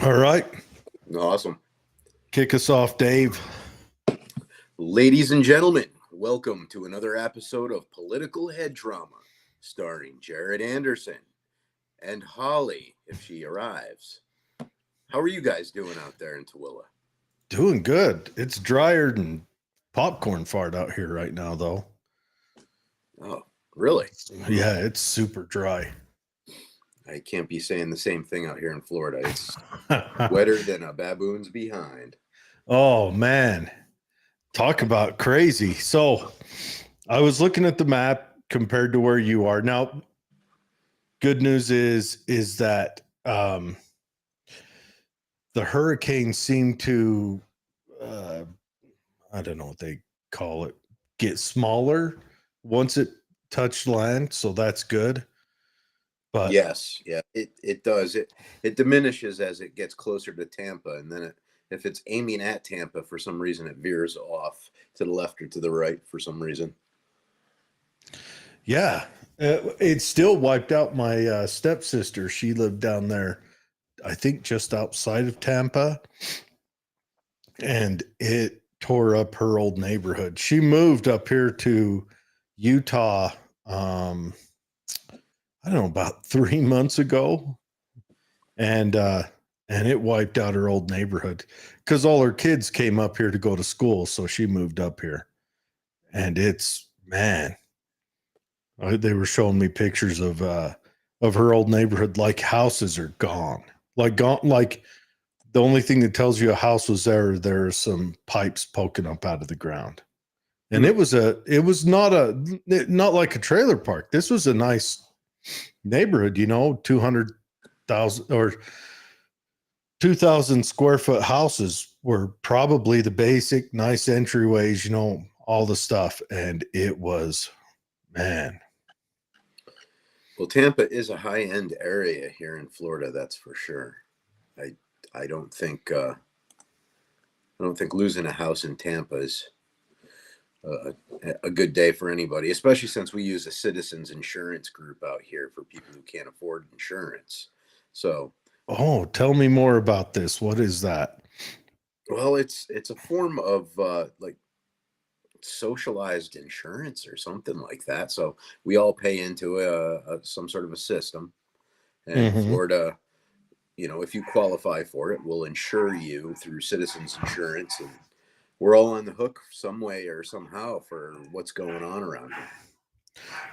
All right. Awesome. Kick us off, Dave. Ladies and gentlemen, welcome to another episode of Political Head Trauma, starring Jared Anderson and Holly, if she arrives. How are you guys doing out there in Tooele? Doing good. It's drier than popcorn fart out here right now, though. Oh, really? Yeah, it's super dry. I can't be saying the same thing out here in Florida. It's wetter than a baboon's behind. Oh, man. Talk about crazy. So I was looking at the map compared to where you are. Now, good news is that the hurricanes seem to, I don't know what they call it, get smaller once it touched land. So that's good. But yes, yeah, it does. It diminishes as it gets closer to Tampa, and then if it's aiming at Tampa for some reason, it veers off to the left or to the right for some reason. yeah, it still wiped out my stepsister. She lived down there, I think just outside of Tampa, and it tore up her old neighborhood. She moved up here to Utah, I don't know, about 3 months ago, and it wiped out her old neighborhood because all her kids came up here to go to school. So she moved up here, and it's, man, they were showing me pictures of her old neighborhood. Like, houses are gone, like the only thing that tells you a house was there are some pipes poking up out of the ground. And it was not like a trailer park. This was a nice neighborhood, 200,000 or 2,000 square foot houses were probably the basic nice entryways, all the stuff. And it was, man. Well, Tampa is a high end area here in Florida, that's for sure. I don't think losing a house in Tampa is a good day for anybody, especially since we use a citizens insurance group out here for people who can't afford insurance. So, tell me more about this. What is that? Well, it's a form of like socialized insurance or something like that. So we all pay into some sort of a system, and Florida, if you qualify for it, will insure you through citizens insurance, and we're all on the hook some way or somehow for what's going on around here.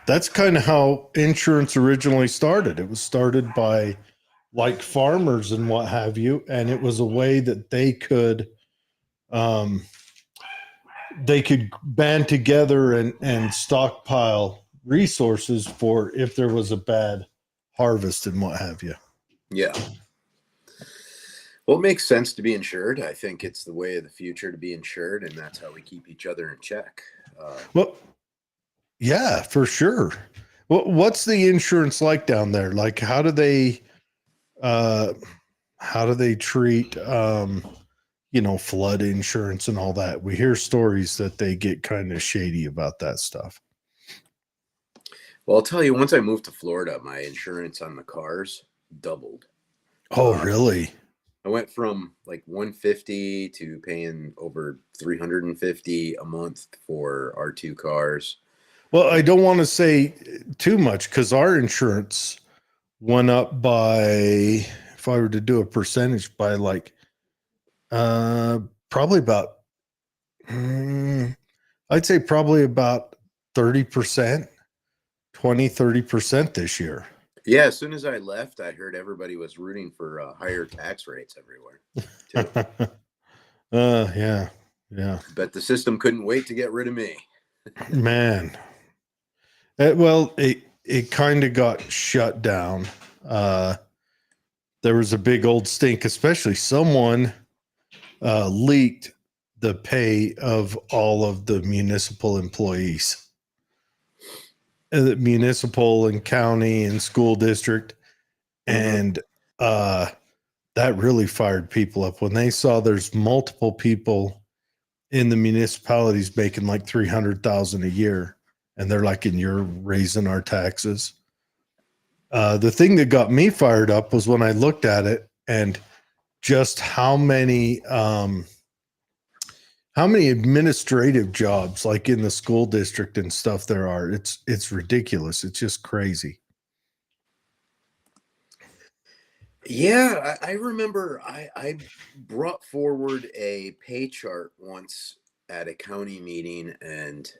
That's kind of how insurance originally started. It was started by like farmers and what have you, and it was a way that they could band together and stockpile resources for if there was a bad harvest and what have you. Yeah. Well, it makes sense to be insured. I think it's the way of the future to be insured, and that's how we keep each other in check. Well, yeah, for sure. Well, what's the insurance like down there? Like, how do they treat, flood insurance and all that? We hear stories that they get kind of shady about that stuff. Well, I'll tell you, once I moved to Florida, my insurance on the cars doubled. Oh, really? I went from like $150 to paying over $350 a month for our two cars. Well, I don't want to say too much because our insurance went up by, if I were to do a percentage, by like probably about, I'd say probably about 30%, 30% this year. Yeah, as soon as I left, I heard everybody was rooting for higher tax rates everywhere. Yeah. But the system couldn't wait to get rid of me. Man. Well, it kind of got shut down. There was a big old stink, especially someone leaked the pay of all of the municipal employees. The municipal and county and school district. And that really fired people up when they saw there's multiple people in the municipalities making like $300,000 a year. And they're like, and you're raising our taxes. The thing that got me fired up was when I looked at it and just how many administrative jobs like in the school district and stuff there are. It's ridiculous. It's just crazy. Yeah, I remember I brought forward a pay chart once at a county meeting, and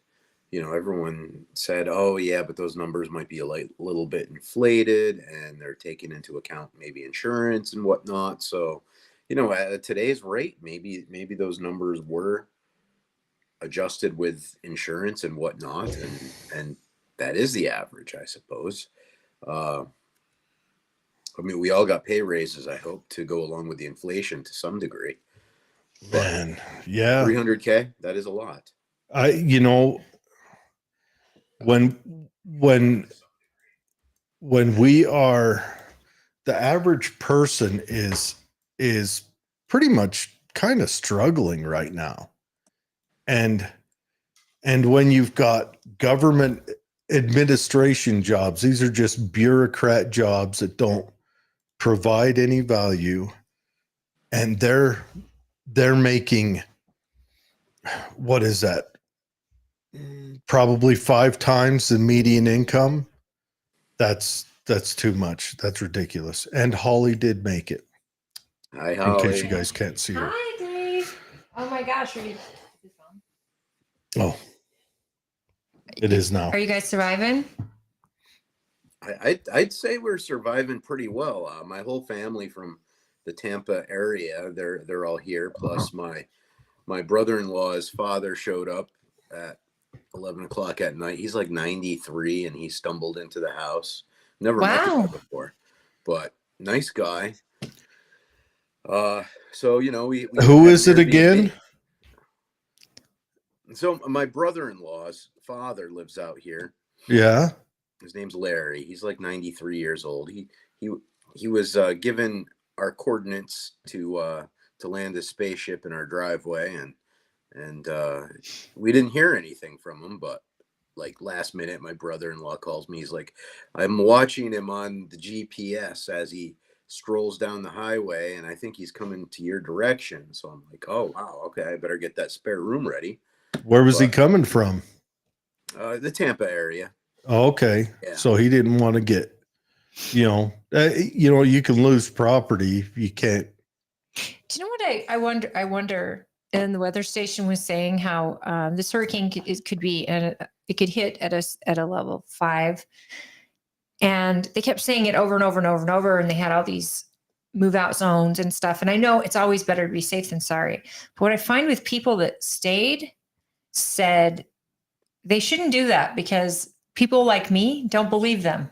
everyone said, "Oh yeah, but those numbers might be a little bit inflated, and they're taking into account maybe insurance and whatnot." So, at today's rate, maybe those numbers were adjusted with insurance and whatnot, and that is the average, I suppose. Uh, I mean, we all got pay raises, I hope, to go along with the inflation to some degree. But Man, yeah. 300K, that is a lot. When we are, the average person is pretty much kind of struggling right now. And when you've got government administration jobs, these are just bureaucrat jobs that don't provide any value, and they're making, what is that? Probably 5 times the median income. That's too much. That's ridiculous. And Holly did make it. Hi, In Holly. case you guys can't see her. Hi, Dave. Oh my gosh, are you? Oh, it is now. Are you guys surviving? I'd say we're surviving pretty well. My whole family from the Tampa area, they're all here. Plus my brother-in-law's father showed up at 11 o'clock at night. He's like 93, and he stumbled into the house. Never met the guy before, but nice guy. So we Who is it again? So my brother-in-law's father lives out here. Yeah. His name's Larry. He's like 93 years old. He was given our coordinates to land his spaceship in our driveway, and we didn't hear anything from him. But like last minute, my brother-in-law calls me. He's like, "I'm watching him on the GPS as he strolls down the highway, and I think he's coming to your direction." So I'm like, "Oh wow, okay, I better get that spare room ready." Where was he coming from? The Tampa area. Oh, okay. Yeah. So he didn't want to get, you can lose property if you can't. Do you know what I wonder? And the weather station was saying how this hurricane could hit at a level 5, and they kept saying it over and over and over and over, and they had all these move out zones and stuff. And I know it's always better to be safe than sorry, but what I find with people that stayed said they shouldn't do that because people like me don't believe them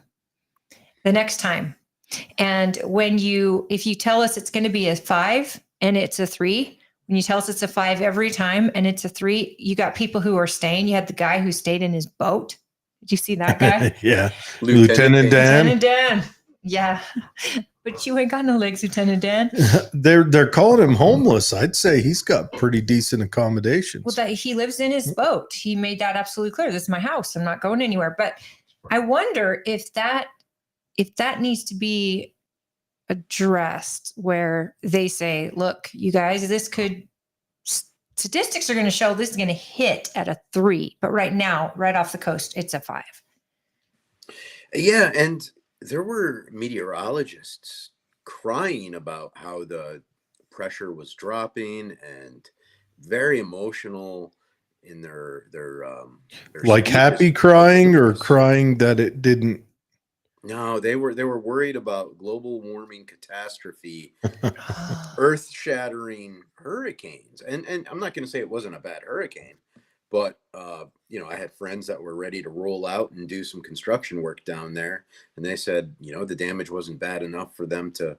the next time. And if you tell us it's going to be a 5 and it's a 3, when you tell us it's a 5 every time and it's a 3, you got people who are staying. You had the guy who stayed in his boat. Did you see that guy? Yeah. Lieutenant Dan. Lieutenant Dan. Yeah. But you ain't got no legs, Lieutenant Dan. They're calling him homeless. I'd say he's got pretty decent accommodations. Well, he lives in his boat. He made that absolutely clear. This is my house. I'm not going anywhere. But I wonder if that needs to be addressed, where they say, look, you guys, statistics are going to show this is going to hit at a 3. But right now, right off the coast, it's a 5. Yeah. And there were meteorologists crying about how the pressure was dropping and very emotional in their like speeches. happy crying or crying that it didn't. No, they were worried about global warming catastrophe, earth-shattering hurricanes. And I'm not going to say it wasn't a bad hurricane, but I had friends that were ready to roll out and do some construction work down there, and they said, the damage wasn't bad enough for them to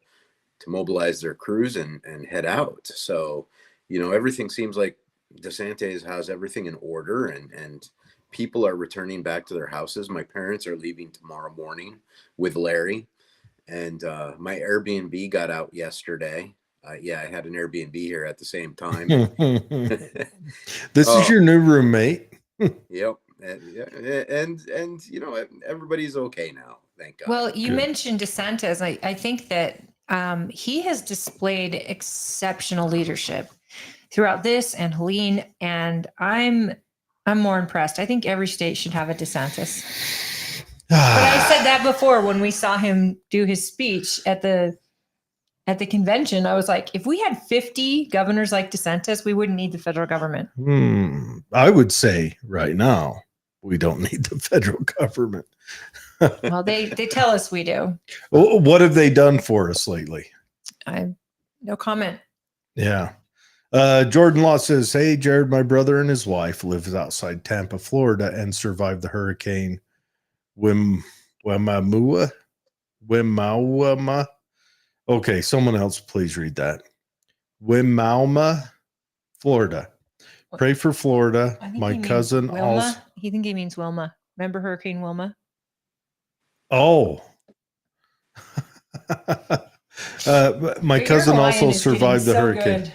mobilize their crews and head out. So, everything seems like DeSantis has everything in order, and people are returning back to their houses. My parents are leaving tomorrow morning with Larry, and my Airbnb got out yesterday. I had an Airbnb here at the same time. This is your new roommate. Yep. And everybody's okay now. Thank God. Well, you mentioned DeSantis. I think that he has displayed exceptional leadership throughout this and Helene, and I'm more impressed. I think every state should have a DeSantis. But I said that before when we saw him do his speech at the convention. I was like, if we had 50 governors like DeSantis, we wouldn't need the federal government. I would say right now we don't need the federal government. Well, they tell us we do. What have they done for us lately? No comment. Yeah. Jordan Law says, hey, Jared, my brother and his wife lives outside Tampa, Florida, and survived the hurricane Wimauma. Okay, someone else, please read that. Wimauma, Florida. Pray for Florida. My cousin also. I think he means Wilma. Remember Hurricane Wilma? Oh. My cousin also survived the hurricane. Good.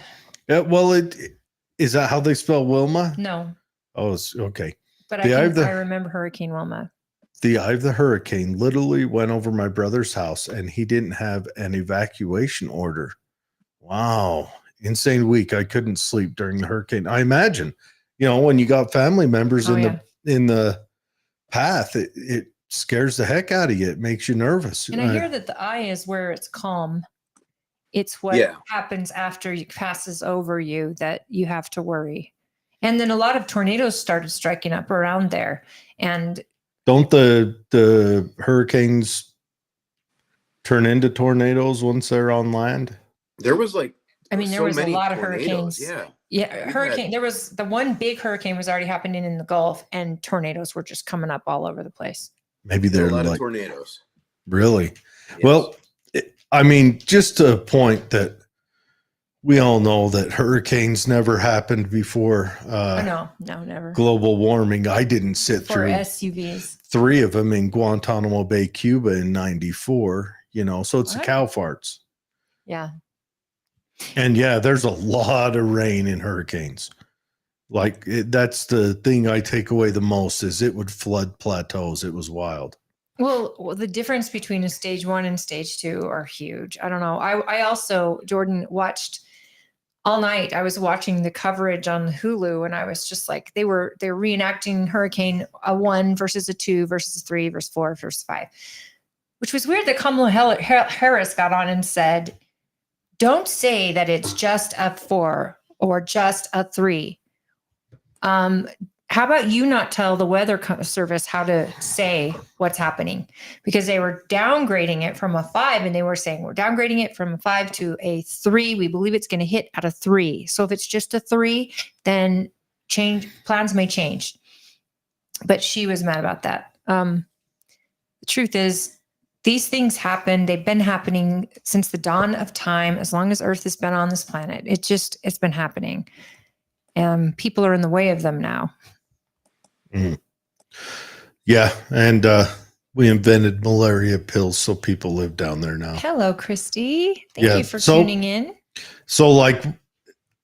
Yeah, well, is that how they spell Wilma? No. Oh, it's okay. But I remember Hurricane Wilma. The eye of the hurricane literally went over my brother's house, and he didn't have an evacuation order. Wow. Insane week. I couldn't sleep during the hurricane. I imagine, when you got family members in the path, it scares the heck out of you. It makes you nervous. And I hear that the eye is where it's calm. It's what happens after it passes over you that you have to worry. And then a lot of tornadoes started striking up around there. And don't the hurricanes turn into tornadoes once they're on land? There was there was a lot of hurricanes. Yeah. Hurricane. There was the one big hurricane was already happening in the Gulf, and tornadoes were just coming up all over the place. Maybe they're a lot of tornadoes. Really? Yes. Well, just to a point that we all know that hurricanes never happened before. No, never. Global warming. I didn't sit through SUVs. 3 of them in Guantanamo Bay, Cuba in 94, so it's the cow farts. Yeah. And there's a lot of rain in hurricanes. That's the thing I take away the most is it would flood plateaus. It was wild. Well, the difference between a stage 1 and stage 2 are huge. I don't know. I also, Jordan, watched all night. I was watching the coverage on Hulu, and I was just like, they're reenacting Hurricane a 1 versus a 2 versus a 3 versus 4 versus 5, which was weird that Kamala Harris got on and said, don't say that it's just a 4 or just a 3. How about you not tell the weather service how to say what's happening? Because they were downgrading it from a 5, and they were saying, we're downgrading it from a 5 to a 3. We believe it's going to hit at a 3. So if it's just a 3, then plans may change. But she was mad about that. The truth is, these things happen. They've been happening since the dawn of time, as long as Earth has been on this planet. It's been happening. And people are in the way of them now. Mm. Yeah, and we invented malaria pills, so people live down there now. Hello, Christy. Thank you for tuning in. So,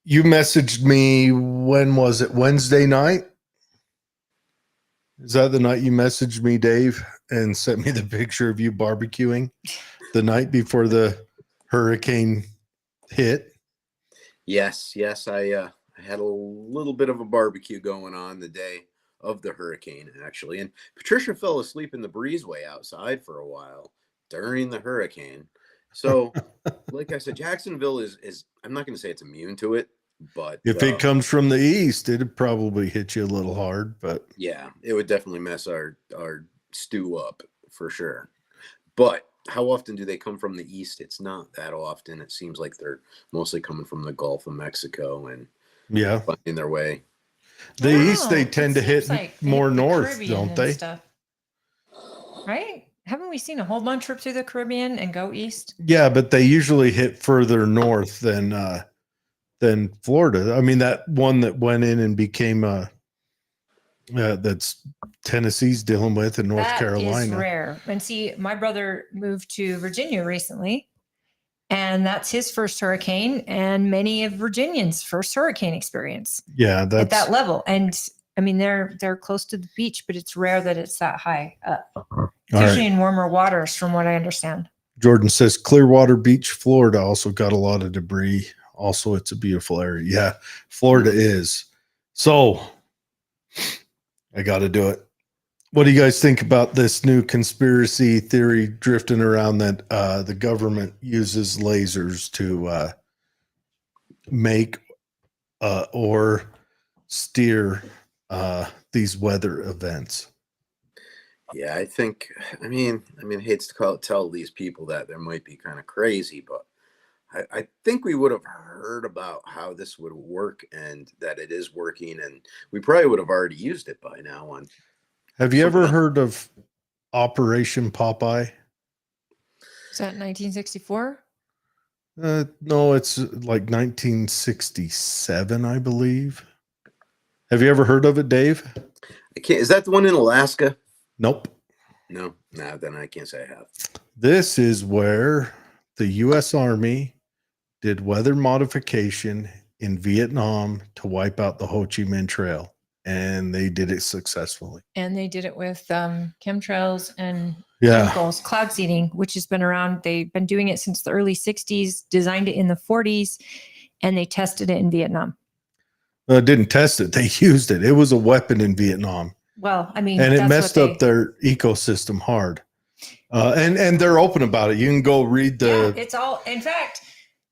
you messaged me, when was it? Wednesday night? Is that the night you messaged me, Dave, and sent me the picture of you barbecuing the night before the hurricane hit? Yes. I had a little bit of a barbecue going on the day of the hurricane, actually. And Patricia fell asleep in the breezeway outside for a while during the hurricane. So, like I said, Jacksonville is I'm not going to say it's immune to it, but if it comes from the east, it'd probably hit you a little hard. But yeah, it would definitely mess our stew up for sure. But how often do they come from the east? It's not that often. It seems like they're mostly coming from the Gulf of Mexico and finding their way. The east, they tend to hit more north, Caribbean don't they? Stuff. Right? Haven't we seen a whole bunch trip through the Caribbean and go east? Yeah, but they usually hit further north than Florida. I mean, that one that went in and became that's Tennessee's dealing with in North Carolina. That is rare. And see, my brother moved to Virginia recently, and that's his first hurricane, and many of Virginians' first hurricane experience. Yeah, that's at that level. And I mean, they're close to the beach, but it's rare that it's that high up. It's usually in warmer waters, from what I understand. Jordan says Clearwater Beach, Florida also got a lot of debris. Also, it's a beautiful area. Yeah, Florida is. So I got to do it. What do you guys think about this new conspiracy theory drifting around that the government uses lasers to make or steer these weather events? Yeah, I mean, hates to tell these people that they might be kind of crazy, but I think we would have heard about how this would work and that it is working, and we probably would have already used it by now. Have you ever heard of Operation Popeye? Is that 1964? No, it's like 1967, I believe. Have you ever heard of it, Dave? I can't. Is that the one in Alaska? Nope. No, then I can't say I have. This is where the U.S. Army did weather modification in Vietnam to wipe out the Ho Chi Minh Trail, and they did it successfully. And they did it with chemtrails and Yeah. chemicals, cloud seeding, which has been around. They've been doing it since the early 60s, designed it in the 40s, and they tested it in Vietnam. Didn't test it. They used it. It was a weapon in Vietnam. Well, I mean, And it that's messed what up their ecosystem hard. And they're open about it. You can go read the... Yeah, it's all, in fact,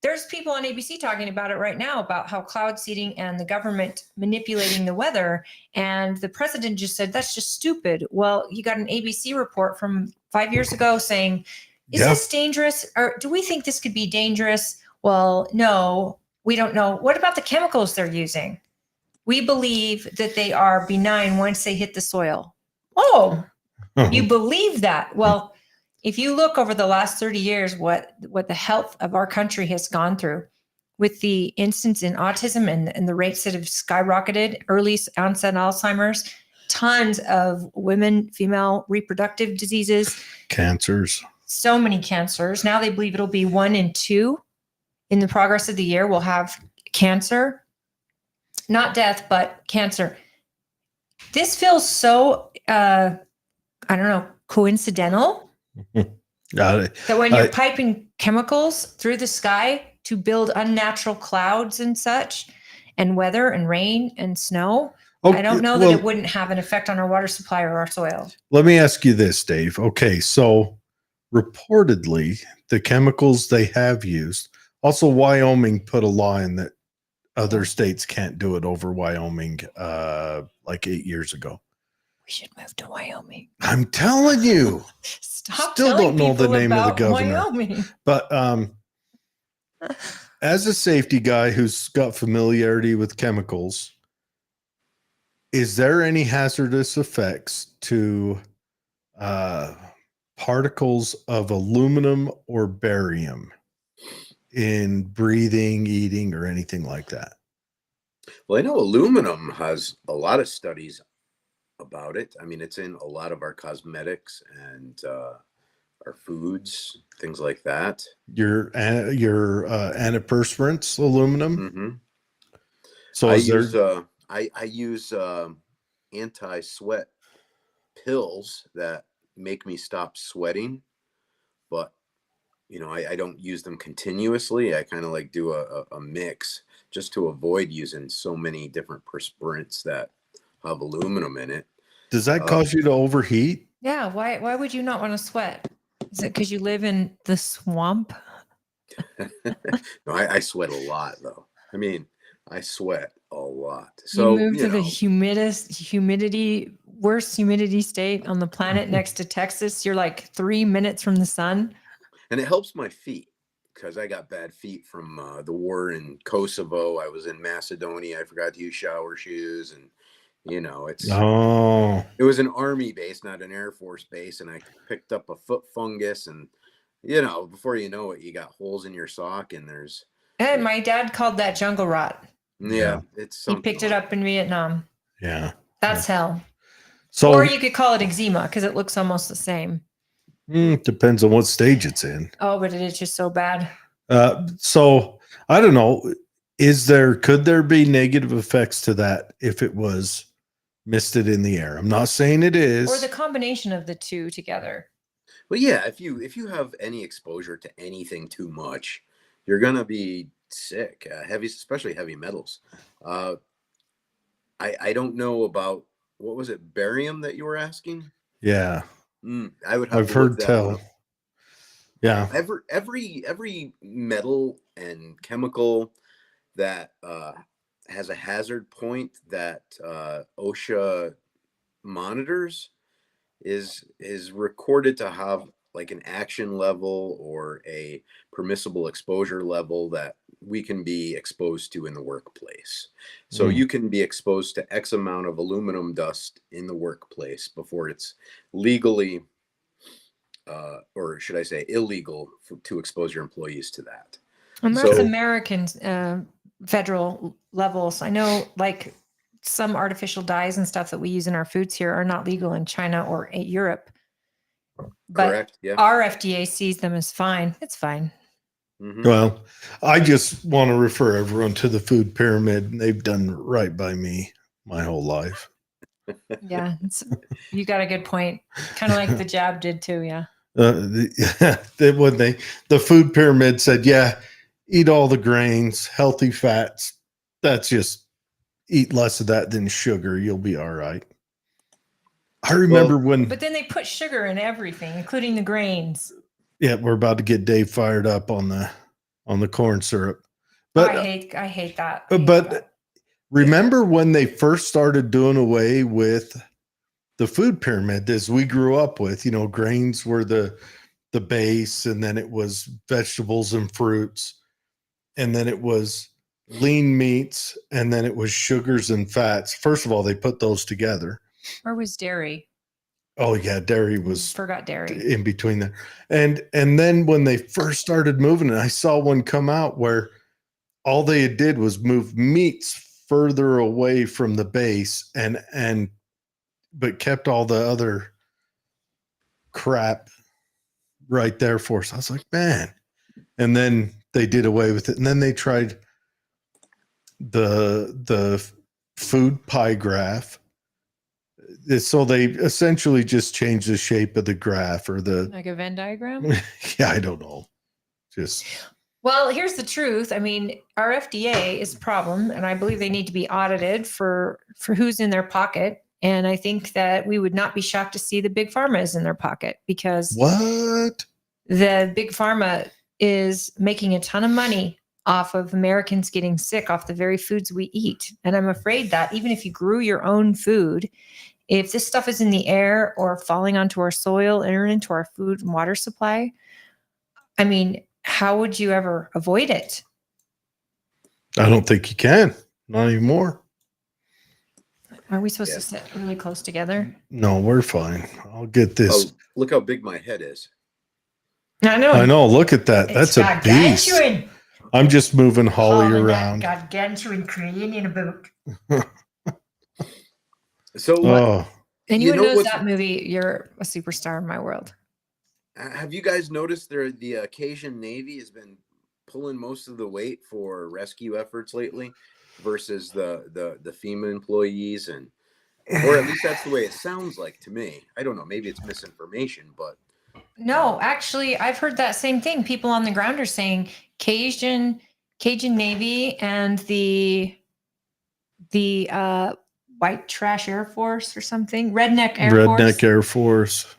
there's people on ABC talking about it right now about how cloud seeding and the government manipulating the weather. And the president just said, that's just stupid. Well, you got an ABC report from 5 years ago saying, is this dangerous? Or do we think this could be dangerous? Well, no, we don't know. What about the chemicals they're using? We believe that they are benign once they hit the soil. Oh, you believe that? Well, if you look over the last 30 years, what the health of our country has gone through with the instance in autism and the rates that have skyrocketed, early onset Alzheimer's, tons of female reproductive diseases, cancers, so many cancers. Now they believe it'll be 1 in 2 in the progress of the year will have cancer, not death, but cancer. This feels so, I don't know, coincidental. Got it. That when you're piping chemicals through the sky to build unnatural clouds and such, and weather and rain and snow, I don't know that it wouldn't have an effect on our water supply or our soil. Let me ask you this, Dave. Okay, so reportedly, the chemicals they have used, also Wyoming put a law in that other states can't do it over Wyoming like 8 years ago. We should move to Wyoming. I'm telling you. Still don't know the name of the governor. Wyoming. But as a safety guy who's got familiarity with chemicals, is there any hazardous effects to particles of aluminum or barium in breathing, eating, or anything like that? Well, I know aluminum has a lot of studies about it. I mean, it's in a lot of our cosmetics and our foods, things like that. Your antiperspirants, aluminum. Mm-hmm. So I use anti-sweat pills that make me stop sweating, but I don't use them continuously. I kind of like do a mix just to avoid using so many different perspirants that have aluminum in it. Does that cause you to overheat? Yeah. Why would you not want to sweat? Is it because you live in the swamp? No, I sweat a lot though. I mean, I sweat a lot. So you moved to the worst humidity state on the planet next to Texas. You're like 3 minutes from the sun. And it helps my feet because I got bad feet from the war in Kosovo. I was in Macedonia. I forgot to use shower shoes, and it was an army base, not an Air Force base, and I picked up a foot fungus, and before you know it, you got holes in your sock, and there's. And my dad called that jungle rot. Yeah, he picked it up in Vietnam. Yeah, that's hell. So, or you could call it eczema because it looks almost the same. Depends on what stage it's in. Oh, but it is just so bad. So I don't know. Could there be negative effects to that if it was misted in the air? I'm not saying it is. Or the combination of the two together. Well, yeah, if you have any exposure to anything too much, you're gonna be sick. Heavy, especially heavy metals. Uh, I don't know about, what was it, barium that you were asking? Yeah, I would have I've to look heard that one tell. up. Yeah, Every metal and chemical that has a hazard point that OSHA monitors is recorded to have like an action level or a permissible exposure level that we can be exposed to in the workplace. So Mm. you can be exposed to X amount of aluminum dust in the workplace before it's legally, or should I say illegal, to expose your employees to that. And that's So American federal levels. I know, like some artificial dyes and stuff that we use in our foods here are not legal in China or in Europe, but correct, yeah. our FDA sees them as fine. It's fine. Mhm. Well, I just want to refer everyone to the food pyramid. They've done right by me my whole life. Yeah, you got a good point. Kind of like the jab did too. Yeah. When the food pyramid said, yeah, eat all the grains, healthy fats. That's just eat less of that than sugar. You'll be all right. I remember when, But then they put sugar in everything, including the grains. yeah, we're about to get Dave fired up on the corn syrup. But I hate that. I hate but that. remember when they first started doing away with the food pyramid as we grew up with, grains were the base, and then it was vegetables and fruits, and then it was lean meats, and then it was sugars and fats. First of all, they put those together. Or was dairy? Oh yeah, dairy was Forgot dairy. in between there. And then when they first started moving it, I saw one come out where all they did was move meats further away from the base but kept all the other crap right there for us. I was like, man. And then they did away with it. And then they tried the food pie graph. So they essentially just changed the shape of the graph, or Like a Venn diagram? yeah, I don't know. Just Well, here's the truth. I mean, our FDA is a problem, and I believe they need to be audited for who's in their pocket. And I think that we would not be shocked to see the big pharma is in their pocket, because what? the big pharma is making a ton of money off of Americans getting sick off the very foods we eat. And I'm afraid that even if you grew your own food, if this stuff is in the air or falling onto our soil or into our food and water supply, I mean, how would you ever avoid it? I don't think you can. Not anymore. Are we supposed to sit really close together? No, we're fine. I'll get this. Oh, look how big my head is. I know. I know. Look at that. That's a beast. Gargantuan. I'm just moving Holly Hauling around. That gargantuan crane in a boat. So Oh, Anyone know knows what's- that movie, you're a superstar in my world. have you guys noticed the Cajun Navy has been pulling most of the weight for rescue efforts lately versus the FEMA employees, or at least that's the way it sounds like to me. I don't know, maybe it's misinformation, but No, actually, I've heard that same thing. People on the ground are saying Cajun Navy and the White Trash Air Force or something, Redneck Air Force.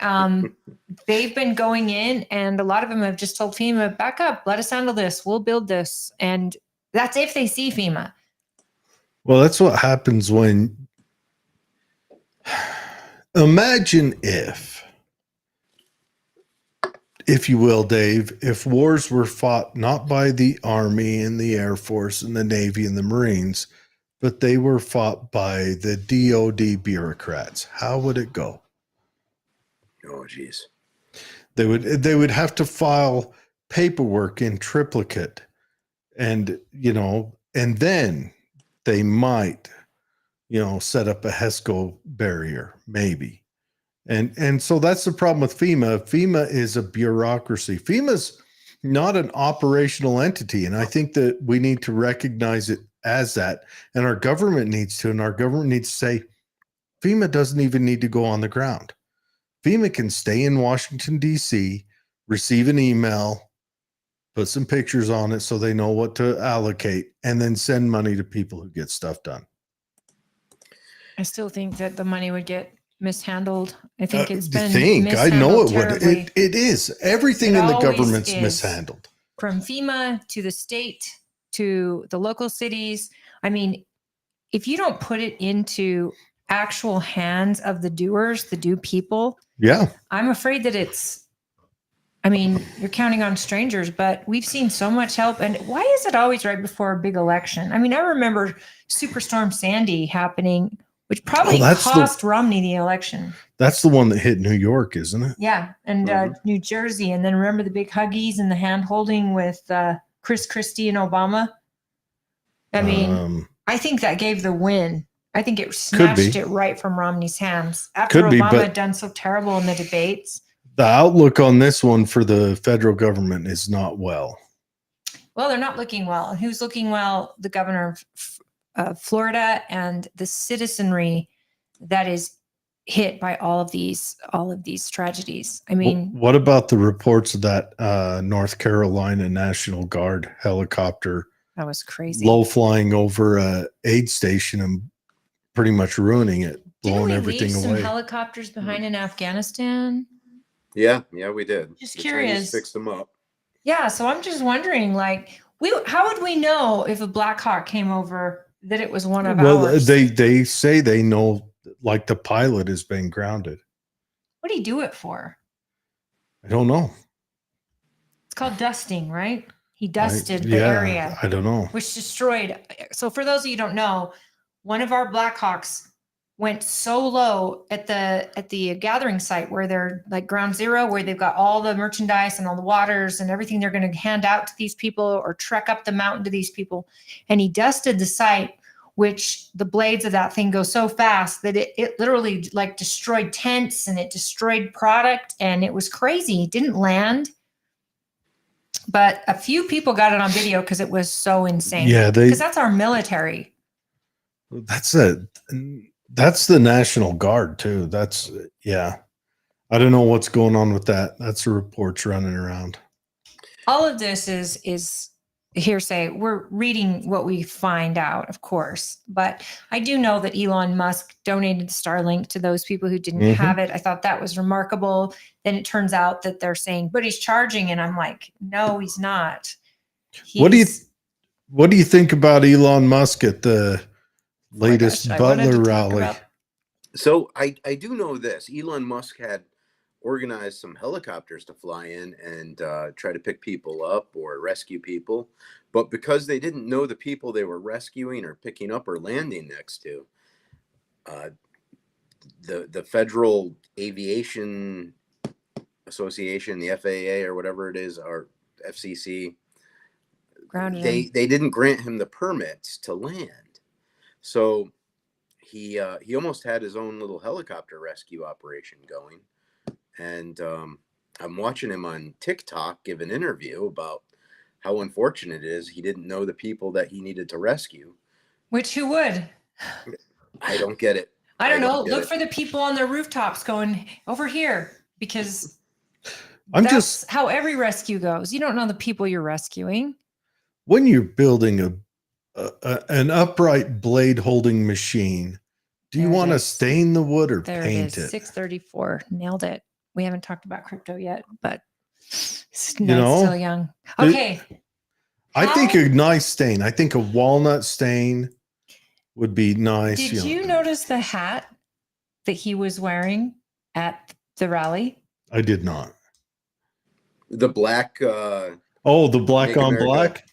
They've been going in, and a lot of them have just told FEMA, back up, let us handle this. We'll build this. And that's if they see FEMA. Well, that's what happens when. Imagine if you will, Dave, if wars were fought not by the Army and the Air Force and the Navy and the Marines, but they were fought by the DOD bureaucrats, how would it go? oh geez. They would have to file paperwork in triplicate, and then they might, set up a HESCO barrier, maybe. And so that's the problem with FEMA. FEMA is a bureaucracy. FEMA's not an operational entity, and I think that we need to recognize it as that. And our government needs to, say, FEMA doesn't even need to go on the ground. FEMA can stay in Washington, D.C., receive an email, put some pictures on it so they know what to allocate, and then send money to people who get stuff done. I still think that the money would get mishandled. I think it's been I know mishandled it would. terribly. It is. Everything It in the always government's is. mishandled. From FEMA to the state to the local cities. I mean, if you don't put it into actual hands of the doers, the do people, Yeah. I'm afraid that you're counting on strangers, but we've seen so much help. And why is it always right before a big election? I mean, I remember Superstorm Sandy happening, which probably cost Romney the election. That's the one that hit New York, isn't it? Yeah. And New Jersey. And then remember the big huggies and the hand holding with Chris Christie and Obama? I mean, I think that gave the win. I think it snatched it right from Romney's hands. After Obama had done so terrible in the debates. The outlook on this one for the federal government is not well. Well, they're not looking well. And who's looking well? The governor of Florida and the citizenry that is hit by all of these tragedies. I mean, what about the reports of that North Carolina National Guard helicopter? That was crazy. Low flying over a aid station and pretty much ruining it, blowing everything away. Some helicopters behind in Afghanistan. Yeah, we did. Just curious. Chinese fixed them up. Yeah, so I'm just wondering, like, how would we know if a Black Hawk came over that it was one of ours? Well, they say they know, like the pilot has been grounded. What do you do it for? I don't know. It's called dusting, right? He dusted the area. I don't know. Which destroyed. So for those of you who don't know, one of our Black Hawks went so low at the gathering site where they're like ground zero, where they've got all the merchandise and all the waters and everything they're going to hand out to these people or trek up the mountain to these people. And he dusted the site, which the blades of that thing go so fast that it literally like destroyed tents and it destroyed product. And it was crazy. It didn't land. But a few people got it on video because it was so insane. Yeah, because that's our military. That's the National Guard too. I don't know what's going on with that. That's the reports running around. All of this is hearsay. We're reading what we find out, of course. But I do know that Elon Musk donated Starlink to those people who didn't have it. I thought that was remarkable. Then it turns out that they're saying, but he's charging. And I'm like, no, he's not. What do you think about Elon Musk at the latest Butler rally? So I do know this. Elon Musk had organized some helicopters to fly in and try to pick people up or rescue people. But because they didn't know the people they were rescuing or picking up or landing next to, the Federal Aviation Association, the FAA or whatever it is, or FCC, they didn't grant him the permits to land. So he almost had his own little helicopter rescue operation going. And I'm watching him on TikTok give an interview about how unfortunate it is he didn't know the people that he needed to rescue. Which who would? I don't get it. I don't know. Look for the people on their rooftops going over here, because that's how every rescue goes. You don't know the people you're rescuing. When you're building an upright blade holding machine, do you want to stain the wood or paint it? 634. Nailed it. We haven't talked about crypto yet, but still young. Okay. I think a nice stain. I think a walnut stain would be nice. Did you notice the hat that he was wearing at the rally? I did not. The black. The black on black.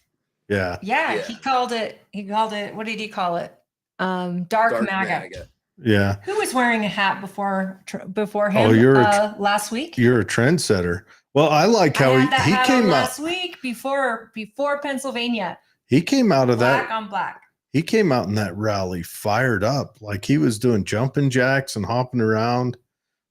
Yeah. He called it. What did he call it? Dark MAGA. Yeah. Who was wearing a hat before him? Last week. You're a trendsetter. Well, I like how he came out last week before Pennsylvania. He came out of black on black. He came out in that rally fired up, like he was doing jumping jacks and hopping around.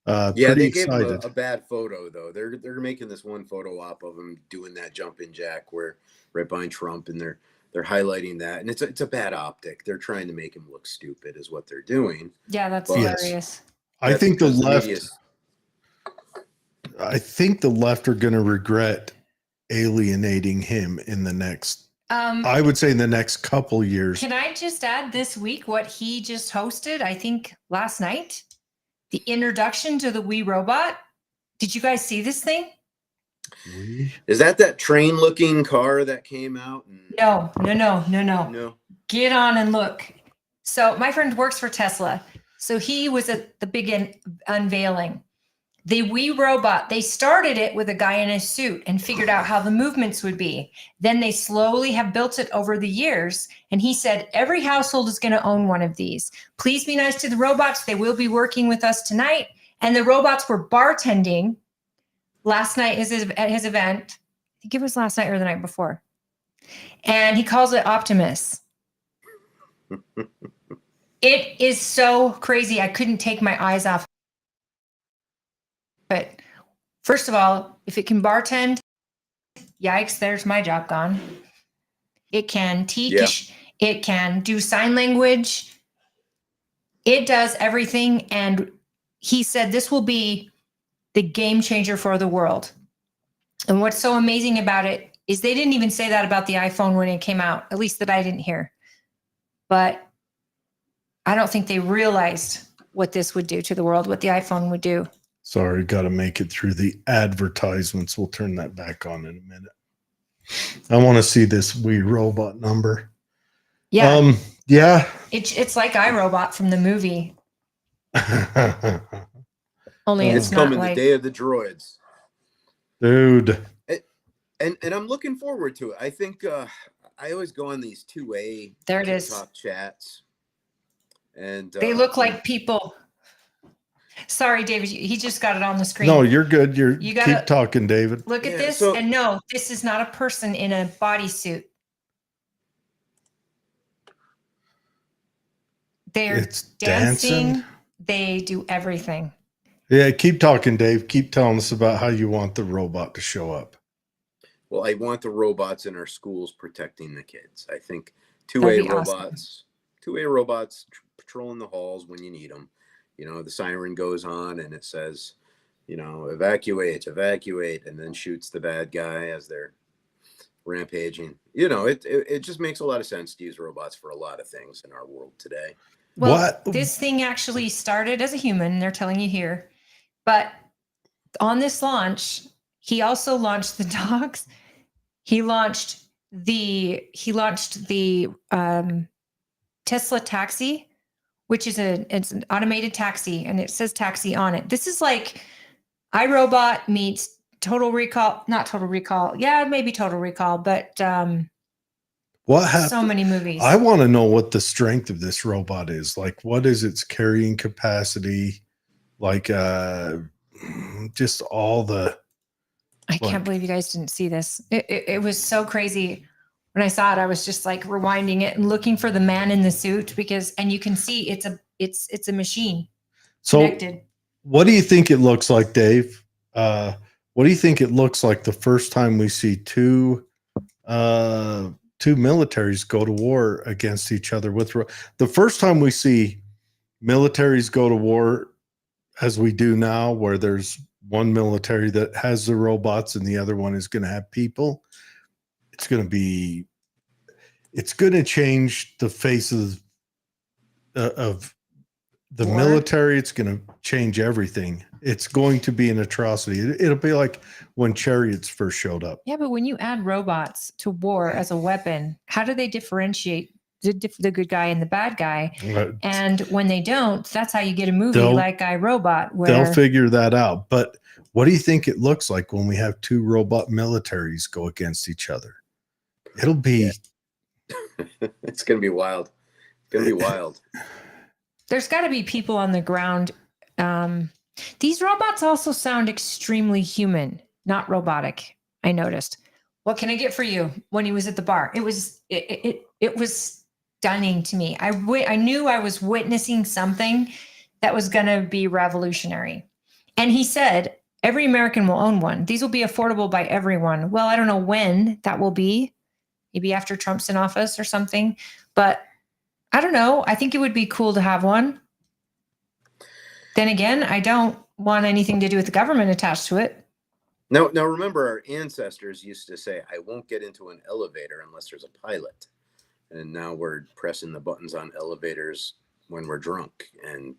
They gave him a bad photo though. They're making this one photo op of him doing that jumping jack where right behind Trump, and they're highlighting that, and it's a bad optic. They're trying to make him look stupid is what they're doing. Yeah, that's hilarious. I think the left I think the left are going to regret alienating him in the next, I would say in the next couple years. Can I just add this week what he just hosted? I think last night, the introduction to the Wii robot. Did you guys see this thing? Is that train-looking car that came out? No. No. Get on and look. So my friend works for Tesla. So he was at the big unveiling. The Wii robot, they started it with a guy in a suit and figured out how the movements would be. Then they slowly have built it over the years. And he said, every household is going to own one of these. Please be nice to the robots. They will be working with us tonight. And the robots were bartending last night at his event. I think it was last night or the night before. And he calls it Optimus. It is so crazy. I couldn't take my eyes off. But first of all, if it can bartend, yikes, there's my job gone. It can teach. Yeah. It can do sign language. It does everything. And he said this will be the game changer for the world. And what's so amazing about it is they didn't even say that about the iPhone when it came out, at least that I didn't hear. But I don't think they realized what this would do to the world, what the iPhone would do. Sorry, got to make it through the advertisements. We'll turn that back on in a minute. I want to see this Wii robot number. Yeah. Yeah. It's like iRobot from the movie. Only it's not coming like the day of the droids. Dude. And I'm looking forward to it. I think I always go on these two-way there it is. TikTok chats. And they look like people. Sorry, David, he just got it on the screen. No, you're good. You gotta keep talking, David. Look at this. And no, this is not a person in a bodysuit. They're dancing. They do everything. Yeah, keep talking, Dave. Keep telling us about how you want the robot to show up. Well, I want the robots in our schools protecting the kids. I think two-way robots, awesome. Two-way robots patrolling the halls when you need them. You know, the siren goes on and it says, you know, evacuate, and then shoots the bad guy as they're rampaging. You know, it just makes a lot of sense to use robots for a lot of things in our world today. Well, this thing actually started as a human, they're telling you here. But on this launch, he also launched the dogs. He launched the Tesla taxi, which is it's an automated taxi, and it says taxi on it. This is like iRobot meets Total Recall, not Total Recall. Yeah, maybe Total Recall, but what happened? So many movies. I want to know what the strength of this robot is. Like, what is its carrying capacity? Like, just all the. I can't believe you guys didn't see this. It was so crazy. When I saw it, I was just like rewinding it and looking for the man in the suit and you can see it's a machine. So connected. What do you think it looks like, Dave? What do you think it looks like the first time we see two militaries go to war against each other? The first time we see militaries go to war as we do now, where there's one military that has the robots and the other one is going to have people, it's going to change the face of the military. It's going to change everything. It's going to be an atrocity. It'll be like when chariots first showed up. Yeah, but when you add robots to war as a weapon, how do they differentiate the good guy and the bad guy? And when they don't, that's how you get a movie like iRobot. Where they'll figure that out. But what do you think it looks like when we have two robot militaries go against each other? It'll be. It's going to be wild. It's going to be wild. There's got to be people on the ground. These robots also sound extremely human, not robotic. I noticed. What can I get for you? When he was at the bar, it was stunning to me. I knew I was witnessing something that was going to be revolutionary. And he said, every American will own one. These will be affordable by everyone. Well, I don't know when that will be. Maybe after Trump's in office or something. But I don't know. I think it would be cool to have one. Then again, I don't want anything to do with the government attached to it. Now, remember, our ancestors used to say, "I won't get into an elevator unless there's a pilot," and now we're pressing the buttons on elevators when we're drunk, and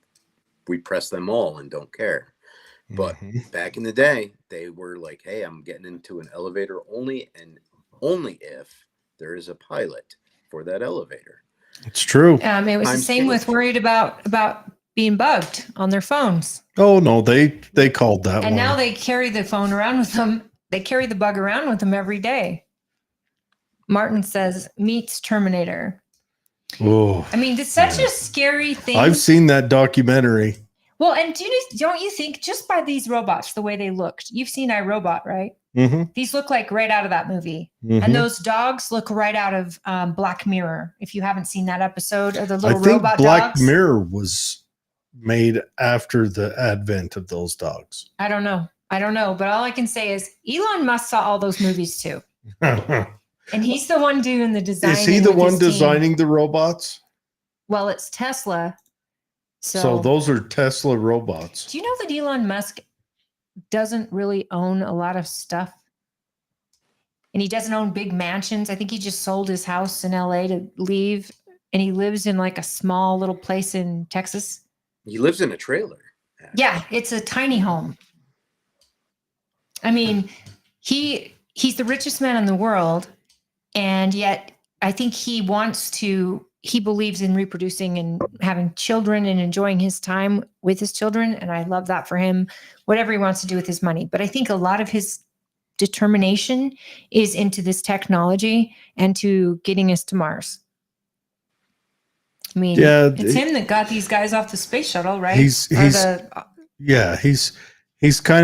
we press them all and don't care. But back in the day, they were like, "Hey, I'm getting into an elevator only if there is a pilot for that elevator." It's true. It was the same with worried about being bugged on their phones. Oh no, they called that And one. now they carry the phone around with them. They carry the bug around with them every day. Martin says, meets Terminator. Oh, I mean, it's such a scary thing. I've seen that documentary. Well, and don't you think just by these robots, the way they looked, you've seen iRobot, right? Mm-hmm. These look like right out of that movie. Mm-hmm. And those dogs look right out of Black Mirror. If you haven't seen that episode, or the I little think robot Black dogs. Mirror was made after the advent of those dogs. I don't know. But all I can say is Elon Musk saw all those movies too. And he's the one doing the design. Is he the one designing the robots? Well, it's Tesla. So those are Tesla robots. Do you know that Elon Musk doesn't really own a lot of stuff? And he doesn't own big mansions. I think he just sold his house in LA to leave. And he lives in like a small little place in Texas. He lives in a trailer. Yeah, it's a tiny home. I mean, he's the richest man in the world. And yet I think he believes in reproducing and having children and enjoying his time with his children. And I love that for him, whatever he wants to do with his money. But I think a lot of his determination is into this technology and to getting us to Mars. I mean, it's him that got these guys off the space shuttle, right? He's kind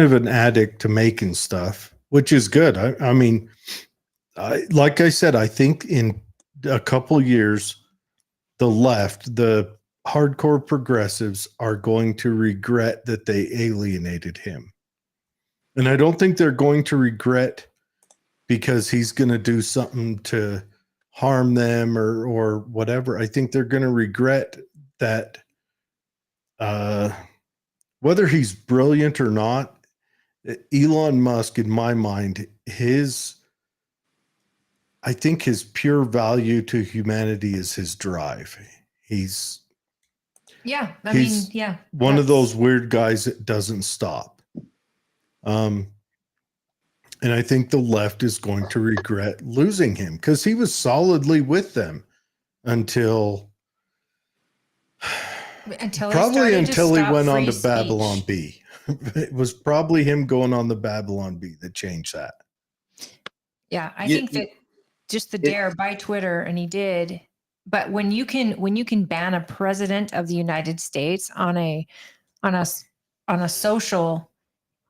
of an addict to making stuff, which is good. I mean, like I said, I think in a couple years, the left, the hardcore progressives, are going to regret that they alienated him. And I don't think they're going to regret because he's going to do something to harm them or whatever. I think they're going to regret that, whether he's brilliant or not, Elon Musk, in my mind, I think his pure value to humanity is his drive. He's one of those weird guys that doesn't stop. And I think the left is going to regret losing him because he was solidly with them until he went on to Babylon B. It was probably him going on the Babylon B that changed that. Yeah, I think that just the dare by Twitter, and he did. But when you can ban a president of the United States on a social,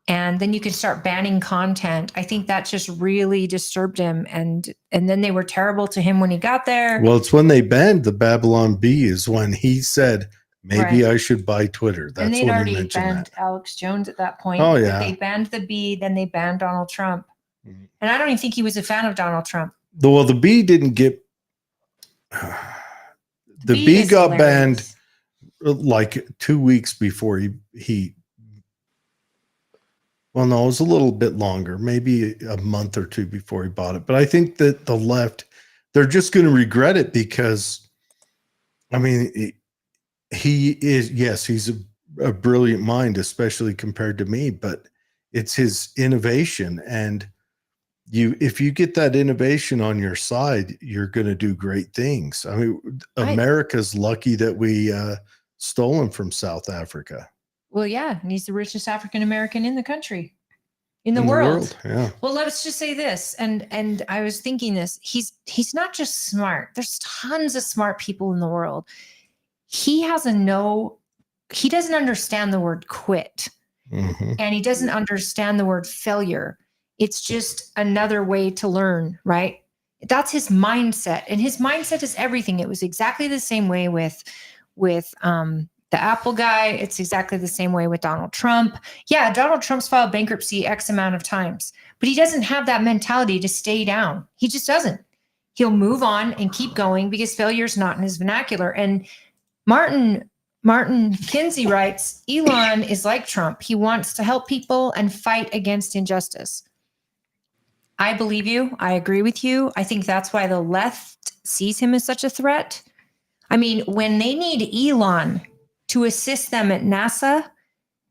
and then you can start banning content, I think that just really disturbed him. And then they were terrible to him when he got there. Well, it's when they banned the Babylon B is when he said, maybe I should buy Twitter. That's and they'd when already he mentioned banned that. Alex Jones at that point. Oh, yeah. They banned the B, then they banned Donald Trump. Mm-hmm. And I don't even think he was a fan of Donald Trump. Well, the B didn't get... The B got banned like 2 weeks before he well, no, it was a little bit longer, maybe a month or two before he bought it. But I think that the left, they're just going to regret it because, I mean, he is, yes, he's a brilliant mind, especially compared to me, but it's his innovation. And if you get that innovation on your side, you're going to do great things. I mean, America's lucky that we stole him from South Africa. Well, yeah, and he's the richest African-American in the country, in the world. Yeah. Well, let's just say this, and I was thinking this, he's not just smart. There's tons of smart people in the world. He doesn't understand the word quit. Mm-hmm. And he doesn't understand the word failure. It's just another way to learn, right? That's his mindset. And his mindset is everything. It was exactly the same way with the Apple guy. It's exactly the same way with Donald Trump. Yeah, Donald Trump's filed bankruptcy X amount of times, but he doesn't have that mentality to stay down. He just doesn't. He'll move on and keep going because failure is not in his vernacular. And Martin Martin Kinsey writes, Elon is like Trump. He wants to help people and fight against injustice. I believe you. I agree with you. I think that's why the left sees him as such a threat. I mean, when they need Elon to assist them at NASA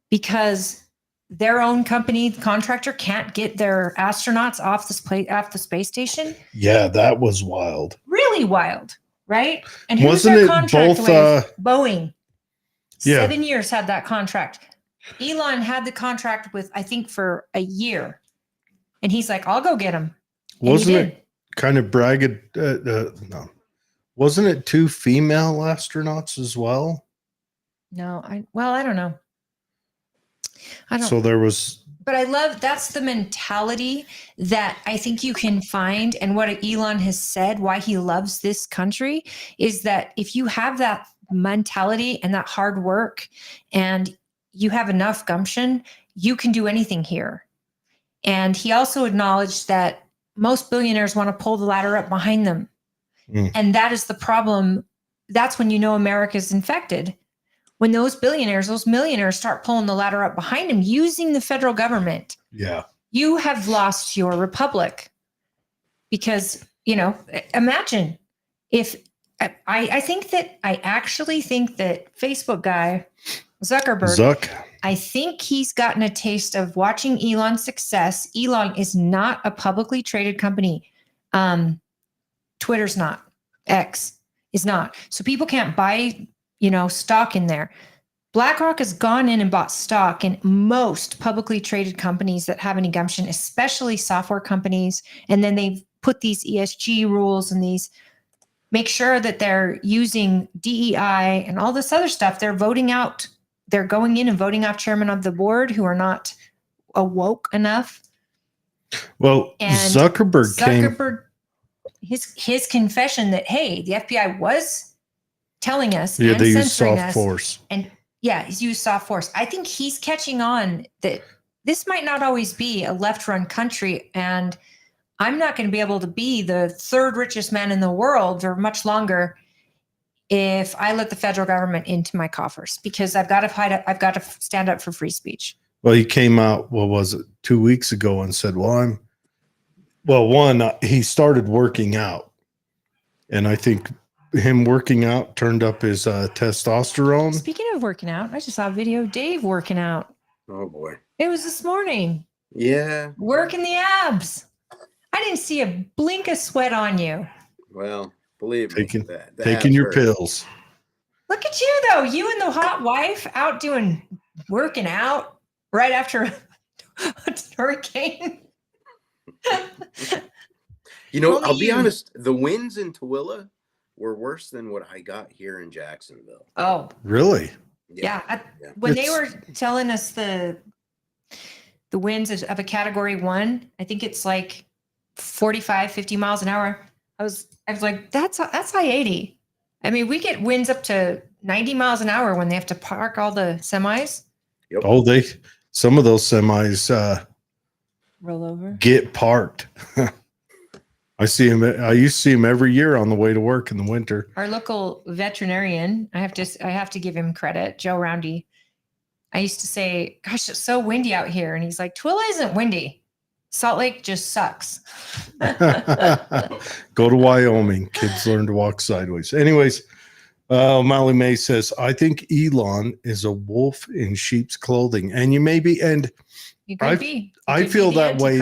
because their own company, the contractor, can't get their astronauts off the space station. Yeah, that was wild. Really wild, right? And who's Wasn't their it contract both, with? Boeing. Yeah. 7 years had that contract. Elon had the contract with, I think, for a year. And he's like, I'll go get him. And Wasn't it kind of bragged? No. Wasn't it 2 female astronauts as well? No, I don't know. So there was. But I love, that's the mentality that I think you can find. And what Elon has said, why he loves this country, is that if you have that mentality and that hard work and you have enough gumption, you can do anything here. And he also acknowledged that most billionaires want to pull the ladder up behind them. And that is the problem. That's when you know America's infected. When those billionaires, those millionaires start pulling the ladder up behind them using the federal government. Yeah. You have lost your republic. Because, imagine if I actually think that Facebook guy, Zuckerberg, I think he's gotten a taste of watching Elon's success. Elon is not a publicly traded company. Twitter's not. X is not. So people can't buy, stock in there. BlackRock has gone in and bought stock in most publicly traded companies that have any gumption, especially software companies. And then they've put these ESG rules and these make sure that they're using DEI and all this other stuff. They're voting out. They're going in and voting off chairman of the board who are not awoke enough. Well, and Zuckerberg came. His confession that, hey, the FBI was telling us and they censoring used soft us, force. And he's used soft force. I think he's catching on that this might not always be a left-run country, and I'm not going to be able to be the 3rd richest man in the world for much longer if I let the federal government into my coffers, because I've got to stand up for free speech. Well, he came out, 2 weeks ago and said, he started working out. And I think him working out turned up his testosterone. Speaking of working out, I just saw a video of Dave working out. Oh, boy. It was this morning. Yeah. Working the abs. I didn't see a blink of sweat on you. Well, believe me. Taking your pills. Look at you, though. You and the hot wife out working out right after a hurricane. I'll be honest. The winds in Tooele were worse than what I got here in Jacksonville. Oh, really? Yeah. When they were telling us the winds of a category 1, I think it's like 45, 50 miles an hour. I was like, that's I-80. I mean, we get winds up to 90 miles an hour when they have to park all the semis. Yep. Oh, some of those semis roll over, get parked. I see him. I used to see him every year on the way to work in the winter. Our local veterinarian, I have to give him credit, Joe Roundy. I used to say, gosh, it's so windy out here. And he's like, Tooele isn't windy. Salt Lake just sucks. Go to Wyoming. Kids learn to walk sideways. Anyways, Molly May says, I think Elon is a wolf in sheep's clothing. And you may be, and you could be. I feel that way.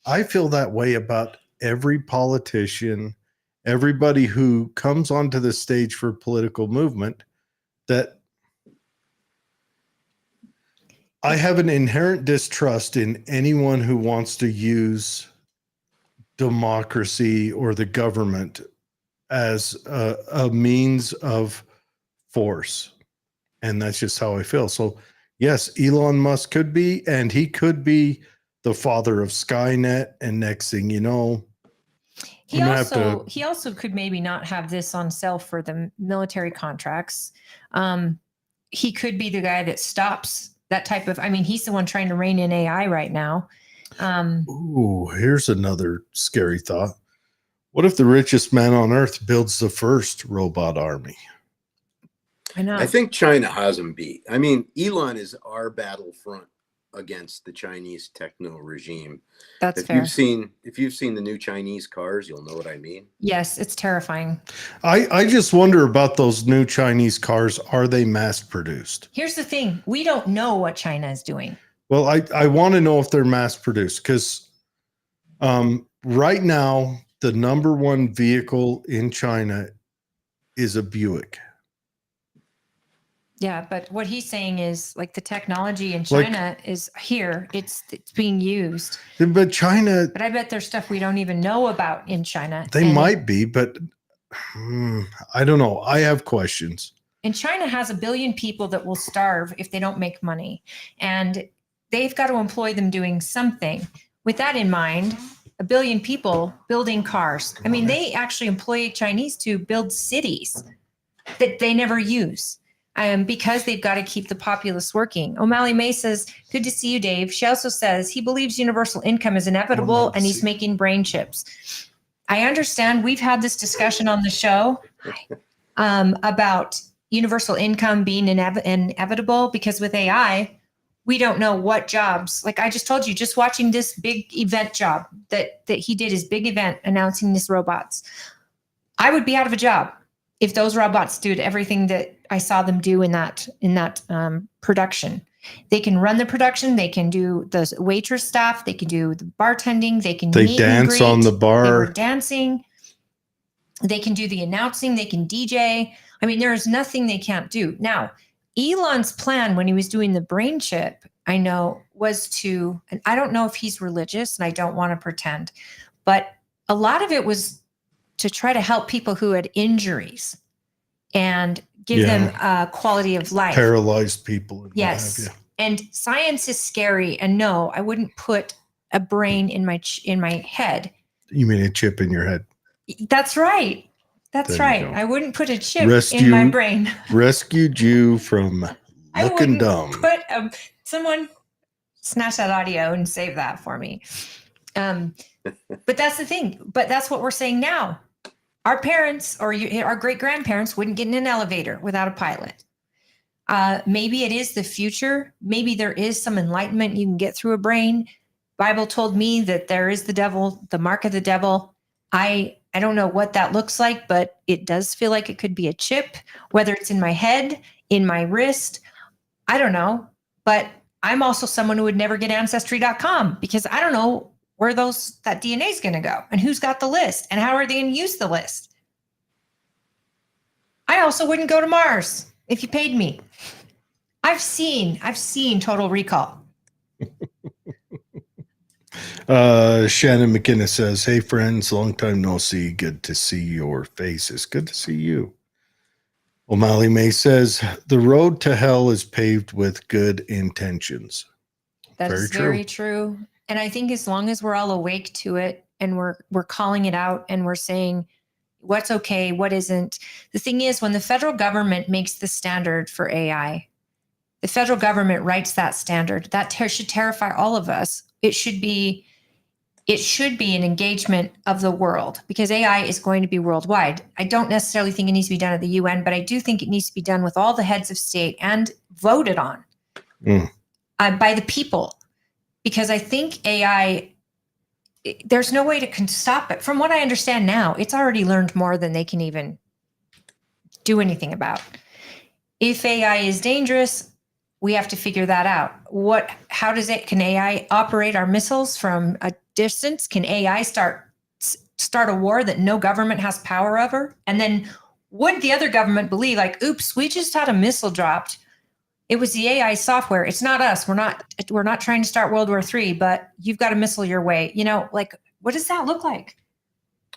I feel that way about every politician, everybody who comes onto the stage for political movement, that I have an inherent distrust in anyone who wants to use democracy or the government as a means of force. And that's just how I feel. So yes, Elon Musk could be, and he could be the father of Skynet. And next thing you know, he also could maybe not have this on sale for the military contracts. He could be the guy that stops that type of, he's the one trying to rein in AI right now. Here's another scary thought. What if the richest man on earth builds the first robot army? I know. I think China has them beat. I mean, Elon is our battlefront against the Chinese techno regime. That's If fair. you've seen the new Chinese cars, you'll know what I mean. Yes, it's terrifying. I just wonder about those new Chinese cars. Are they mass produced? Here's the thing. We don't know what China is doing. Well, I want to know if they're mass produced because right now, the number one vehicle in China is a Buick. Yeah, but what he's saying is like the technology in Like- China is here. It's being used. But China, But I bet there's stuff we don't even know about in China. they And- might be, but I don't know. I have questions. And China has 1 billion people that will starve if they don't make money. And they've got to employ them doing something. With that in mind, 1 billion people building cars. I mean, they actually employ Chinese to build cities that they never use. Because they've got to keep the populace working. O'Malley May says, good to see you, Dave. She also says he believes universal income is inevitable and he's making brain chips. I understand we've had this discussion on the show about universal income being inevitable because with AI, we don't know what jobs. Like I just told you, just watching this big event job that he did, his big event announcing these robots, I would be out of a job if those robots did everything that I saw them do in that production. They can run the production. They can do the waitress staff. They can do the bartending. They can meet and dance greet. on the They bar. were dancing. They can do the announcing. They can DJ. I mean, there is nothing they can't do. Now, Elon's plan when he was doing the brain chip, I know, was to, and I don't know if he's religious, and I don't want to pretend, but a lot of it was to try to help people who had injuries and give them a quality of life. Paralyzed people. And Yes. what have And science is scary. And no, I wouldn't put a brain in my head. you mean a chip in your head? That's right. That's There you right. go. I wouldn't put a chip in my brain. Rescued you from I looking wouldn't dumb. put someone snatch that audio and save that for me. But that's the thing. But that's what we're saying now. Our parents or our great grandparents wouldn't get in an elevator without a pilot. Maybe it is the future. Maybe there is some enlightenment you can get through a brain. Bible told me that there is the devil, the mark of the devil. I don't know what that looks like, but it does feel like it could be a chip, whether it's in my head, in my wrist. I don't know. But I'm also someone who would never get ancestry.com because I don't know where that DNA is going to go and who's got the list and how are they going to use the list. I also wouldn't go to Mars if you paid me. I've seen Total Recall. Shannon McKinnis says, hey friends, long time no see. Good to see your faces. Good to see you. O'Malley May says, the road to hell is paved with good intentions. That is very true. And I think as long as we're all awake to it and we're calling it out and we're saying what's okay, what isn't. The thing is, when the federal government makes the standard for AI, the federal government writes that standard. That should terrify all of us. It should be an engagement of the world because AI is going to be worldwide. I don't necessarily think it needs to be done at the UN, but I do think it needs to be done with all the heads of state and voted on by the people. Because I think AI, there's no way to stop it. From what I understand now, it's already learned more than they can even do anything about. If AI is dangerous, we have to figure that out. Can AI operate our missiles from a distance? Can AI start a war that no government has power over? And then would the other government believe like, oops, we just had a missile dropped. It was the AI software. It's not us. We're not trying to start World War III, but you've got a missile your way. Like, what does that look like?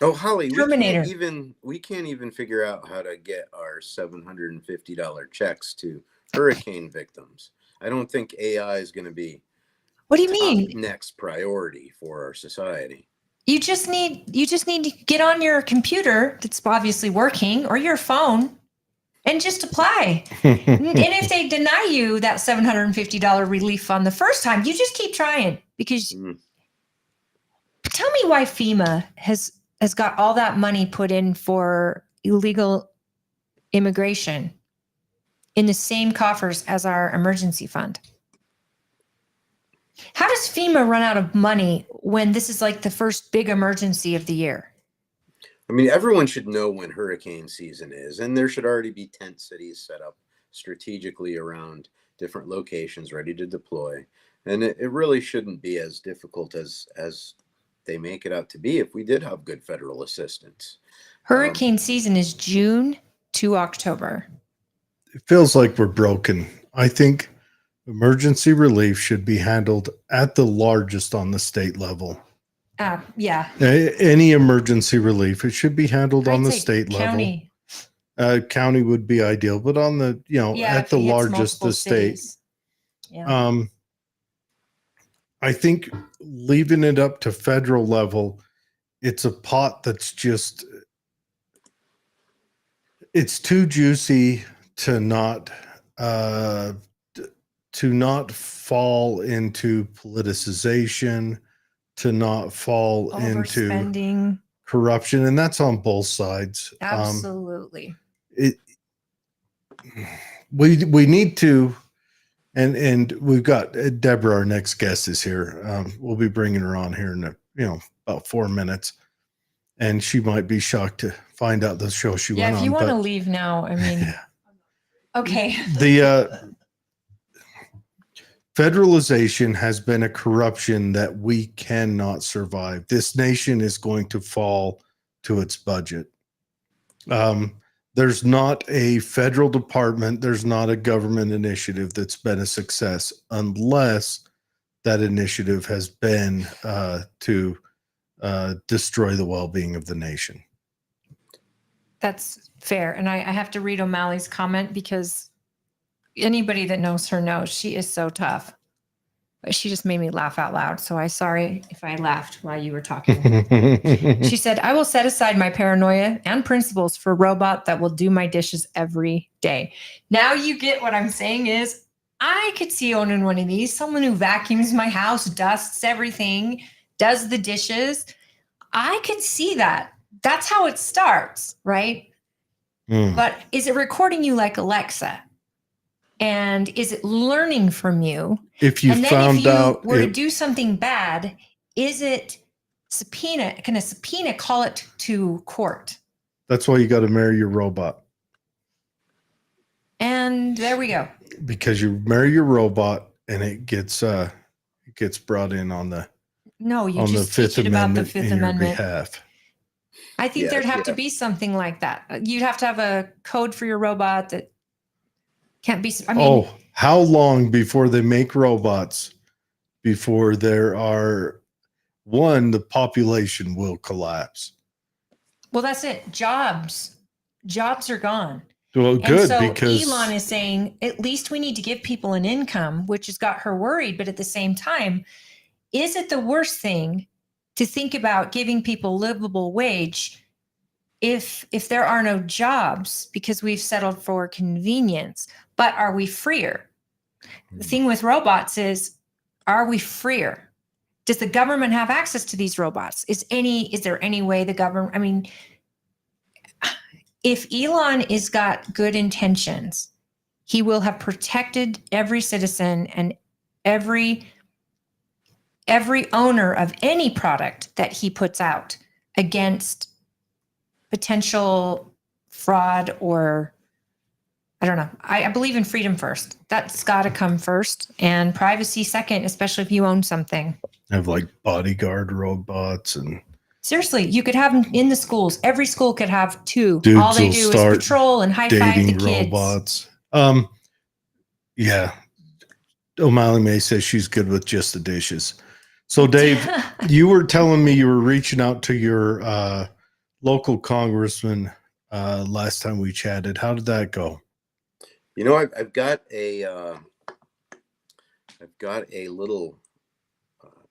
Oh, Holly, Terminator. we can't even figure out how to get our $750 checks to hurricane victims. I don't think AI is going to be What do you mean? next priority for our society. You just need to get on your computer that's obviously working or your phone and just apply. And if they deny you that $750 relief fund the first time, you just keep trying because tell me why FEMA has got all that money put in for illegal immigration in the same coffers as our emergency fund. How does FEMA run out of money when this is like the first big emergency of the year? I mean, everyone should know when hurricane season is, and there should already be tent cities set up strategically around different locations ready to deploy. And it really shouldn't be as difficult as they make it out to be if we did have good federal assistance. Hurricane season is June to October. It feels like we're broken. I think emergency relief should be handled at the largest on the state level. Yeah. Any emergency relief, it should be handled on I'd the say state county. level. County would be ideal, but on the, Yeah, at if the it hits largest, multiple the state. cities. Yeah. I think leaving it up to federal level, it's a pot that's just, it's too juicy to not fall into politicization, to not fall into Overspending. corruption, and that's on both sides. Absolutely. We need to, and we've got Deborah, our next guest, is here. We'll be bringing her on here in about 4 minutes, and she might be shocked to find out the show she went on. Yeah, if you want to leave now, I mean, Yeah. Okay. The federalization has been a corruption that we cannot survive. This nation is going to fall to its budget. There's not a federal department, there's not a government initiative that's been a success unless that initiative has been to destroy the well-being of the nation. That's fair. And I have to read O'Malley's comment because anybody that knows her knows she is so tough. But she just made me laugh out loud. So I'm sorry if I laughed while you were talking. She said, I will set aside my paranoia and principles for a robot that will do my dishes every day. Now you get what I'm saying is I could see owning one of these, someone who vacuums my house, dusts everything, does the dishes. I could see that. That's how it starts, right? But is it recording you like Alexa? And is it learning from you? If you and then found if you out were to do something bad, is it subpoena? Can a subpoena call it to court? That's why you got to marry your robot. And there we go. Because you marry your robot and it gets brought in on the just Fifth teach it about the Amendment Fifth in your Amendment. behalf. I think there'd have to be something like that. You'd have to have a code for your robot that can't be. I mean, how long before they make robots before there are the population will collapse? Well, that's it. Jobs are gone. Well, good, and so because Elon is saying at least we need to give people an income, which has got her worried. But at the same time, is it the worst thing to think about giving people livable wage if there are no jobs because we've settled for convenience? But are we freer? The thing with robots is, are we freer? Does the government have access to these robots? Is there any way the government, I mean, if Elon has got good intentions, he will have protected every citizen and every owner of any product that he puts out against potential fraud or, I don't know. I believe in freedom first. That's got to come first, and privacy second, especially if you own something. Have like bodyguard robots and seriously, you could have them in the schools. Every school could have 2. Dudes all they do is patrol and high five the kids. Robots. Yeah. O'Malley May says she's good with just the dishes. So Dave, you were telling me you were reaching out to your local congressman last time we chatted. How did that go? I've got a little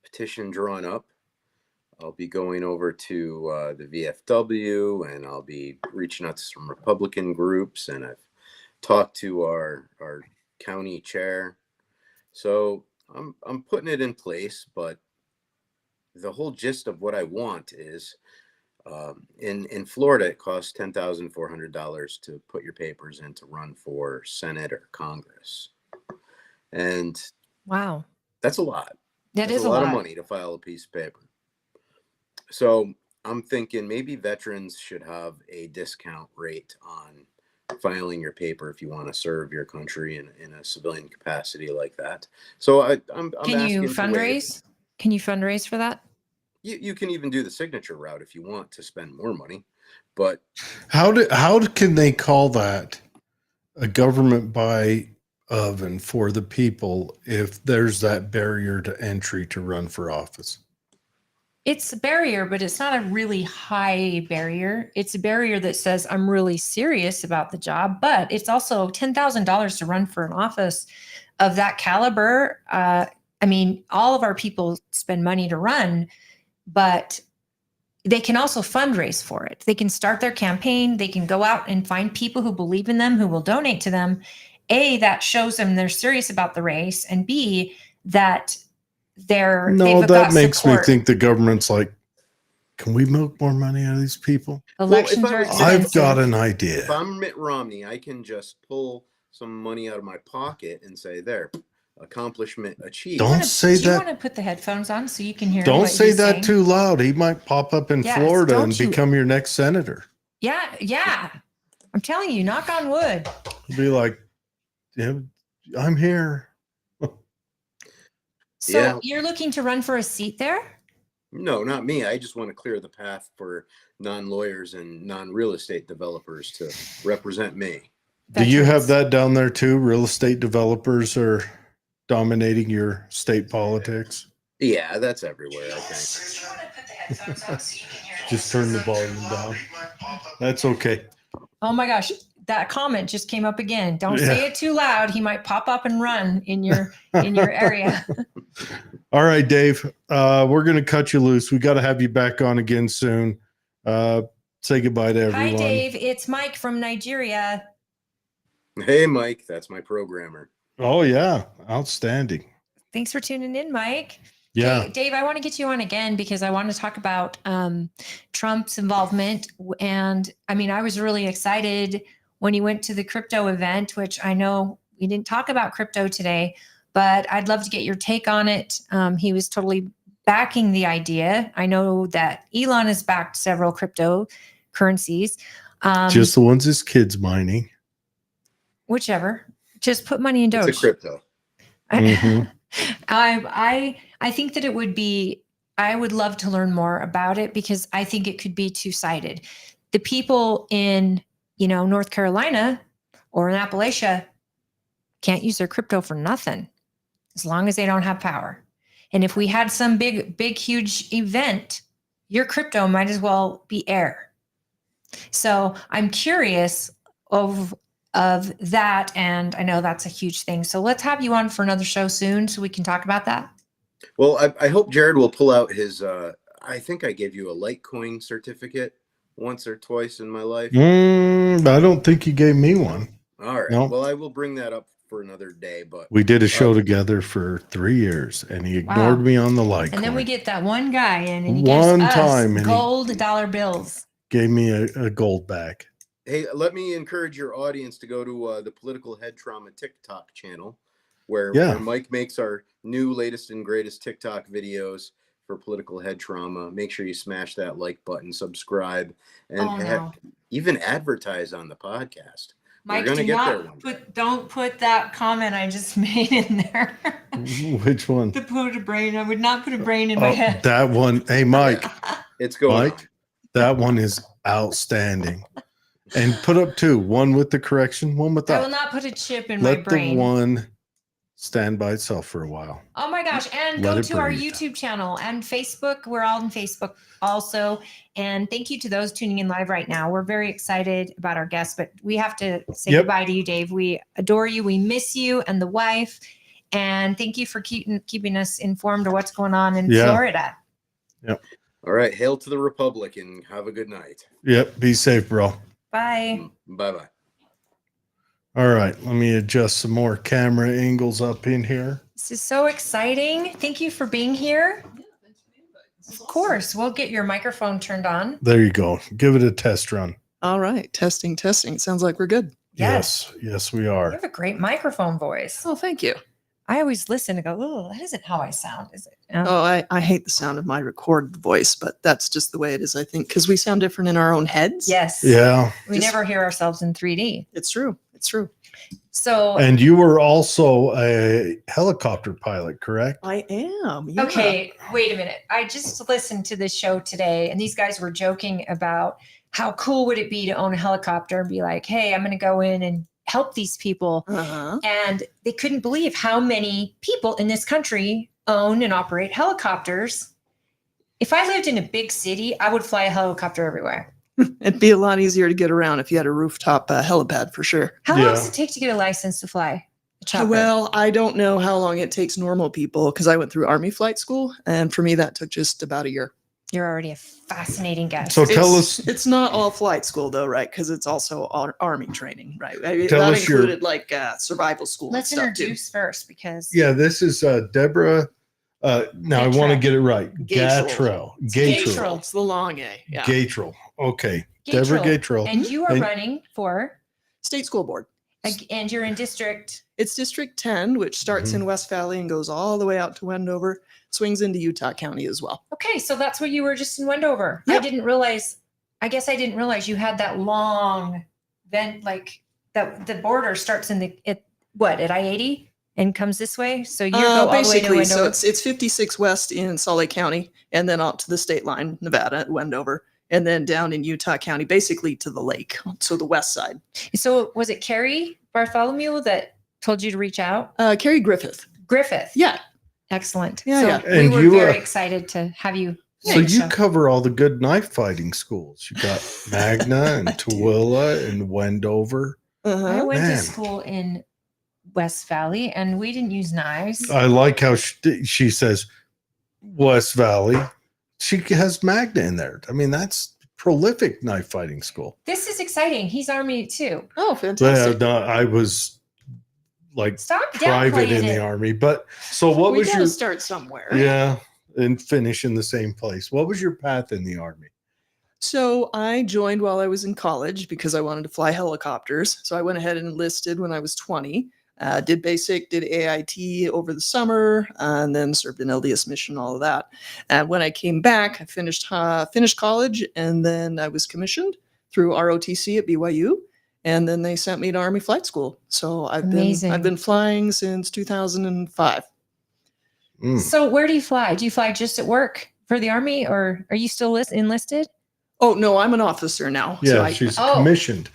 petition drawn up. I'll be going over to the VFW, and I'll be reaching out to some Republican groups, and I've talked to our county chair. So I'm putting it in place, but the whole gist of what I want is In Florida, it costs $10,400 to put your papers in to run for Senate or Congress, and Wow. that's a lot. That That's is a a lot lot. of money to file a piece of paper. So I'm thinking maybe veterans should have a discount rate on filing your paper if you want to serve your country in a civilian capacity like that. So I'm Can you asking to waive. fundraise? Can you fundraise for that? You can even do the signature route if you want to spend more money, but How can they call that a government buy of and for the people if there's that barrier to entry to run for office? It's a barrier, but it's not a really high barrier. It's a barrier that says I'm really serious about the job, but it's also $10,000 to run for an office of that caliber. I mean, all of our people spend money to run, but they can also fundraise for it. They can start their campaign. They can go out and find people who believe in them, who will donate to them. A, that shows them they're serious about the race, and B, that they've got makes support. me think the government's like, can we milk more money out of these people? Elections Well, are if I was- expensive. I've got an if idea. I'm Mitt Romney, I can just pull some money out of my pocket and say, there, accomplishment achieved. Don't say Do you that. want to put the headphones on so you can hear? Don't what say he's that saying? too loud. He might pop up in Yes, Florida don't and you- become your next senator. Yeah. I'm telling you, knock on wood. Be like, yeah, I'm here. So Yeah. you're looking to run for a seat there? No, not me. I just want to clear the path for non-lawyers and non-real estate developers to represent me. Do you have Veterans. that down there too? Real estate developers are dominating your state politics. Yeah, that's everywhere, I think. Just turn the volume down. That's okay. Oh my gosh, that comment just came up again. Don't say Yeah. it too loud. He might pop up and run in your area. All right, Dave. We're gonna cut you loose. We got to have you back on again soon. Say goodbye to everyone. Hi, Dave. It's Mike from Nigeria. Hey, Mike, that's my programmer. Oh yeah, outstanding. Thanks for tuning in, Mike. Yeah. Okay, Dave, I want to get you on again because I want to talk about Trump's involvement. And I mean, I was really excited when he went to the crypto event, which I know we didn't talk about crypto today, but I'd love to get your take on it. He was totally backing the idea. I know that Elon has backed several cryptocurrencies. Just the ones his kids mining. Whichever. Just put money in Doge. It's a crypto. Mhm. I think that it would be, I would love to learn more about it because I think it could be two-sided. The people in, North Carolina or in Appalachia can't use their crypto for nothing as long as they don't have power. And if we had some big, huge event, your crypto might as well be air. So I'm curious of that. And I know that's a huge thing. So let's have you on for another show soon so we can talk about that. Well, I hope Jared will pull out his, I think I gave you a Litecoin certificate once or twice in my life. I don't think you gave me one. All right. No. Well, I will bring that up for another day, but We did a show together for 3 years and he ignored me on the like. And then we get that one guy in and he gives One us time and he- gold dollar bills. gave me a gold bag. hey, let me encourage your audience to go to the Political Head Trauma TikTok channel where Mike makes our new latest and greatest TikTok videos for Political Head Trauma. Make sure you smash that like button, subscribe, and even advertise on the podcast. Mike, We're gonna get there one day. don't put that comment I just made in there. Which one? To put a brain. I would not put a brain in my head. That one. Hey, Mike. It's going on. That one is outstanding. And put up two. One with the correction, one I will without. not put a chip in my Let the brain. one stand by itself for a while. Oh my gosh. And Let go it to our breathe. YouTube channel and Facebook. We're all on Facebook also. And thank you to those tuning in live right now. We're very excited about our guests, but we have to say goodbye to you, Dave. We adore you. We miss you and the wife. And thank you for keeping us informed of what's going on in Florida. Yep. All right. Hail to the Republic and have a good night. Yep. Be safe, bro. Bye. Bye-bye. All right. Let me adjust some more camera angles up in here. This is so exciting. Thank you for being here. Of course. We'll get your microphone turned on. There you go. Give it a test run. All right. Testing. It sounds like we're good. Yes, we You are. have a great microphone voice. Oh, thank you. I always listen and go, oh, that isn't how I sound, is it? Oh, I hate the sound of my recorded voice, but that's just the way it is, I think, because we sound different in our own heads. Yes. Yeah. We never hear ourselves in 3D. It's true. It's true. So, And you were also a helicopter pilot, correct? I am. Yeah. okay, wait a minute. I just listened to this show today, and these guys were joking about how cool would it be to own a helicopter and be like, hey, I'm going to go in and help these people. Uh-huh. And they couldn't believe how many people in this country own and operate helicopters. If I lived in a big city, I would fly a helicopter everywhere. It'd be a lot easier to get around if you had a rooftop helipad for sure. How long Yeah. does it take to get a license to fly a chopper? Well, I don't know how long it takes normal people because I went through Army flight school, and for me, that took just about a year. You're already a fascinating guest. So tell us, It's not all flight school though, right? Because it's also Army training, right? Tell that us your- included like survival school. Let's and stuff too. introduce first because yeah, this is Deborah. Now I want to Gatrell. get it right. Gatrell. Gatrell. It's the long A. Yeah. Gatrell. Okay. Deborah Gatrell. And you are And- running for, State School Board. and you're in district. It's District 10, which starts in West Valley and goes all the way out to Wendover, swings into Utah County as well. Okay, so that's what you were just in Wendover. I Yeah. didn't realize. I guess I didn't realize you had that long, then like that the border starts in at I-80 and comes this way. So you go all the way to Basically, Wendover. so it's 56 West in Salt Lake County, and then out to the state line, Nevada, at Wendover, and then down in Utah County, basically to the lake, so the west side. So was it Carrie Bartholomew that told you to reach out? Carrie Griffith. Griffith. Yeah. Excellent. Yeah, so yeah. we And were you, very excited to have you. So on the you show. cover all the good knife fighting schools. You got Magna and I do. Tooele and Wendover. I Uh-huh. went Man. to school in West Valley and we didn't use knives. I like how she says West Valley. She has Magna in there. I mean, that's prolific knife fighting school. This is exciting. He's Army too. Oh, But fantastic. no, I was like Stop private in downplaying the it. Army. But so what we was gotta your start somewhere. yeah, and finish in the same place. What was your path in the Army? So I joined while I was in college because I wanted to fly helicopters. So I went ahead and enlisted when I was 20. Did basic, did AIT over the summer, and then served an LDS mission, all of that. And when I came back, I finished college, and then I was commissioned through ROTC at BYU, and then they sent me to Army Flight School. So Amazing. I've been flying since 2005. Mm. So where do you fly? Do you fly just at work for the Army or are you still enlisted? Oh no, I'm an officer now. So Yeah, she's Oh. commissioned.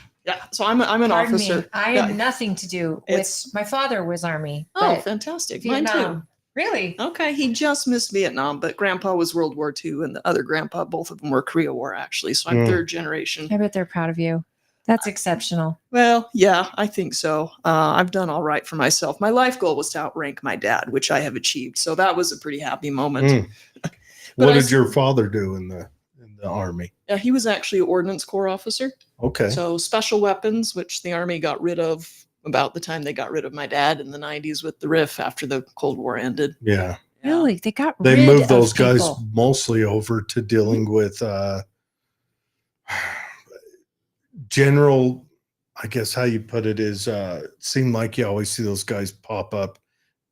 so I'm an Pardon officer. me. I Yeah. have nothing to do with It's- my father was Army. Oh, but fantastic! Mine too. Vietnam. Really? Okay, he just missed Vietnam, but Grandpa was World War II, and the other Grandpa, both of them were Korea War, actually. So I'm Mm. third generation. I bet they're proud of you. That's exceptional. Well, yeah, I think so. I've done all right for myself. My life goal was to outrank my dad, which I have achieved. So that was a pretty happy moment. Mm. But What I did s- your father do in the Army? He was actually an Ordnance Corps officer. Okay. So special weapons, which the Army got rid of about the time they got rid of my dad in the 90s with the RIF after the Cold War ended. Yeah. Yeah. Really? They got They rid moved of those guys people. mostly over to dealing with general, I guess how you put it is seemed like you always see those guys pop up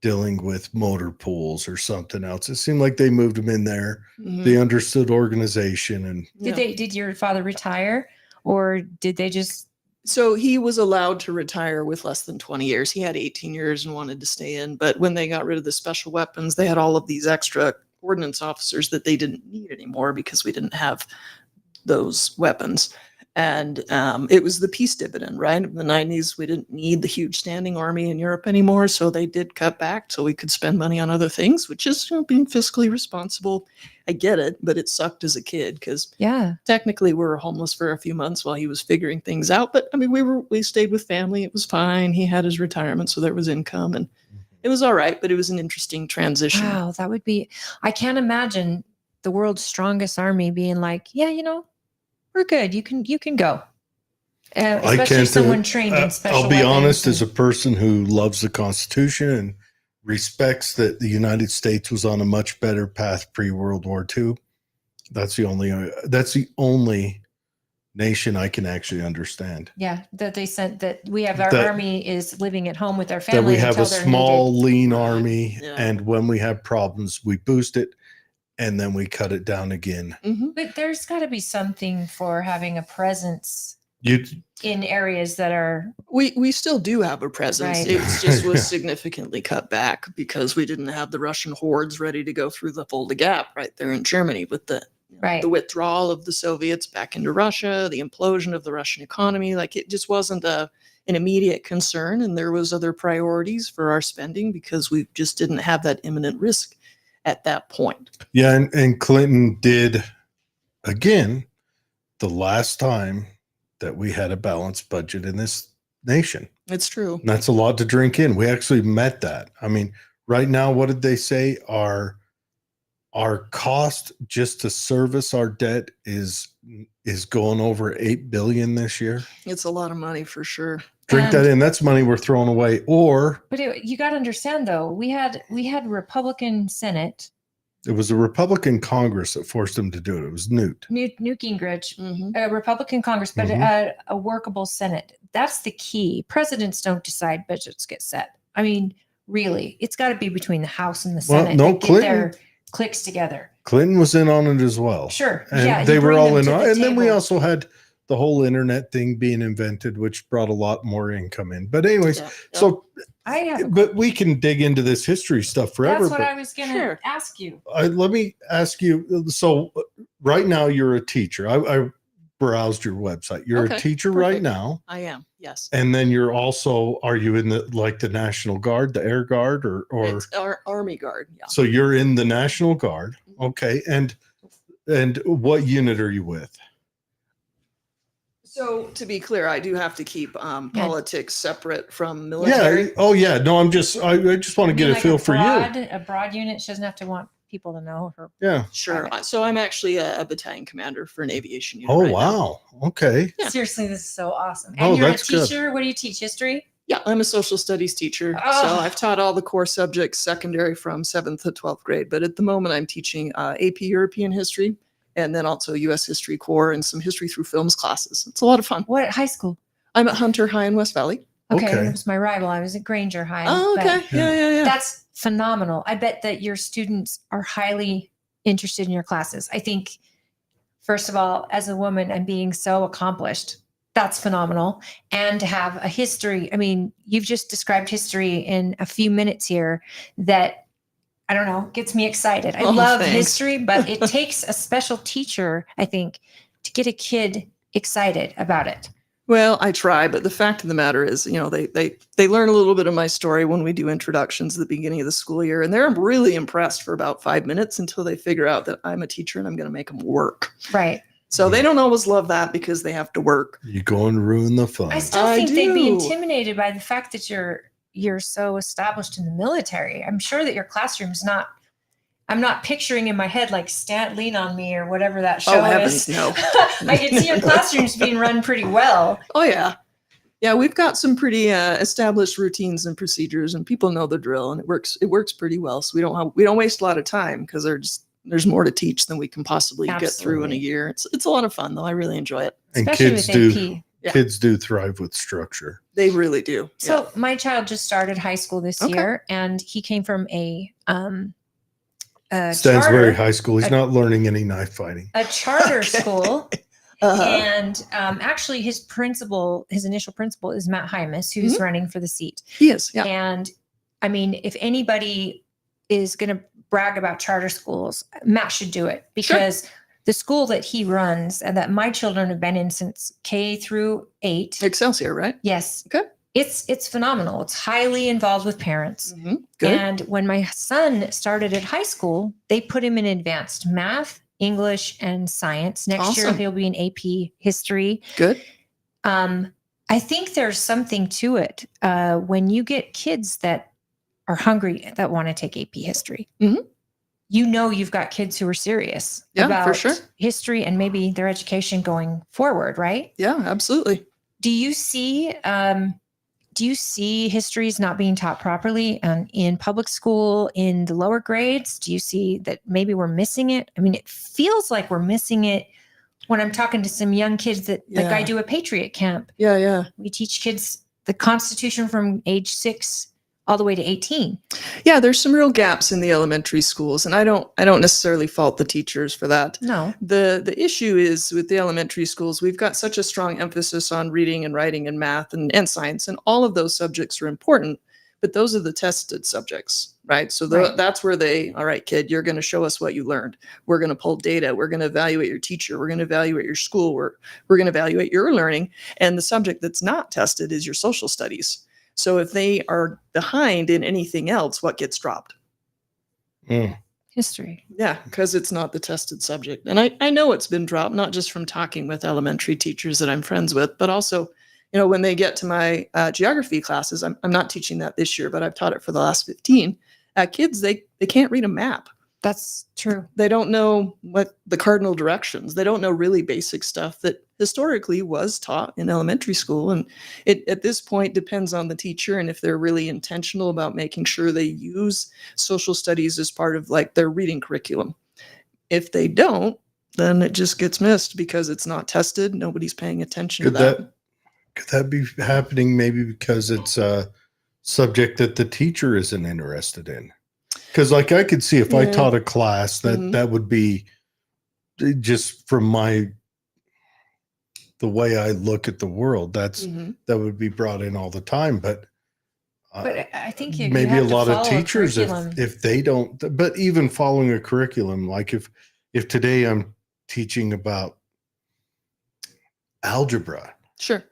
dealing with motor pools or something else. It seemed like they moved them in there. Mhm. They understood organization and Yeah. Did your father retire or did they just So he was allowed to retire with less than 20 years. He had 18 years and wanted to stay in. But when they got rid of the special weapons, they had all of these extra ordnance officers that they didn't need anymore because we didn't have those weapons. And it was the peace dividend, right? In the 90s, we didn't need the huge standing army in Europe anymore. So they did cut back so we could spend money on other things, which is being fiscally responsible. I get it, but it sucked as a kid because yeah. technically we were homeless for a few months while he was figuring things out. But I mean, we stayed with family. It was fine. He had his retirement, so there was income and it was all right, but it was an interesting transition. Wow, that would be I can't imagine the world's strongest army being like, yeah, we're good. You can go. Especially someone trained in special I'll be honest, weapons as a person who loves the Constitution and respects that the United States was on a much better path pre-World War II, That's the only nation I can actually understand. Yeah, that they sent that we have our That- army is living at home with their That family we have until a they're small, needed. lean Right. army, Yeah. and when we have problems, we boost it, and then we cut it down again. Mhm. But there's got to be something for having a presence You in areas that are We still do have a presence. Right. It's just was significantly cut back because we didn't have the Russian hordes ready to go through the Fulda Gap right there in Germany with the right. the withdrawal of the Soviets back into Russia, the implosion of the Russian economy. Like it just wasn't an immediate concern, and there was other priorities for our spending because we just didn't have that imminent risk at that point. Yeah, and Clinton did again the last time that we had a balanced budget in this nation. It's true. And that's a lot to drink in. We actually met that. I mean, right now, what did they say? Our cost just to service our debt is going over $8 billion this year. It's a lot of money for sure. Drink that in. That's money we're throwing away. Or But you got to understand though, we had Republican Senate, it was a Republican Congress that forced them to do it. It was Newt. Newt Gingrich, Mhm. a Republican Congress, but Mhm. a workable Senate. That's the key. Presidents don't decide, budgets get set. I mean, really, it's got to be between the House and the Well, Senate. no, that get Clinton- their clicks together. Clinton was in on it as well. Sure. And yeah, they you were bring all them in to on the it. And then we table. also had the whole internet thing being invented, which brought a lot more income in. But anyways, Yeah. so I have. but we can dig into this history stuff forever. That's what but I was going to Sure. ask you. let me ask you. So right now you're a teacher. I browsed your website. You're Okay, a teacher right perfect. now. I am. Yes. And then you're also, are you in the National Guard, the Air Guard, or It's our Army Guard. Yeah. so you're in the National Guard? Okay. And what unit are you with? So to be clear, I do have to keep politics separate from military. Yeah. Oh yeah. No, I just want to I mean, get a like feel for you. A broad unit. She doesn't have to want people to know her. Yeah. Sure. So I'm actually a battalion commander for an aviation unit. Oh right now. wow. Okay. Yeah. Seriously, this is so awesome. Oh, And you're a that's good. teacher. What do you teach? History? Yeah, I'm a social studies teacher. Oh. So I've taught all the core subjects secondary from 7th to 12th grade. But at the moment, I'm teaching AP European history and then also U.S. History Core and some history through films classes. It's a lot of fun. What high school? I'm at Hunter High in West Valley. Okay, Okay. that was my rival. I was at Granger High. Oh, but okay. Yeah. That's phenomenal. I bet that your students are highly interested in your classes. I think, first of all, as a woman and being so accomplished, that's phenomenal. And to have a history, I mean, you've just described history in a few minutes here that, I don't know, gets me excited. I Oh, love thanks. history, but it takes a special teacher, I think, to get a kid excited about it. Well, I try, but the fact of the matter is, they learn a little bit of my story when we do introductions at the beginning of the school year, and they're really impressed for about 5 minutes until they figure out that I'm a teacher and I'm going to make them work. Right. So they don't always love that because they have to work. You go and ruin the fun. I still I think they'd be do. intimidated by the fact that you're so established in the military. I'm sure that your classroom's not. I'm not picturing in my head like lean on me or whatever that show Oh, heavens, is. no. I can see your classrooms being run pretty well. Oh, yeah. Yeah, we've got some pretty established routines and procedures, and people know the drill, and it works pretty well. So we don't waste a lot of time because there's more to teach than we can possibly get through in a Absolutely. year. It's a lot of fun though. I really enjoy it. And Especially kids with do. AP. Yeah. Kids do thrive with structure. They really do. So my child just started high school this Okay. year, and he came from a Stansbury High School. He's a- not learning any knife fighting. a charter Okay. school. Uh-huh. And actually, his initial principal is Matt Hymas, who's Mm-hmm. running for the seat. He is. Yeah. And I mean, if anybody is going to brag about charter schools, Matt should do it because the school that he runs and that my children have been in since K through 8. Excelsior, right? Yes. Okay. It's phenomenal. It's highly involved with parents. Mm-hmm. Good. And when my son started at high school, they put him in advanced math, English, and science. Next year, Awesome. he'll be in AP history. Good. I think there's something to it when you get kids that are hungry that want to take AP history. Mhm. You know you've got kids who are serious Yeah, about for sure. history and maybe their education going forward, right? Yeah, absolutely. Do you see do you see histories not being taught properly in public school in the lower grades? Do you see that maybe we're missing it? I mean, it feels like we're missing it when I'm talking to some young kids that like I Yeah. do a Patriot camp. Yeah. We teach kids the Constitution from age 6 all the way to 18. Yeah, there's some real gaps in the elementary schools, and I don't necessarily fault the teachers for that. No. The issue is with the elementary schools, we've got such a strong emphasis on reading and writing and math and science, and all of those subjects are important, but those are the tested subjects, right? So Right. that's where all right, kid, you're going to show us what you learned. We're going to pull data. We're going to evaluate your teacher. We're going to evaluate your schoolwork. We're going to evaluate your learning. And the subject that's not tested is your social studies. So if they are behind in anything else, what gets dropped? History. Yeah, because it's not the tested subject. And I know it's been dropped, not just from talking with elementary teachers that I'm friends with, but also, when they get to my geography classes, I'm not teaching that this year, but I've taught it for the last 15. Kids, they can't read a map. That's true. They don't know what the cardinal directions. They don't know really basic stuff that historically was taught in elementary school. And it, at this point, depends on the teacher and if they're really intentional about making sure they use social studies as part of like their reading curriculum. If they don't, then it just gets missed because it's not tested. Nobody's paying attention to that. Could that be happening maybe because it's a subject that the teacher isn't interested in? Because like I could see if I taught a class that would be just from the way I look at the world, that would be brought in all the time. But I think you maybe have a to lot of follow a teachers, curriculum. if they don't, but even following a curriculum, like if today I'm teaching about algebra, Sure.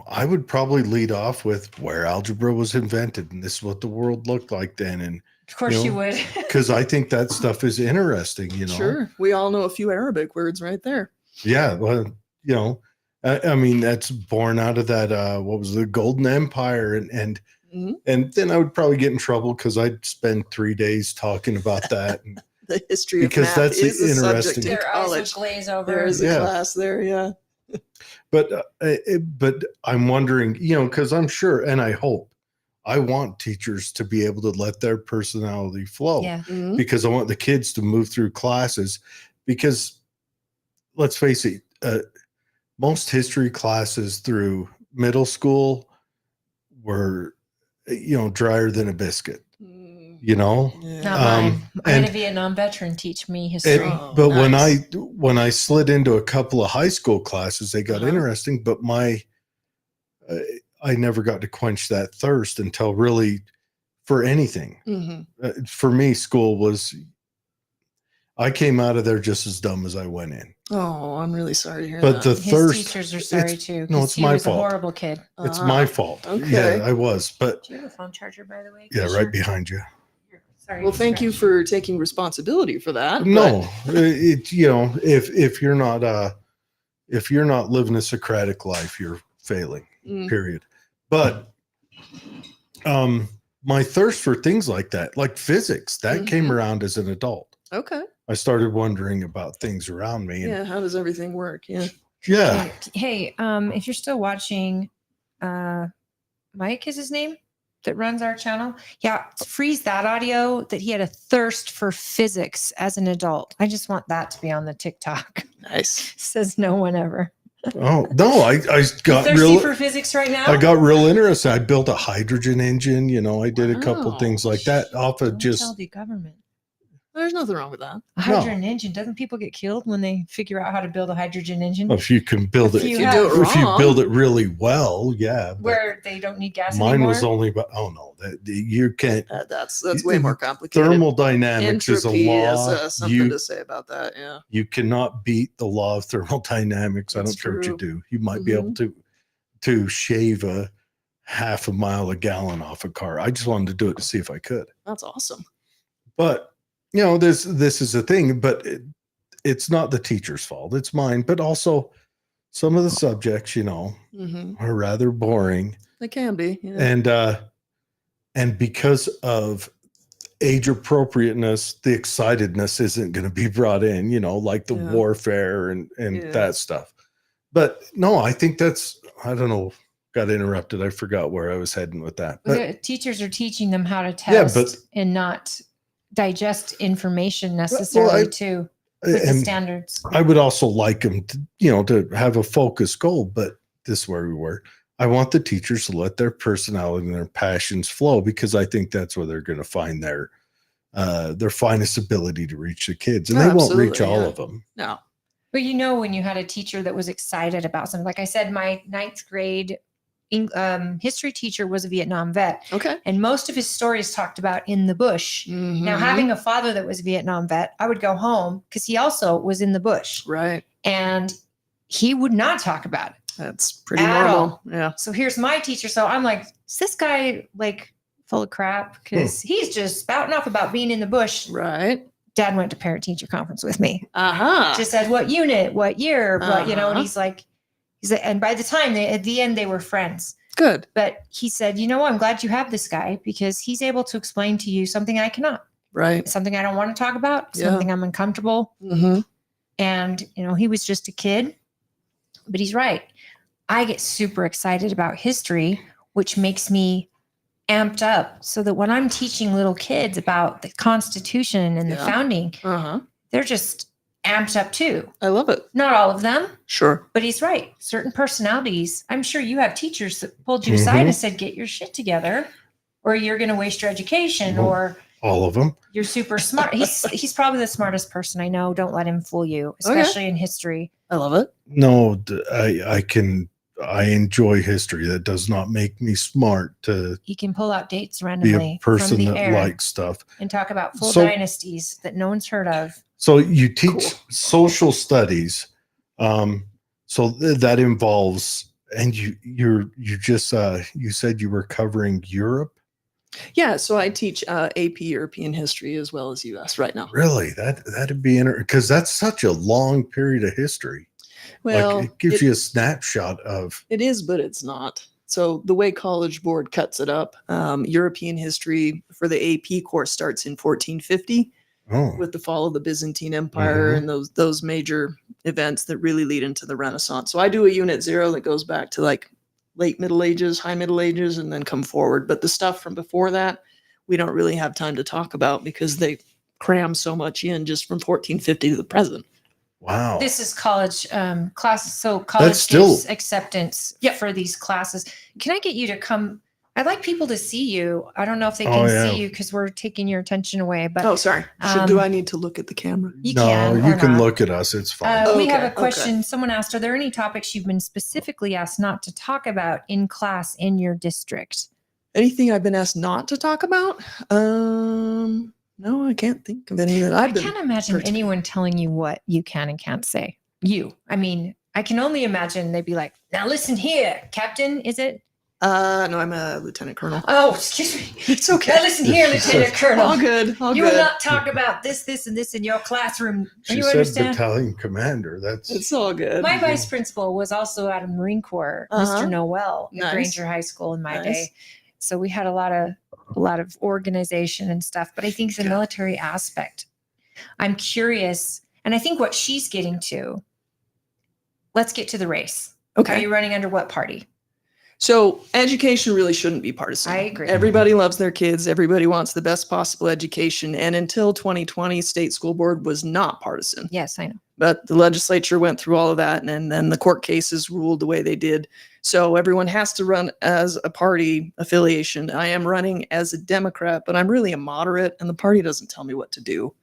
I would probably lead off with where algebra was invented and this is what the world looked like then. And Of course you would. because I think that stuff is interesting, Sure. We all know a few Arabic words right there. Yeah. Well, I mean, that's born out of that, what was the Golden Empire. And then I would probably get in trouble because I'd spend 3 days talking about that. And, The history of because math that's is a subject interesting. in Their eyes college. would glaze over. There is a Yeah. class there, yeah. But I'm wondering, because I'm sure, and I want teachers to be able to let their personality flow. Yeah. Mhm. Because I want the kids to move through classes. Because let's face it, most history classes through middle school were, drier than a biscuit. Yeah. Not mine. I had and- a Vietnam veteran teach me history. Oh, but nice. when I slid into a couple of high school classes, they got interesting. But I never got to quench that thirst until really for anything. Mhm. For me, school was. I came out of there just as dumb as I went in. Oh, I'm really sorry to hear But that. the His thirst. teachers are sorry it's- too. no, 'cause it's he my was fault. a horrible kid. It's my fault. okay. Yeah, I was. But Do you have a phone charger, by the way? yeah, Sure. right behind you. Sorry. Well, to thank you distract for taking responsibility for that. No, if you're not living a Socratic life, you're failing. Mm. Period. But my thirst for things like that, like physics, that came around as an adult. Okay. I started wondering about things around me. And Yeah. How does everything work? Yeah. yeah. Hey, if you're still watching, Mike is his name that runs our channel. Yeah, freeze that audio that he had a thirst for physics as an adult. I just want that to be on the TikTok. Nice. Says no one ever. Oh no, I got Thirsty real. for physics right now. I got real interested. I built a hydrogen engine. I did a couple Wow. things like that off of Don't just. tell the government. There's nothing wrong with that. A hydrogen engine. Doesn't people get killed when they figure out how to build a hydrogen engine? If you can build If it, you do it if you wrong. build it really well, yeah. but Where they don't need gas mine anymore. was only about. Oh no, you can't. That's way more complicated. Thermodynamics is a Entropy law. is something to say about that. Yeah. You cannot beat the law of thermodynamics. I That's don't care what you true. do. You might be able to shave a half a mile a gallon off a car. I just wanted to do it to see if I could. That's awesome. But this is a thing. But it's not the teacher's fault. It's mine. But also, some of the subjects, Mm-hmm. are rather boring, They can be. Yeah. and because of age appropriateness, the excitedness isn't going to be brought in. Like the Yeah. warfare and Yeah. that stuff. But no, I think I don't know. got interrupted. I forgot where I was heading with that. But The teachers are teaching them how to Yeah, test but- and not digest information necessarily too with the and standards. I would also like them to, to have a focused goal, but this is where we were. I want the teachers to let their personality and their passions flow, because I think that's where they're going to find their finest ability to reach the kids, and Oh, they won't reach absolutely, all yeah. of them. No. But when you had a teacher that was excited about something, like I said, my 9th grade history teacher was a Vietnam vet, Okay. and most of his stories talked about in the bush. Now, Mhm. having a father that was a Vietnam vet, I would go home because he also was in the bush, Right. and he would not talk about it. That's pretty At normal. all. Yeah. So here's my teacher. So I'm like, is this guy like full of crap? Because he's just spouting off about being in the bush. Right. Dad went to parent teacher conference with me. Uh-huh. Just said what unit, what year, what, and Uh-huh. he's like, and by the time at the end, they were friends. Good. But he said, I'm glad you have this guy because he's able to explain to you something I cannot, Right. something I don't want to talk about, Yeah. something I'm uncomfortable. Mm-hmm. And, he was just a kid, but he's right. I get super excited about history, which makes me amped up so that when I'm teaching little kids about the Constitution and the Yeah. founding, Uh-huh. they're just amped up too. I love it. Not all of them, Sure. but he's right. Certain personalities, I'm sure you have teachers that pulled you aside and said, get your shit together or you're going to waste your education or All of them. you're super smart. He's probably the smartest person I know. Don't let him fool you, Okay. especially in history. I love it. No, I enjoy history. That does not make me smart to He can pull out dates be randomly a person from the that air likes stuff. and talk about full So- dynasties that no one's heard of. So you teach Cool. social studies. So that involves, and you said you were covering Europe. Yeah. So I teach AP European history as well as US right now. Really, that'd be interesting because that's such a long period of history. Well, Like it gives you a snapshot of. it is, but it's not. So the way College Board cuts it up, European history for the AP course starts in 1450 Oh, with the fall of the Byzantine Empire Mhm. and those major events that really lead into the Renaissance. So I do a unit 0 that goes back to like late Middle Ages, high Middle Ages, and then come forward. But the stuff from before that, we don't really have time to talk about because they cram so much in just from 1450 to the present. wow. This is college classes. So college still- gives acceptance for these classes. Can I get you to come? I'd like people to see you. I don't know if they can yeah. see you because we're taking your attention away. But Oh, sorry. Um, Do I need to look at the camera? you no, can you or can not. look at us. It's fine. We have Okay, a question. Someone asked, are there any topics you've been specifically asked not to talk about in class in your district? Anything I've been asked not to talk about? No, I can't think of any that I I've been. can't imagine anyone telling you what you can and can't say. I mean, I can only imagine they'd be like, now listen here, Captain, is it? No, I'm a lieutenant colonel. Oh, excuse me. It's okay. Now listen here, Lieutenant Colonel. All good. All You good. will not talk about this, this, and this in your classroom. She You said understand? battalion commander. That's It's all good. My vice principal was also out of the Marine Corps, Uh-huh. Mr. Noel, at Nice. Granger High School in my Nice. day. So we had a lot of organization and stuff. But I think the Yeah. military aspect, I'm curious, and I think what she's getting to. Let's get to the race. Are Okay. you running under what party? So education really shouldn't be partisan. I agree. Everybody loves their kids. Everybody wants the best possible education. And until 2020, state school board was not partisan. Yes, I know. But the legislature went through all of that, and then the court cases ruled the way they did. So everyone has to run as a party affiliation. I am running as a Democrat, but I'm really a moderate, and the party doesn't tell me what to do.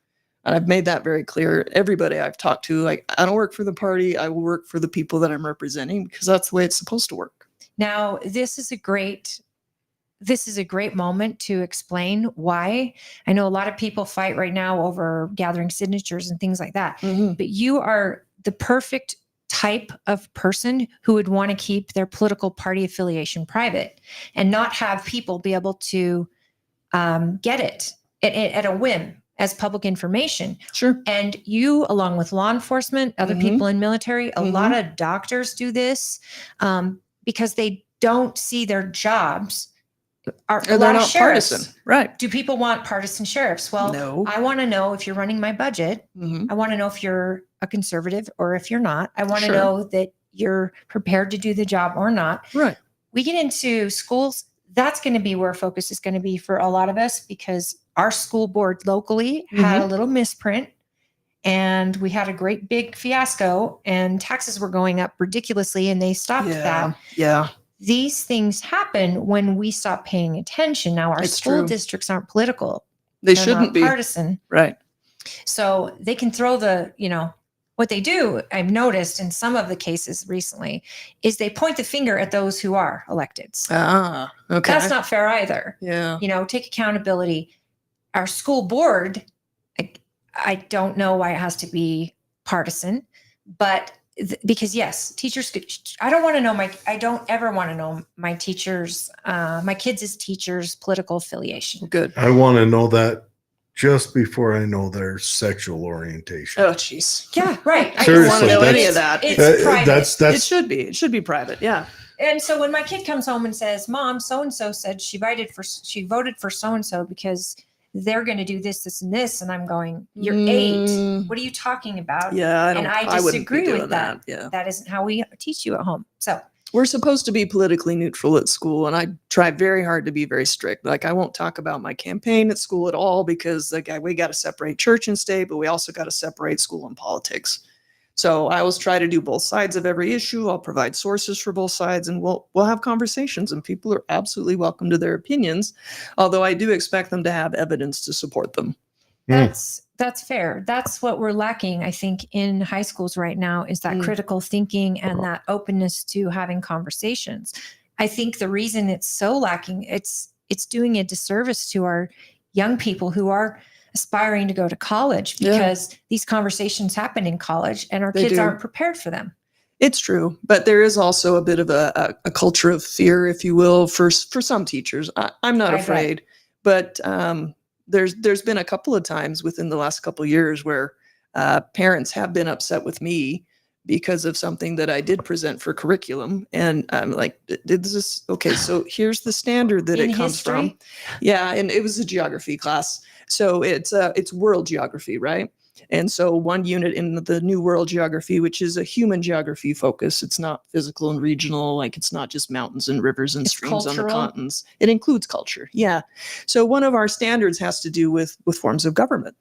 And I've made that very clear. Everybody I've talked to, like, I don't work for the party. I will work for the people that I'm representing because that's the way it's supposed to work. Now, this is a great moment to explain why. I know a lot of people fight right now over gathering signatures and things like that, but you are the perfect type of person who would want to keep their political party affiliation private and not have people be able to get it at a whim as public information. Sure. And you, along with law enforcement, other Mhm. people in military, a lot of doctors do this because they don't see their jobs. A They're lot of not sheriffs. partisan. Right. Do people want partisan sheriffs? Well, No. I want to know if you're running my budget. Mhm. I want to know if you're a conservative or if you're not. I want to Sure. know that you're prepared to do the job or not. Right. we get into schools, that's going to be where focus is going to be for a lot of us, because our school board locally had a little misprint, and we had a great big fiasco, and taxes were going up ridiculously, and they stopped that. Yeah. These things happen when we stop paying attention. Now, our It's school true. districts aren't political. They They're shouldn't not be. partisan. Right. So they can throw what they do, I've noticed in some of the cases recently, is they point the finger at those who are elected. Ah, okay. That's not fair either. Yeah. Take accountability. Our school board, I don't know why it has to be partisan, but because yes, teachers I don't ever want to know my teachers, my kids' teachers' political affiliation. Good. I want to know that just before I know their sexual orientation. Oh, jeez. Yeah, right. I don't want to Seriously, know any that's- of that. It's private. That's It should be. It should be private. Yeah. And so when my kid comes home and says, "Mom, so and so said she voted for so and so because they're going to do this, this, and this," and I'm going, "You're 8. What are you talking about?" Yeah, And I wouldn't be disagree doing with that. Yeah. That isn't how we teach you at home. So We're supposed to be politically neutral at school, and I try very hard to be very strict. Like, I won't talk about my campaign at school at all, because we got to separate church and state, but we also got to separate school and politics. So I always try to do both sides of every issue. I'll provide sources for both sides, and we'll have conversations, and people are absolutely welcome to their opinions, although I do expect them to have evidence to support them. that's fair. That's what we're lacking, I think, in high schools right now, is that critical thinking and that openness to having conversations. I think the reason it's so lacking, it's doing a disservice to our young people who are aspiring to go to college, because these conversations happen in college and our kids aren't prepared for them. It's true, but there is also a bit of a culture of fear, if you will, for some teachers. I'm not afraid, but there's been a couple of times within the last couple of years where parents have been upset with me because of something that I did present for curriculum, and I'm like, "Did this? Okay, so here's the standard that it comes from." Yeah, and it was a geography class, so it's world geography, right? And so one unit in the new world geography, which is a human geography focus, it's not physical and regional, like it's not just mountains and rivers and streams on the continents. It includes culture. Yeah. So one of our standards has to do with forms of government.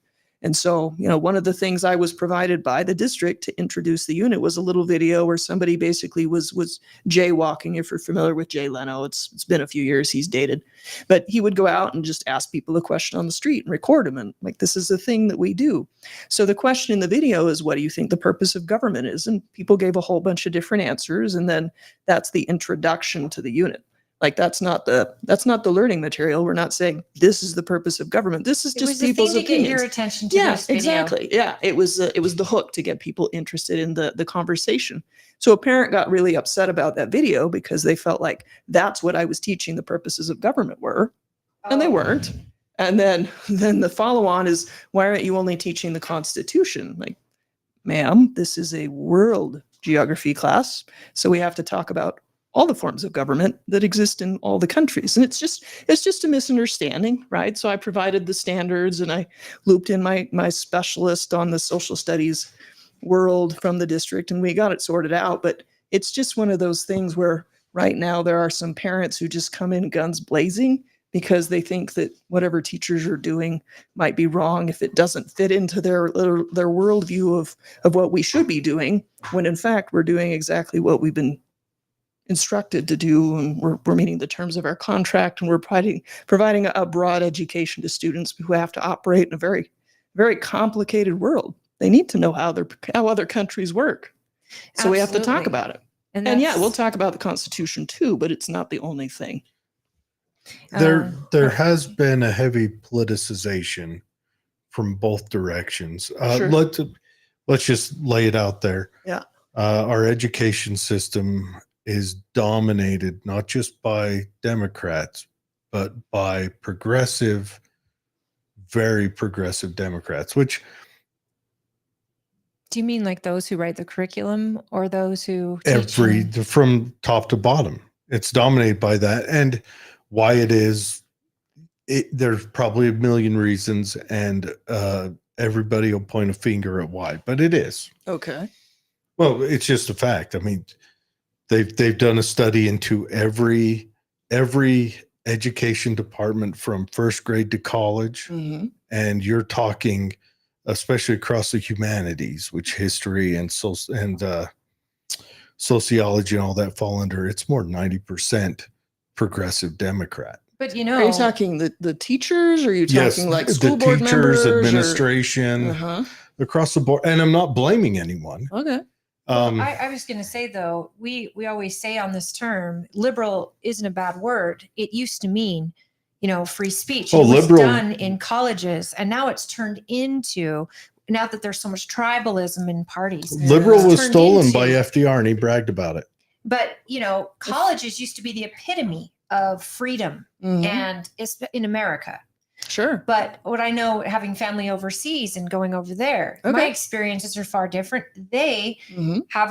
And so, one of the things I was provided by the district to introduce the unit was a little video where somebody basically was jaywalking. If you're familiar with Jay Leno, it's been a few years, he's dated, but he would go out and just ask people a question on the street and record them. And like, this is a thing that we do. So the question in the video is, what do you think the purpose of government is? And people gave a whole bunch of different answers. And then that's the introduction to the unit. Like, that's not the learning material. We're not saying this is the purpose of government. This is just people's opinions. To get your attention to this video. Exactly. Yeah, it was the hook to get people interested in the conversation. So a parent got really upset about that video because they felt like that's what I was teaching the purposes of government were, and they weren't. And then the follow on is, why aren't you only teaching the Constitution? Like, ma'am, this is a world geography class, so we have to talk about all the forms of government that exist in all the countries. And it's just a misunderstanding, right? So I provided the standards, and I looped in my specialist on the social studies world from the district, and we got it sorted out. But it's just one of those things where right now there are some parents who just come in guns blazing because they think that whatever teachers are doing might be wrong if it doesn't fit into their worldview of what we should be doing, when in fact we're doing exactly what we've been instructed to do, and we're meeting the terms of our contract, and we're providing a broad education to students who have to operate in a very, very complicated world. They need to know how other countries work. So we have to talk about it. And yeah, we'll talk about the Constitution too, but it's not the only thing. There has been a heavy politicization from both directions. Sure. Let's just lay it out there. Yeah. Our education system is dominated not just by Democrats, but by very progressive Democrats, which... Do you mean like those who write the curriculum, or those who from top to bottom? It's dominated by that. And why it is, there's probably a million reasons, and everybody will point a finger at why, but it is. Okay. Well, it's just a fact. I mean, they've done a study into every education department from first grade to college. Mhm. And you're talking, especially across the humanities, which history and sociology and all that fall under, it's more than 90% progressive Democrat. But Are you talking the teachers? Or are you talking like school board teachers, members? administration, Uh-huh. across the board. And I'm not blaming anyone. Okay. Well, I was going to say, though, we always say on this term, liberal isn't a bad word. It used to mean, free speech. Oh, It was liberal- done in colleges, and now it's turned into, now that there's so much tribalism in parties. Liberal it's was turned stolen by into- FDR, and he bragged about it. But, colleges used to be the epitome of freedom, Mhm. and it's in America. Sure. But what I know, having family overseas and going over there, my Okay. experiences are far different. They Mhm. have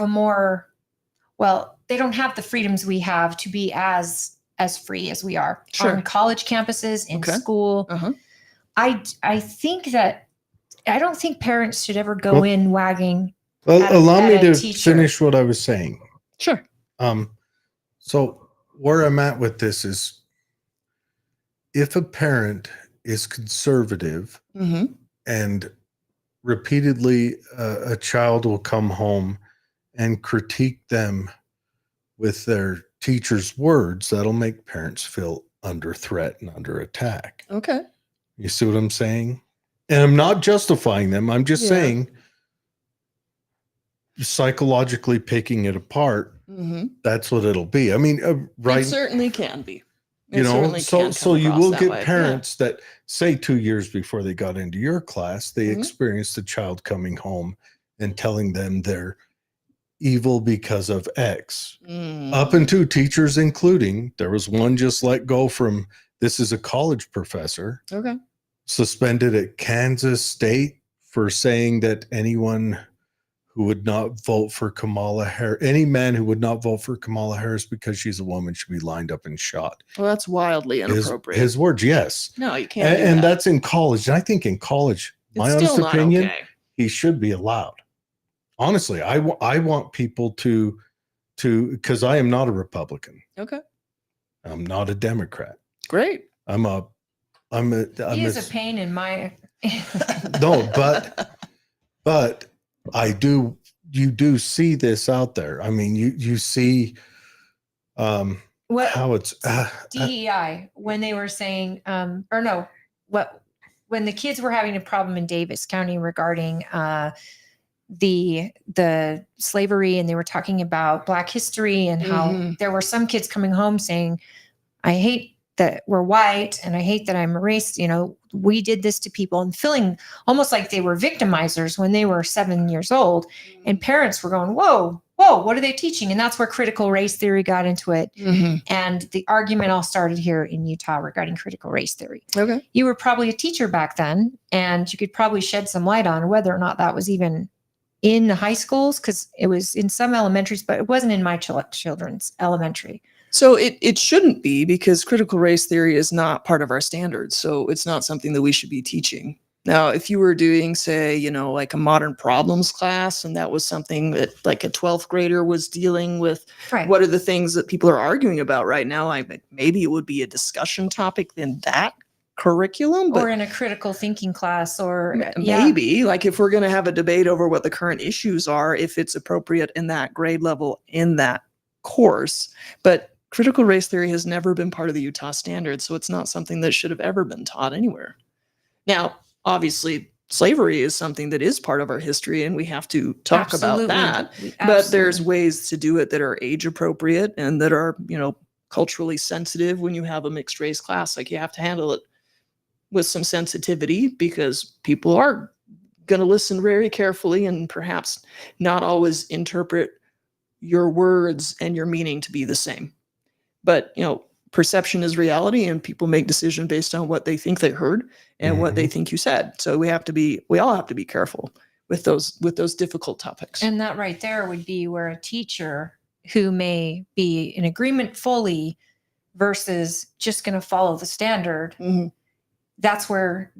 they don't have the freedoms we have to be as free as we are Sure. on college campuses, in Okay. school. Uh-huh. I think that I don't think parents should ever go Well- in wagging. Well, At a- allow me at a to teacher. finish what I was saying. Sure. So where I'm at with this is, if a parent is conservative Mhm. and repeatedly a child will come home and critique them with their teacher's words, that'll make parents feel under threat and under attack. Okay. You see what I'm saying? And I'm not justifying them. I'm just Yeah. saying, psychologically picking it apart, Mhm. that's what it'll be. I mean, It right? certainly can be. It You know, certainly can so come you across will that get way. Yeah. parents that say 2 years before they got into your class, they Mhm. experienced a child coming home and telling them they're evil because of X. Mm. Up into teachers, including, there was one just let go from, this is a college professor, Okay. suspended at Kansas State for saying that anyone who would not vote for Kamala Harris, any man who would not vote for Kamala Harris because she's a woman, should be lined up and shot. Well, that's wildly inappropriate. His words, yes. No, you can't. do And that. that's in college. And I think in college, my It's honest still not opinion, okay. he should be allowed. Honestly, I want people to, because I am not a Republican. Okay. I'm not a Democrat. Great. I'm a He is a pain in my. no, but you do see this out there. I mean, you see What how it's DEI when they were saying, when the kids were having a problem in Davis County regarding the slavery, and they were talking about Black history and how Mhm. there were some kids coming home saying, I hate that we're white and I hate that I'm a race. We did this to people, and feeling almost like they were victimizers when they were 7 years old. And parents were going, whoa, what are they teaching? And that's where critical race theory got into it. Mhm. And the argument all started here in Utah regarding critical race theory. Okay. You were probably a teacher back then, and you could probably shed some light on whether or not that was even in the high schools, because it was in some elementaries, but it wasn't in my children's elementary. So it shouldn't be, because critical race theory is not part of our standards. So it's not something that we should be teaching. Now, if you were doing, say, like a modern problems class, and that was something that like a 12th grader was dealing with, Right. what are the things that people are arguing about right now? Maybe it would be a discussion topic in that curriculum, but Or in a critical thinking class, or maybe like if we're going to have a debate over what the current issues are, if it's appropriate in that grade level in that course. But critical race theory has never been part of the Utah standards, so it's not something that should have ever been taught anywhere. Now, obviously, slavery is something that is part of our history, and we have to talk about that. But there's ways to do it that are age appropriate and that are, culturally sensitive. When you have a mixed race class, like, you have to handle it with some sensitivity, because people are going to listen very carefully and perhaps not always interpret your words and your meaning to be the same. But, perception is reality, and people make decisions based on what they think they heard and what they think you said. So we all have to be careful with those difficult topics. And that right there would be where a teacher who may be in agreement fully versus just going to follow the standard. Mhm. That's where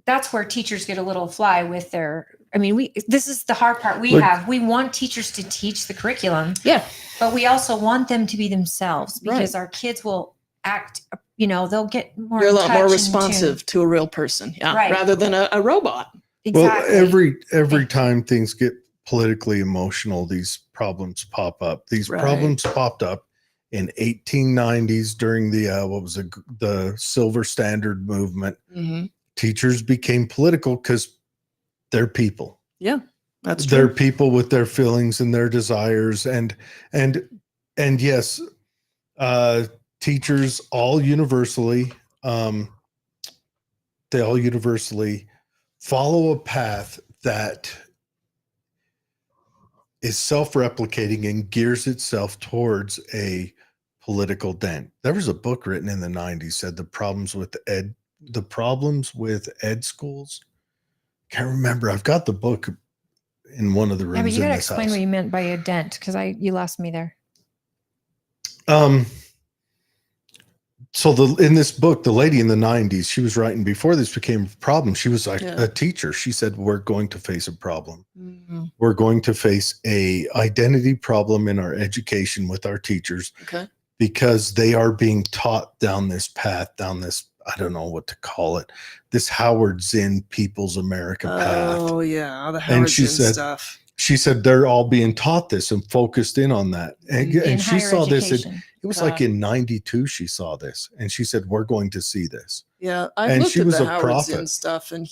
teachers get a little fly with their I mean, this is the hard part we Look- have. We want teachers to teach the curriculum, Yeah. but we also want them to be themselves because Right. our kids will act, they'll get more. You're a in lot more touch and responsive to a real person. Yeah. Right. Rather than a robot. Exactly. Well, every time things get politically emotional, these problems pop up. These Right. problems popped up in 1890s during the Silver Standard movement. Mm-hmm. Teachers became political because they're people. Yeah, that's They're true. people with their feelings and their desires, and yes, teachers all universally, they all universally follow a path that is self-replicating and gears itself towards a political dent. There was a book written in the 90s said the problems with ed schools. Can't remember. I've got the book in one of the rooms. Yeah, but you in got to this explain house. what you meant by a dent because you lost me there. So in this book, the lady in the 90s, she was writing before this became a problem. She was like Yeah. a teacher. She said, we're going to face a problem. Mm-hmm. We're going to face a identity problem in our education with our teachers Okay. because they are being taught down this path, I don't know what to call it, this Howard Zinn People's America path. Oh yeah, the And Howard she Zinn said- stuff. She said they're all being taught this and focused in on that. And, In and she higher saw this, education. it was like in 92, she saw this. And she said, we're going to see this. Yeah, I've And looked she at was the a Howard Zinn prophet. stuff, and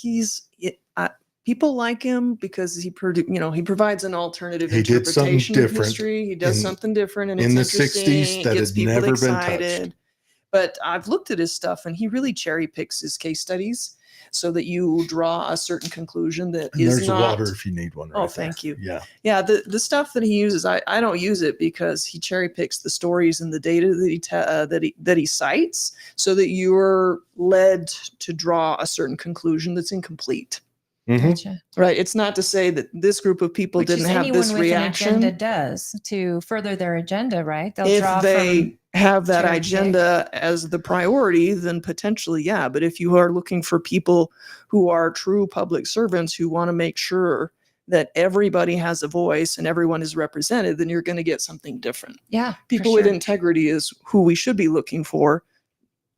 people like him because he provides an alternative He did something interpretation of different history. He does in- something different, and in it's the 60s interesting. It that gets had people never been touched. excited. But I've looked at his stuff, and he really cherry picks his case studies so that you draw a certain conclusion that And is there's not. water if you need one. Oh, Right thank there. you. Yeah. Yeah, the stuff that he uses, I don't use it because he cherry picks the stories and the data that he cites, so that you're led to draw a certain conclusion that's incomplete. Mhm. Gotcha. Right. It's not to say that this group of people Which didn't is have anyone this with reaction. an agenda does to further their agenda, right? They'll If draw they from have that cherry pick. agenda as the priority, then potentially, yeah. But if you are looking for people who are true public servants who want to make sure that everybody has a voice and everyone is represented, then you're going to get something different. yeah, for People with sure. integrity is who we should be looking for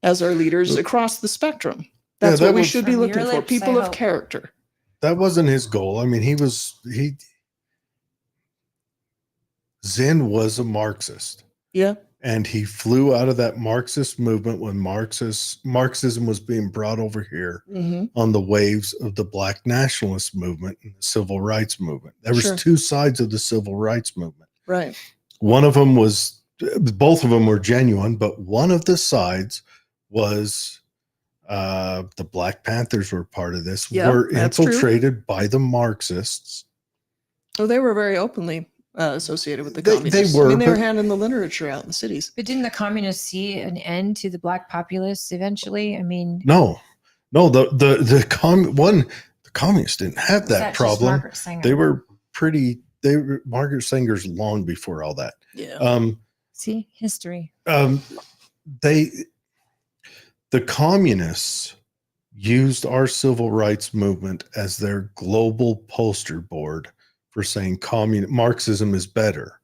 as our leaders Look- across the spectrum. Yeah, That's that what we was- should be From your looking for. lips, People I of hope. character. That wasn't his goal. I mean, Zinn was a Marxist. Yeah. And he flew out of that Marxist movement when Marxism was being brought over here Mm-hmm. on the waves of the Black nationalist movement and the civil rights movement. There was Sure. two sides of the civil rights movement. Right. One of them both of them were genuine, but one of the sides was the Black Panthers were part of this, Yeah, were that's true. infiltrated by the Marxists. Oh, they were very openly associated with the They communists. were, I mean, they were but- handing the literature out in the cities. But didn't the communists see an end to the black populace eventually? I mean, No, the communists didn't have was that just problem. Margaret Sanger? They were Margaret Sanger's long before all that. Yeah. See, history. The communists used our civil rights movement as their global poster board for saying Marxism is better.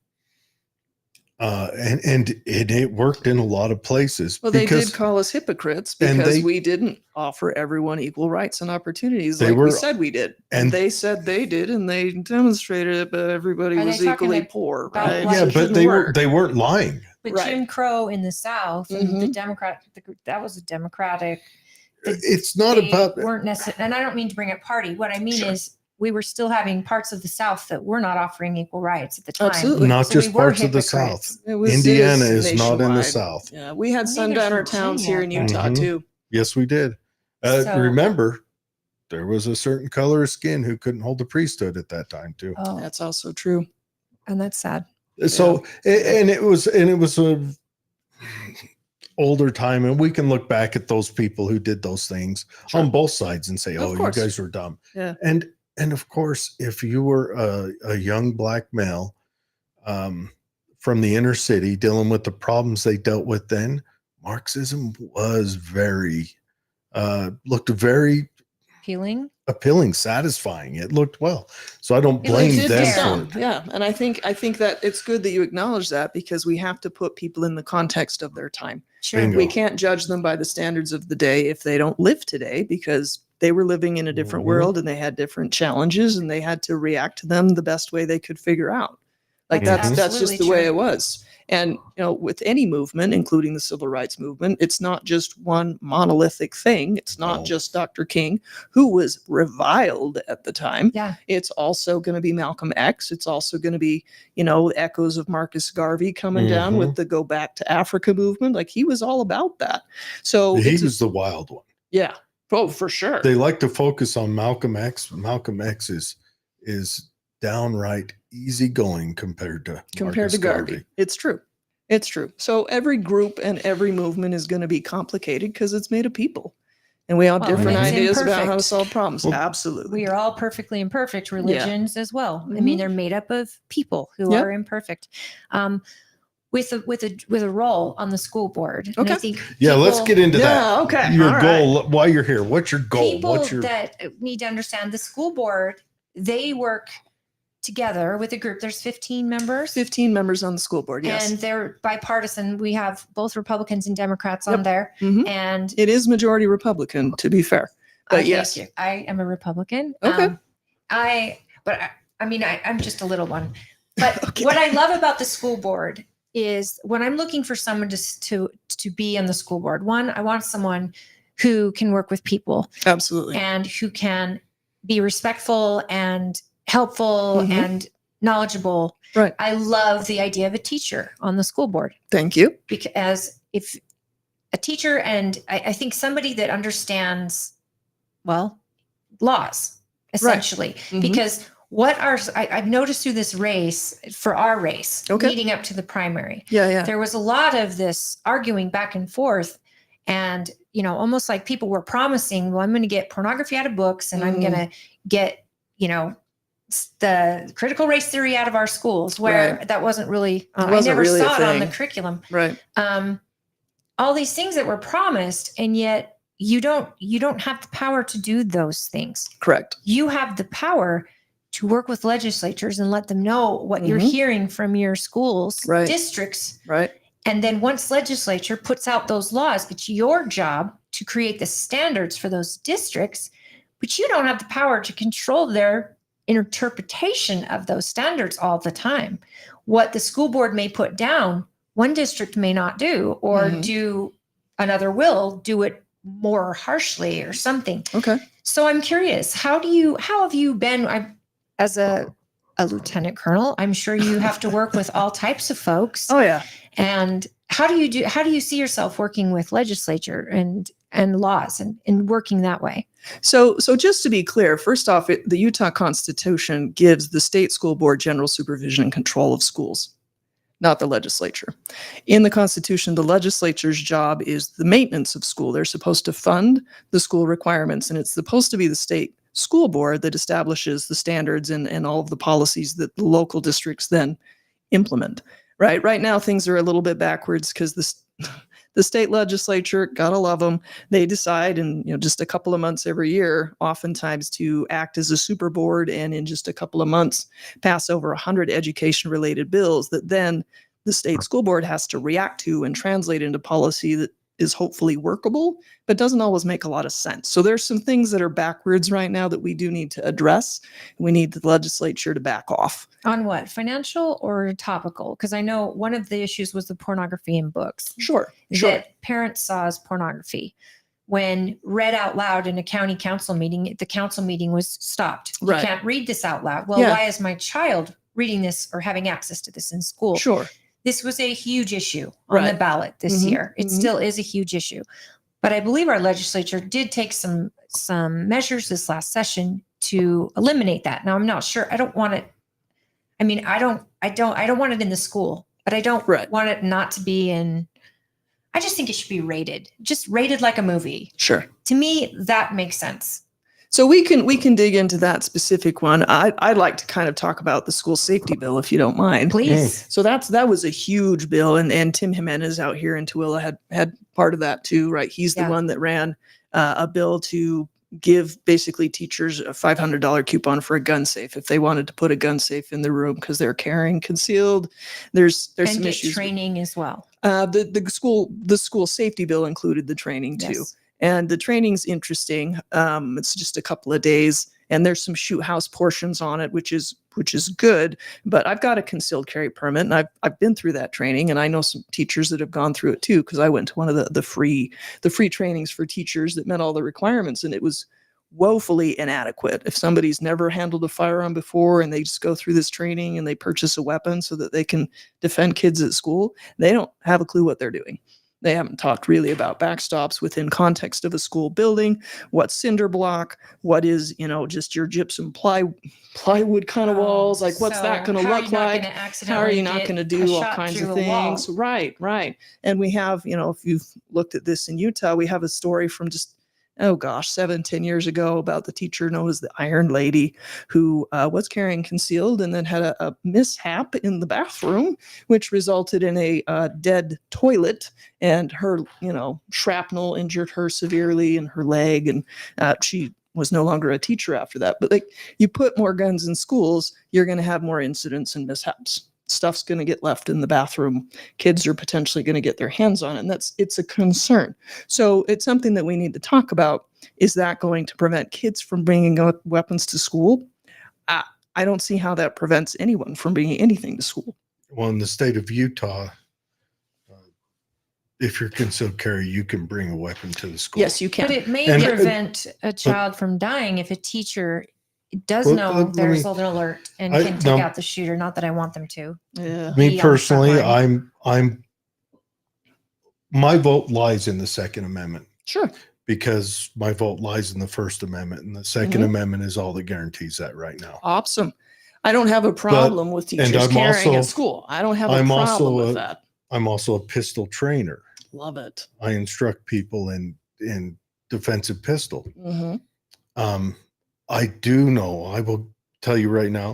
And it worked in a lot of places. Well, they because did call us hypocrites and because they- we didn't offer everyone equal rights and opportunities They like were- we said we did. And and- they said they did, and they demonstrated it, but everybody Are they was talking equally about poor. black Right? lives? yeah, It but didn't they work. weren't lying. But Right. Jim Crow in the South and the Mhm. Democrat, that was a Democratic. It's not they about weren't necessarily, and I don't mean to bring up party. What I mean Sure. is we were still having parts of the South that were not offering equal rights at the time. Absolutely. not So just we were parts of the hypocrites. South. It was- Indiana it is not in the nationwide. South. Yeah, we had Neither's sundowner towns here in Virginia, Utah but- too. Yes, we did. So- Remember, there was a certain color of skin who couldn't hold the priesthood at that time too. Oh, That's also true. and that's sad. So and it was a older time, and we can look back at those people who did those things Sure. on both sides and say, Of "Oh, you course. guys were dumb." Yeah. And of course, if you were a young black male from the inner city dealing with the problems they dealt with then, Marxism was looked very appealing. satisfying. It looked well. So I don't It blame looked them fair. for it. Yeah. And I think that it's good that you acknowledge that, because we have to put people in the context of their time. Sure. Bingo. We can't judge them by the standards of the day if they don't live today, because they were living in a different Mhm. world and they had different challenges and they had to react to them the best way they could figure out. Like That's that's just absolutely the way true. it was. And with any movement, including the civil rights movement, it's not just one monolithic thing. It's not No. just Dr. King, who was reviled at the time. Yeah. It's also going to be Malcolm X. It's also going to be, echoes of Marcus Garvey coming down Mhm. with the Go Back to Africa movement. Like, he was all about that. So He it's was the wild one. yeah. Oh, for sure. They like to focus on Malcolm X. Malcolm X is downright easygoing compared to Marcus Garvey. It's true. It's true. So every group and every movement is going to be complicated because it's made of people. And we have Well, and different it's ideas about how to imperfect. solve problems. Well, Absolutely. We are all perfectly imperfect. Religions as well. I mean, Mhm. they're made up of people who Yep. are imperfect. With a role on the school board. And I Okay. think Yeah, let's get into that. Yeah, okay. Your All right. goal, why you're here. What's your goal? people What's your that need to understand the school board, they work together with a group. There's 15 members. 15 members on the school board. Yes. And they're bipartisan. We have both Republicans and Democrats Yep. on there. Mhm. And It is majority Republican, to be fair. But thank yes. you. I am a Republican. Okay. I'm just a little one. But Okay. what I love about the school board is when I'm looking for someone to be on the school board, one, I want someone who can work with people Absolutely. and who can be respectful and helpful Mhm. and knowledgeable. Right. I love the idea of a teacher on the school board, Thank you. because if a teacher, and I think somebody that understands, well, laws essentially, Mhm. because I've noticed through this race, for our race, Okay. leading up to the primary, Yeah. there was a lot of this arguing back and forth, and almost like people were promising, well, I'm going to get pornography out of books, and I'm going to get the critical race theory out of our schools, where that wasn't really I wasn't never really a saw it on the thing. curriculum. Right. All these things that were promised, and yet you don't have the power to do those things. Correct. You have the power to work with legislatures and let them know what you're Mhm. hearing from your schools, Right. districts. Right. And then once legislature puts out those laws, it's your job to create the standards for those districts, but you don't have the power to control their interpretation of those standards all the time. What the school board may put down, one district may not do, or Mhm. another will do it more harshly or something. Okay. So I'm curious, how have you been? As a lieutenant colonel, I'm sure you have to work with all types of folks. Oh, yeah. And how do you see yourself working with legislature and laws and working that way? So just to be clear, first off, the Utah Constitution gives the state school board general supervision and control of schools, not the legislature. In the Constitution, the legislature's job is the maintenance of school. They're supposed to fund the school requirements, and it's supposed to be the state school board that establishes the standards and all of the policies that the local districts then implement. Right now, things are a little bit backwards because the state legislature, gotta love them, they decide in just a couple of months every year, oftentimes, to act as a super board, and in just a couple of months pass over 100 education related bills that then the state school board has to react to and translate into policy that is hopefully workable, but doesn't always make a lot of sense. So there's some things that are backwards right now that we do need to address. We need the legislature to back off. On what, financial or topical? Because I know one of the issues was the pornography in books. Sure. That parents saw as pornography. When read out loud in a county council meeting, the council meeting was stopped. Right. You can't read this out loud. Well, Yeah. why is my child reading this or having access to this in school? Sure. This was a huge issue on the Right. ballot this Mhm. year. It Mhm. still is a huge issue. But I believe our legislature did take some measures this last session to eliminate that. Now, I'm not sure. I don't want it. I mean, I don't want it in the school, but I don't Right. want it not to be in. I just think it should be rated, just rated like a movie. Sure. To me, that makes sense. So we can dig into that specific one. I'd like to kind of talk about the school safety bill, if you don't mind. Please. So that was a huge bill, and Tim Jimenez out here in Tooele had part of that too, right? He's the Yeah. one that ran a bill to give basically teachers a $500 coupon for a gun safe if they wanted to put a gun safe in the room because they're carrying concealed. There's And some get issues. training as well. The school safety bill included the training too. Yes. And the training's interesting. It's just a couple of days, and there's some shoot house portions on it, which is good. But I've got a concealed carry permit, and I've been through that training, and I know some teachers that have gone through it too, because I went to one of the free trainings for teachers that met all the requirements, and it was woefully inadequate. If somebody's never handled a firearm before and they just go through this training and they purchase a weapon so that they can defend kids at school, they don't have a clue what they're doing. They haven't talked really about backstops within context of a school building, what's cinder block, what is, just your gypsum plywood kind of walls, like what's that going to look like? How are you not going to do all kinds of things? Right. And we have, if you've looked at this in Utah, we have a story from just 7-10 years ago about the teacher known as the Iron Lady who was carrying concealed and then had a mishap in the bathroom, which resulted in a dead toilet, and her, shrapnel injured her severely in her leg, and she was no longer a teacher after that. But you put more guns in schools, you're going to have more incidents and mishaps. Stuff's going to get left in the bathroom. Kids are potentially going to get their hands on it. And it's a concern. So it's something that we need to talk about. Is that going to prevent kids from bringing weapons to school? I don't see how that prevents anyone from bringing anything to school. Well, in the state of Utah, if you're concealed carry, you can bring a weapon to the school. Yes, you can. But it may And- prevent a child from dying if a teacher does Well, know let there's me- an alert and I- can take no. out the shooter. Not that I want them to. Yeah. Me be on the front personally, line. my vote lies in the Second Amendment, Sure. because my vote lies in the First Amendment, and the 2nd Mhm. Amendment is all that guarantees that right now. Awesome. I don't have a problem with teachers I'm carrying also- at school. I don't have a I'm problem also with a- that. I'm also a pistol trainer. Love it. I instruct people in defensive pistol. Mm-hmm. I do know, I will tell you right now,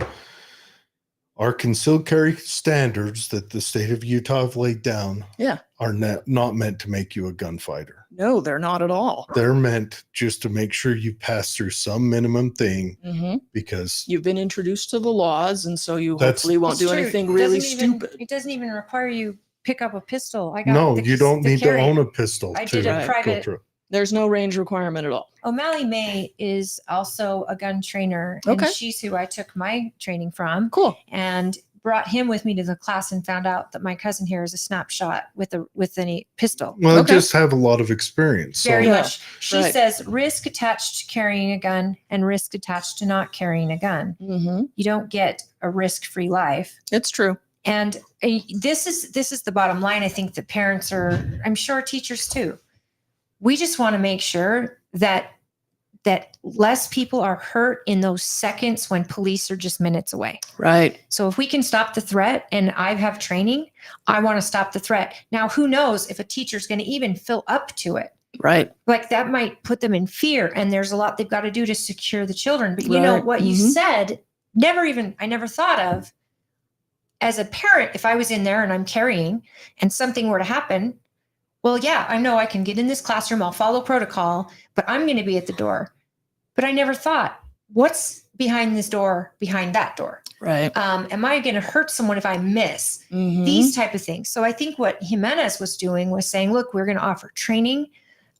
our concealed carry standards that the state of Utah have laid down Yeah. are not meant to make you a gunfighter. No, they're not at all. They're meant just to make sure you pass through some minimum thing, Mm-hmm. because You've been introduced to the laws, and so you That's- hopefully won't It's do true. anything It really doesn't even- stupid. It doesn't even require you pick up a pistol. I got no, the- you don't the need to carry. own a pistol I to did a go private- through. There's no range requirement at all. O'Malley May is also a gun trainer, Okay. and she's who I took my training from, Cool. and brought him with me to the class and found out that my cousin here is a snapshot with any pistol. Well, Okay. I just have a lot of experience. So Very Yeah, much. She right. says risk attached to carrying a gun and risk attached to not carrying a gun. Mm-hmm. You don't get a risk-free life. It's true. And this is the bottom line. I think that parents are, I'm sure teachers too. We just want to make sure that less people are hurt in those seconds when police are just minutes away. Right. So if we can stop the threat, and I have training, I want to stop the threat. Now, who knows if a teacher's going to even fill up to it? Right. Like that might put them in fear, and there's a lot they've got to do to secure the children. But you know Right. what you Mhm. said, I never thought of as a parent. If I was in there and I'm carrying and something were to happen, well, yeah, I know I can get in this classroom, I'll follow protocol, but I'm going to be at the door. But I never thought, what's behind this door, behind that door? Right. Am I going to hurt someone if I miss? Mhm. These type of things. So I think what Jimenez was doing was saying, look, we're going to offer training.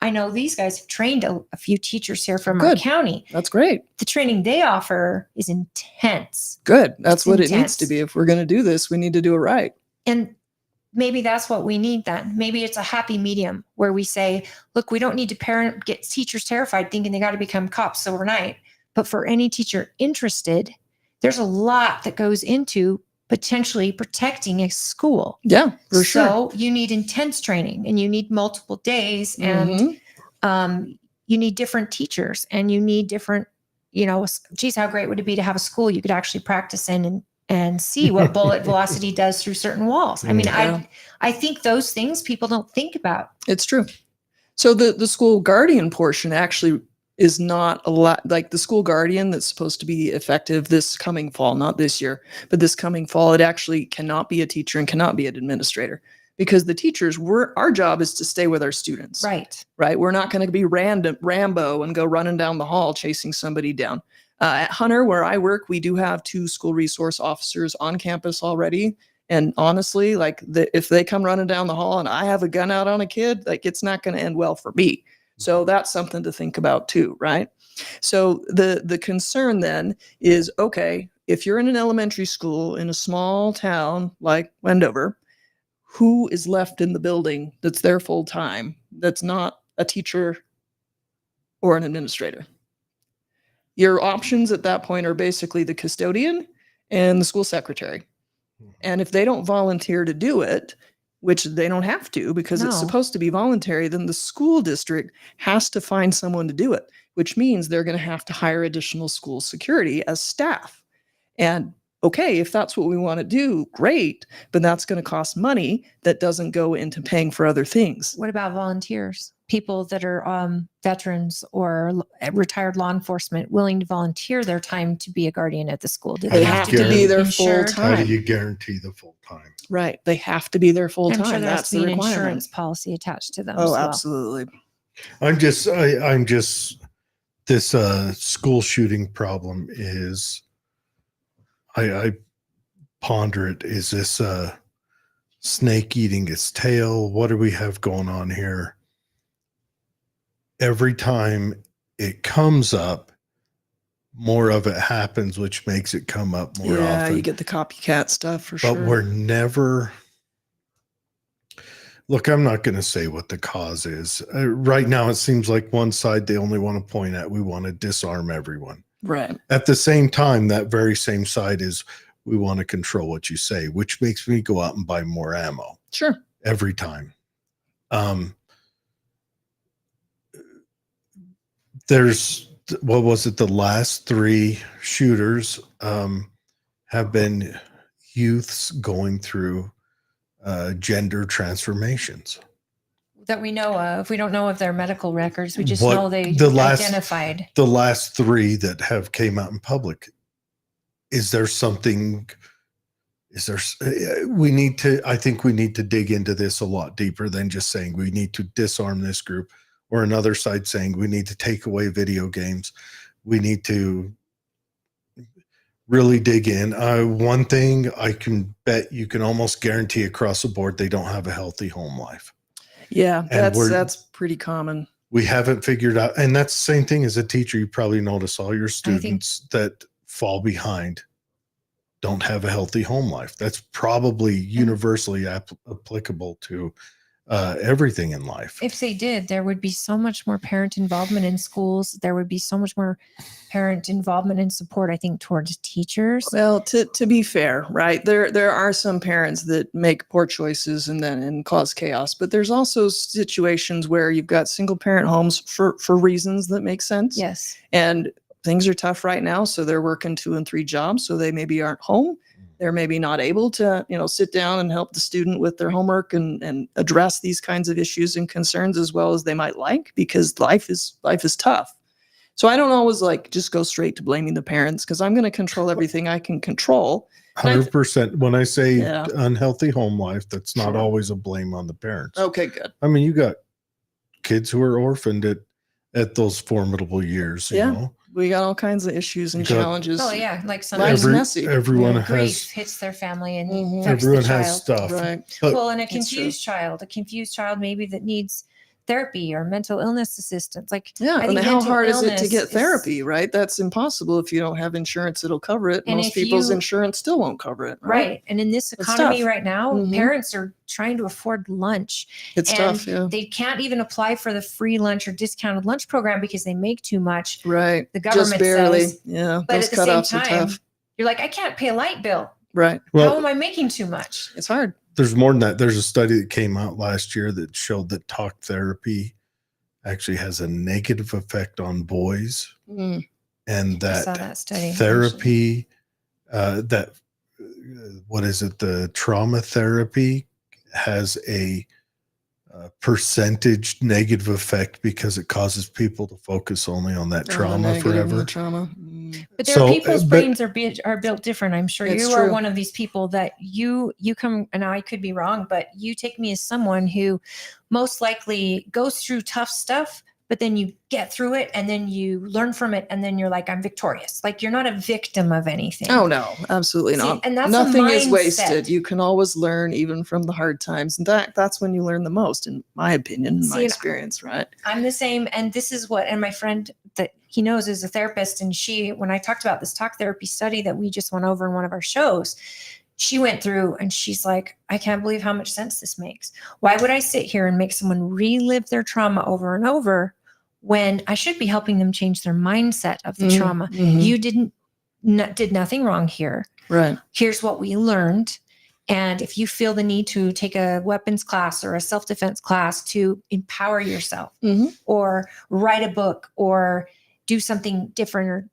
I know these guys have trained a few teachers here from our Good. county. That's great. The training they offer is intense. Good. That's It's what it needs intense. to be. If we're going to do this, we need to do it right. And maybe that's what we need then. Maybe it's a happy medium where we say, look, we don't need to get teachers terrified thinking they got to become cops overnight. But for any teacher interested, there's a lot that goes into potentially protecting a school. Yeah, for sure. So you need intense training, and you need multiple days, Mhm. and you need different teachers, and you need different, geez, how great would it be to have a school you could actually practice in and see what bullet velocity does through certain walls. I mean, Yeah. I think those things people don't think about. It's true. So the school guardian portion actually is not a lot, like the school guardian that's supposed to be effective this coming fall, not this year, but this coming fall, it actually cannot be a teacher and cannot be an administrator. because the teachers, our job is to stay with our students. Right. Right. We're not going to be Rambo and go running down the hall chasing somebody down. At Hunter, where I work, we do have 2 school resource officers on campus already. And honestly, like if they come running down the hall and I have a gun out on a kid, like it's not going to end well for me. So that's something to think about too, right? So the concern then is, okay, if you're in an elementary school in a small town like Wendover, who is left in the building that's there full time, that's not a teacher or an administrator? Your options at that point are basically the custodian and the school secretary. And if they don't volunteer to do it, which they don't have to because it's No. supposed to be voluntary, then the school district has to find someone to do it, which means they're going to have to hire additional school security as staff. And okay, if that's what we want to do, great, but that's going to cost money that doesn't go into paying for other things. What about volunteers? People that are veterans or retired law enforcement willing to volunteer their time to be a guardian at the school. Do They have to be there full insured? How do time. you guarantee the full time? Right. They have to be there full I'm time. sure there has That's to the be an requirement. insurance policy attached to them. as Oh, well. absolutely. I'm just this school shooting problem is, I ponder it. Is this snake eating its tail? What do we have going on here? Every time it comes up, more of it happens, which makes it come up more often. You get the copycat stuff for But sure. we're never. Look, I'm not going to say what the cause is. Right now, it seems like one side they only want to point at, we want to disarm everyone. Right. At the same time, that very same side is, we want to control what you say, which makes me go out and buy more ammo Sure. every time. There's, what was it? The last 3 shooters have been youths going through gender transformations. That we know of. We don't know of their medical records. We just What know they the last- identified. The last 3 that have came out in public. Is there something? Is there? I think we need to dig into this a lot deeper than just saying we need to disarm this group, or another side saying we need to take away video games. We need to really dig in. One thing I can bet you can almost guarantee across the board, they don't have a healthy home life. Yeah, And that's pretty common. We haven't figured out, and that's the same thing as a teacher. You probably notice all your students that fall behind don't have a healthy home life. That's probably universally applicable to everything in life. If they did, there would be so much more parent involvement in schools. There would be so much more parent involvement and support, I think, towards teachers. Well, to be fair, right? There are some parents that make poor choices and cause chaos, but there's also situations where you've got single parent homes for reasons that make sense. Yes. And things are tough right now, so they're working 2 and 3 jobs, so they maybe aren't home. They're maybe not able to, sit down and help the student with their homework and address these kinds of issues and concerns as well as they might like, because life is tough. So I don't always just go straight to blaming the parents, because I'm going to control everything I can control. 100%. When I say Yeah. unhealthy home life, that's not Sure. always a blame on the parents. Okay, good. I mean, you got kids who are orphaned at those formidable years. You Yeah. know, We got all kinds of issues and You got- challenges. Oh yeah, like some Life's messy. everyone grief has hits their family and Mhm. affects everyone the has child. stuff. Right. But Well, and a That's true. confused child maybe that needs therapy or mental illness assistance. Yeah, I and think how mental hard is it to illness get is- therapy, right? That's impossible if you don't have insurance that'll cover it. And Most if people's you- insurance still won't cover it, Right. And in this It's economy tough. right now, Mhm. parents are trying to afford lunch. It's and tough, yeah. they can't even apply for the free lunch or discounted lunch program because they make too much. Right. The government Just barely. says, Yeah. But Those at the same cutoffs are time, tough. you're like, I can't pay a light bill. Right. How well, am I making too much? It's hard. there's more than that. There's a study that came out last year that showed that talk therapy actually has a negative effect on boys, Mm. and I saw that that study. therapy, what is it? The trauma therapy has a percentage negative effect because it causes people to focus only on that trauma Negative and forever. the trauma. But there are So, people's but- brains are built different. I'm sure It's you are true. one of these people that you come, and I could be wrong, but you take me as someone who most likely goes through tough stuff, but then you get through it and then you learn from it, and then you're like, I'm victorious. Like, you're not a victim of anything. Oh no, absolutely See, not. and that's a Nothing is mindset. wasted. You can always learn even from the hard times. And that's when you learn the most, in my opinion, in my See, experience, right? I'm the same. And this is what, and my friend that he knows is a therapist. And when I talked about this talk therapy study that we just went over in one of our shows, she went through and she's like, I can't believe how much sense this makes. Why would I sit here and make someone relive their trauma over and over when I should be helping them change their mindset of the trauma? You did nothing wrong here. Right. Here's what we learned. And if you feel the need to take a weapons class or a self-defense class to empower yourself, or write a book or do something different, or,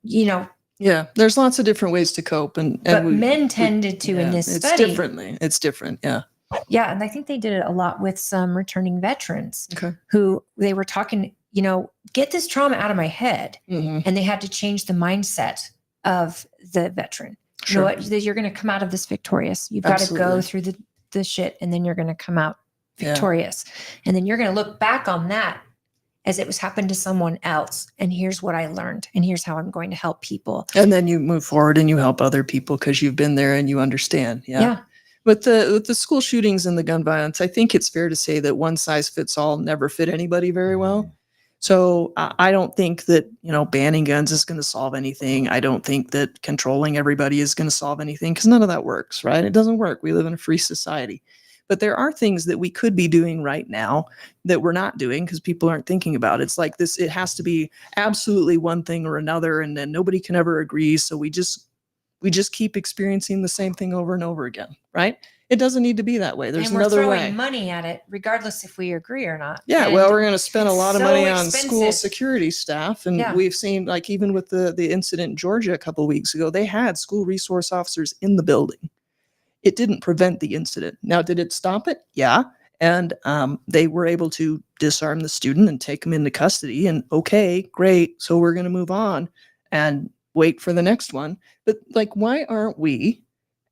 Yeah, there's lots of different ways to cope, but men tended to in this it's study. differently. It's different. Yeah. Yeah. And I think they did it a lot with some returning veterans Okay. who they were talking, get this trauma out of my head. And they had to change the mindset of the veteran. You know what? You're going to come out of this victorious. You've got to go through the shit, and then you're going to come out victorious. And then you're going to look back on that as it was happened to someone else. And here's what I learned. And here's how I'm going to help people. And then you move forward and you help other people because you've been there and you understand. Yeah. With the school shootings and the gun violence, I think it's fair to say that one size fits all never fit anybody very well. So I don't think that, banning guns is going to solve anything. I don't think that controlling everybody is going to solve anything, because none of that works, right? It doesn't work. We live in a free society. But there are things that we could be doing right now that we're not doing because people aren't thinking about it. It's like this, it has to be absolutely one thing or another, and then nobody can ever agree. So we just keep experiencing the same thing over and over again, right? It doesn't need to be that way. There's and we're another throwing way. money at it, regardless if we agree or not. Yeah, And well, we're going to spend a lot of so money on school expensive. security staff. And Yeah. we've seen, like, even with the incident in Georgia a couple of weeks ago, they had school resource officers in the building. It didn't prevent the incident. Now, did it stop it? Yeah. And they were able to disarm the student and take him into custody. And okay, great. So we're going to move on and wait for the next one. But, like, why aren't we,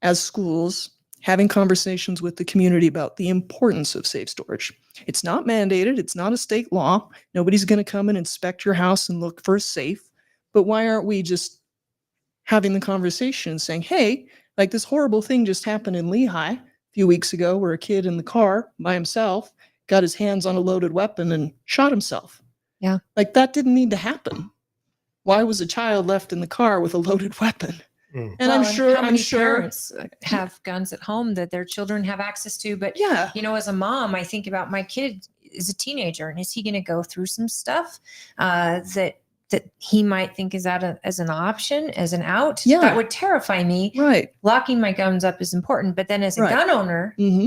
as schools, having conversations with the community about the importance of safe storage? It's not mandated. It's not a state law. Nobody's going to come and inspect your house and look for a safe. But why aren't we just having the conversation saying, hey, like, this horrible thing just happened in Lehigh a few weeks ago where a kid in the car by himself got his hands on a loaded weapon and shot himself. Yeah. Like, that didn't need to happen. Why was a child left in the car with a loaded weapon? And Well, how many sure parents have guns at home that their children have access to. But Yeah. as a mom, I think about my kid is a teenager, and is he going to go through some stuff that he might think is as an option, as an out? Yeah. That would terrify me. Right. Locking my guns up is important, but then as a Right. gun owner, Mm-hmm.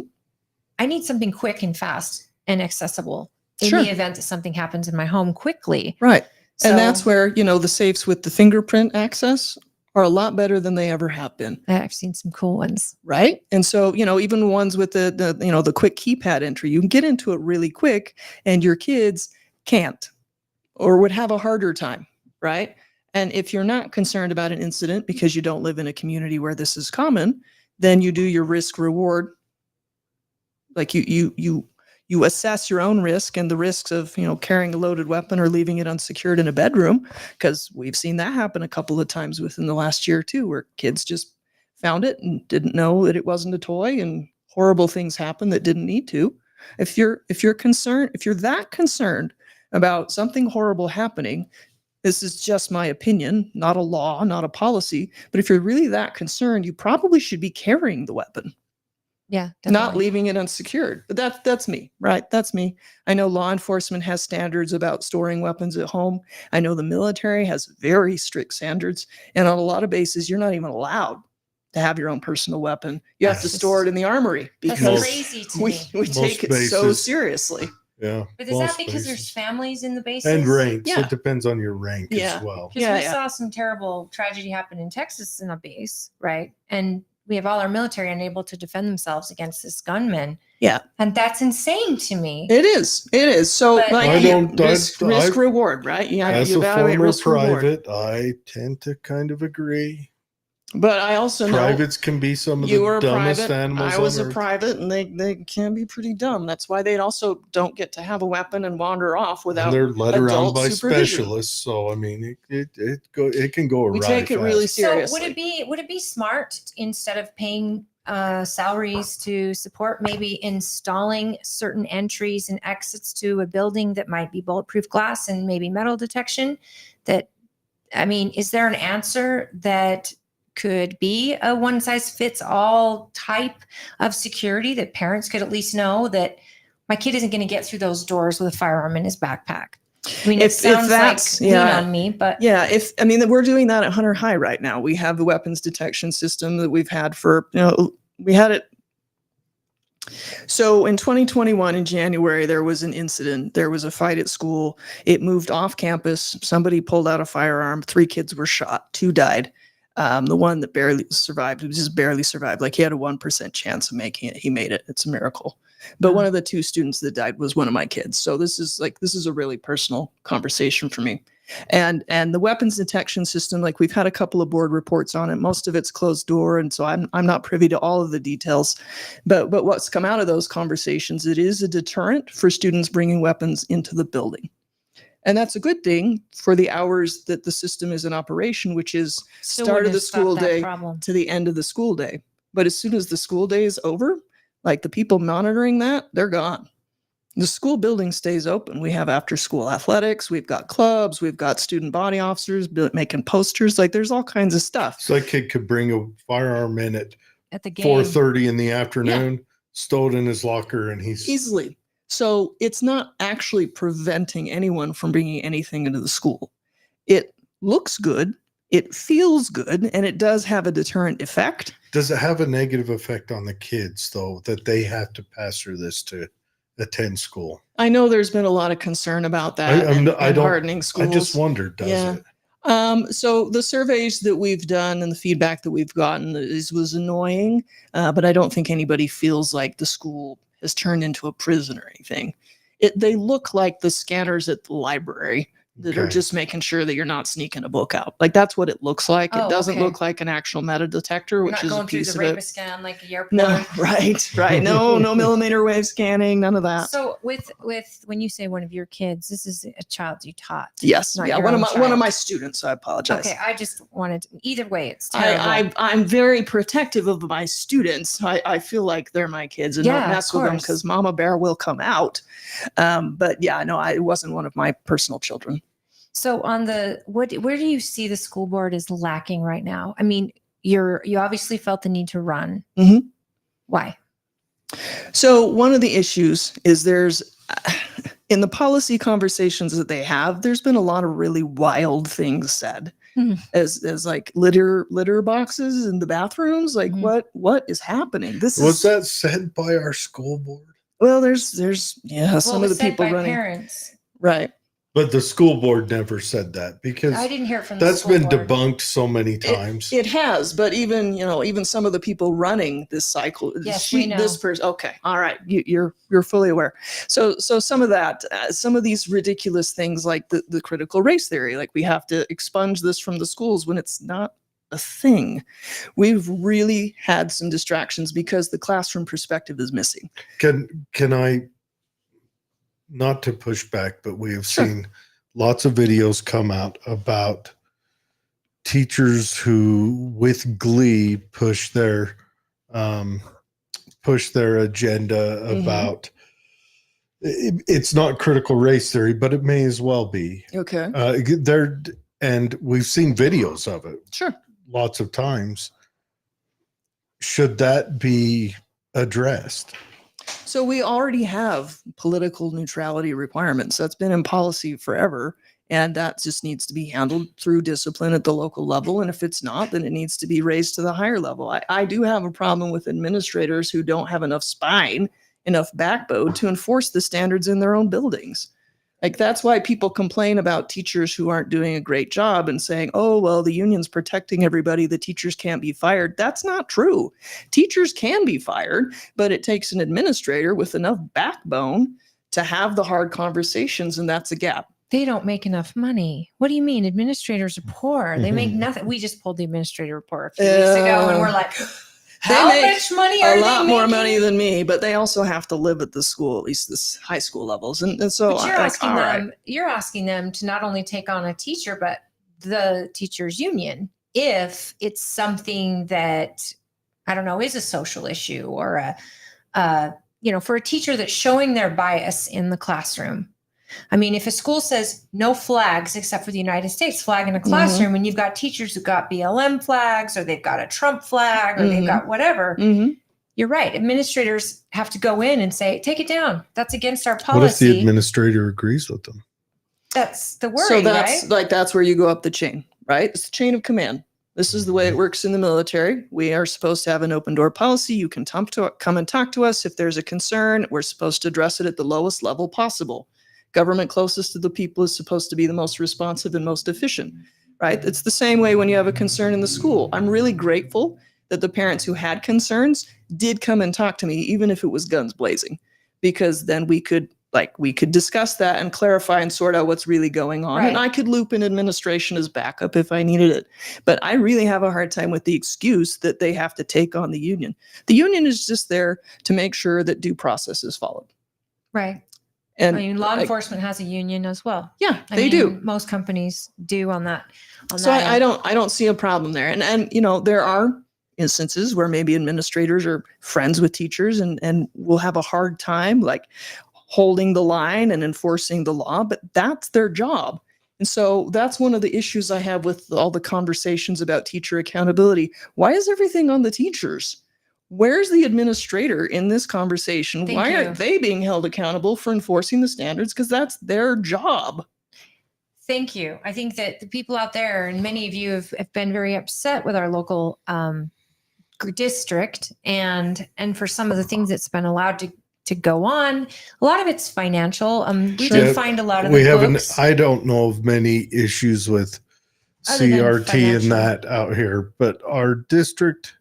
I need something quick and fast and accessible in Sure. the event that something happens in my home quickly. Right. So, And that's where, the safes with the fingerprint access are a lot better than they ever have been. I've seen some cool ones. Right. And so, even ones with the quick keypad entry, you can get into it really quick, and your kids can't or would have a harder time. Right. And if you're not concerned about an incident because you don't live in a community where this is common, then you do your risk reward. Like you assess your own risk and the risks of, carrying a loaded weapon or leaving it unsecured in a bedroom, because we've seen that happen a couple of times within the last year or two, where kids just found it and didn't know that it wasn't a toy, and horrible things happen that didn't need to. If you're that concerned about something horrible happening, this is just my opinion, not a law, not a policy, but if you're really that concerned, you probably should be carrying the weapon. Yeah. Not definitely. leaving it unsecured. But that's me, right? That's me. I know law enforcement has standards about storing weapons at home. I know the military has very strict standards. And on a lot of bases, you're not even allowed to have your own personal weapon. You have to That's store it in the armory That's because crazy to we me. take it so bases. seriously. Yeah. But is that most because there's places. families in the bases? And ranks? Yeah. It depends on your rank Yeah. as well. Because Yeah, we yeah. saw some terrible tragedy happen in Texas in a base, right? And we have all our military unable to defend themselves against this gunman. Yeah. And that's insane to me. It is. It is. So But- like I don't- risk reward, right? Yeah. As You a evaluate former risk reward. private, I tend to kind of agree. But I also know Privates can be some of you the were a dumbest private. animals I was on a earth. private, and they can be pretty dumb. That's why they also don't get to have a weapon and wander off without. And they're led around adult by supervision. specialists. So I mean, it can go awry. We take it really fast. seriously. So would it be smart, instead of paying salaries to support, maybe installing certain entries and exits to a building that might be bulletproof glass and maybe metal detection? Is there an answer that could be a one size fits all type of security that parents could at least know that my kid isn't going to get through those doors with a firearm in his backpack? I mean, it sounds like lean on me, but yeah, we're doing that at Hunter High right now. We have the weapons detection system that we've had for, we had it. So in 2021, in January, there was an incident. There was a fight at school. It moved off campus. Somebody pulled out a firearm. 3 kids were shot. 2 died. The one that barely survived, just barely survived. Like, he had a 1% chance of making it. He made it. It's a miracle. But one of the 2 students that died was one of my kids. So this is a really personal conversation for me. And the weapons detection system, like, we've had a couple of board reports on it. Most of it's closed door, and so I'm not privy to all of the details. But what's come out of those conversations, it is a deterrent for students bringing weapons into the building. And that's a good thing for the hours that the system is in operation, which is still start of wouldn't the have stopped school that day problem. to the end of the school day. But as soon as the school day is over, like, the people monitoring that, they're gone. The school building stays open. We have after school athletics. We've got clubs. We've got student body officers making posters. Like, there's all kinds of stuff. So a kid could bring a firearm in at At the game. 4:30 in the afternoon, stow it in his locker, and he's Easily. So it's not actually preventing anyone from bringing anything into the school. It looks good, it feels good, and it does have a deterrent effect. Does it have a negative effect on the kids, though, that they have to pass through this to attend school? I know there's been a lot of concern about that and hardening schools. I just wondered, does it? So the surveys that we've done and the feedback that we've gotten was annoying, but I don't think anybody feels like the school has turned into a prison or anything. They look like the scanners at the library that are Okay. just making sure that you're not sneaking a book out. Like, that's what it looks like. Oh, It doesn't okay. look like an actual metal detector, We're which not is a going through piece the of rape it. scan like a airport. No, right. No millimeter wave scanning, none of that. So with when you say one of your kids, this is a child you taught. Yes, not yeah, your one of own my one of child. my students. I apologize. Okay, I just wanted either way, it's terrible. I'm very protective of my students. I feel like they're my kids and Yeah, don't of mess with them course. because Mama Bear will come out. But yeah, no, it wasn't one of my personal children. So on where do you see the school board is lacking right now? I mean, you obviously felt the need to run. Mhm. Why? So one of the issues is there's in the policy conversations that they have, there's been a lot of really wild things said. Hmm. As like litter boxes in the bathrooms. Like, Mhm. what is happening? This Was is that said by our school board? well, there's Well, some it of was the said people by running parents. right. But the school board never said that because I didn't hear it from the that's school been board. debunked so many times. It has, but even some of the people running this cycle, Yes, we know. this person. Okay, all right, you're fully aware. So some of that, some of these ridiculous things like the critical race theory, like we have to expunge this from the schools when it's not a thing. We've really had some distractions because the classroom perspective is missing. Can I, not to push back, but we have Sure. seen lots of videos come out about teachers who with glee push their agenda Mhm. about it's not critical race theory, but it may as well be. Okay, And we've seen videos of it sure. lots of times. Should that be addressed? So we already have political neutrality requirements. That's been in policy forever. And that just needs to be handled through discipline at the local level. And if it's not, then it needs to be raised to the higher level. I do have a problem with administrators who don't have enough spine, enough backbone to enforce the standards in their own buildings. Like, that's why people complain about teachers who aren't doing a great job and saying, oh, well, the union's protecting everybody. The teachers can't be fired. That's not true. Teachers can be fired, but it takes an administrator with enough backbone to have the hard conversations, and that's a gap. They don't make enough money. What do you mean? Administrators are poor. They make nothing. We just pulled the administrator report a few weeks ago, and we're like, how much money are a they lot more making? money than me, but they also have to live at the school, at least this high school levels. And so But I'm you're asking them to not only take on a teacher, but the teachers union, if it's something that, I don't know, is a social issue or for a teacher that's showing their bias in the classroom. I mean, if a school says no flags except for the United States flag in a classroom, and you've got teachers who've got BLM flags, or they've got a Trump flag, or they've got whatever, you're right. Administrators have to go in and say, take it down. That's against our policy. What if the administrator agrees with them? That's the worry, so that's right? that's where you go up the chain, right? It's the chain of command. This is the way it works in the military. We are supposed to have an open door policy. You can come and talk to us if there's a concern. We're supposed to address it at the lowest level possible. Government closest to the people is supposed to be the most responsive and most efficient, right? It's the same way when you have a concern in the school. I'm really grateful that the parents who had concerns did come and talk to me, even if it was guns blazing, because then we could discuss that and clarify and sort out what's really going on. Right. And I could loop in administration as backup if I needed it. But I really have a hard time with the excuse that they have to take on the union. The union is just there to make sure that due process is followed. Right. And I mean, law enforcement has a union as well. Yeah, I they mean, do. Most companies do on that. So I don't see a problem there. And there are instances where maybe administrators are friends with teachers and will have a hard time like holding the line and enforcing the law, but that's their job. And so that's one of the issues I have with all the conversations about teacher accountability. Why is everything on the teachers? Where's the administrator in this conversation? Why aren't they being held accountable for enforcing the standards? Because that's their job. Thank you. I think that the people out there, and many of you have been very upset with our local district and for some of the things that's been allowed to go on. A lot of it's financial. We did find a lot of the books. I don't know of many issues with Other than CRT and financial. that out here, but our district,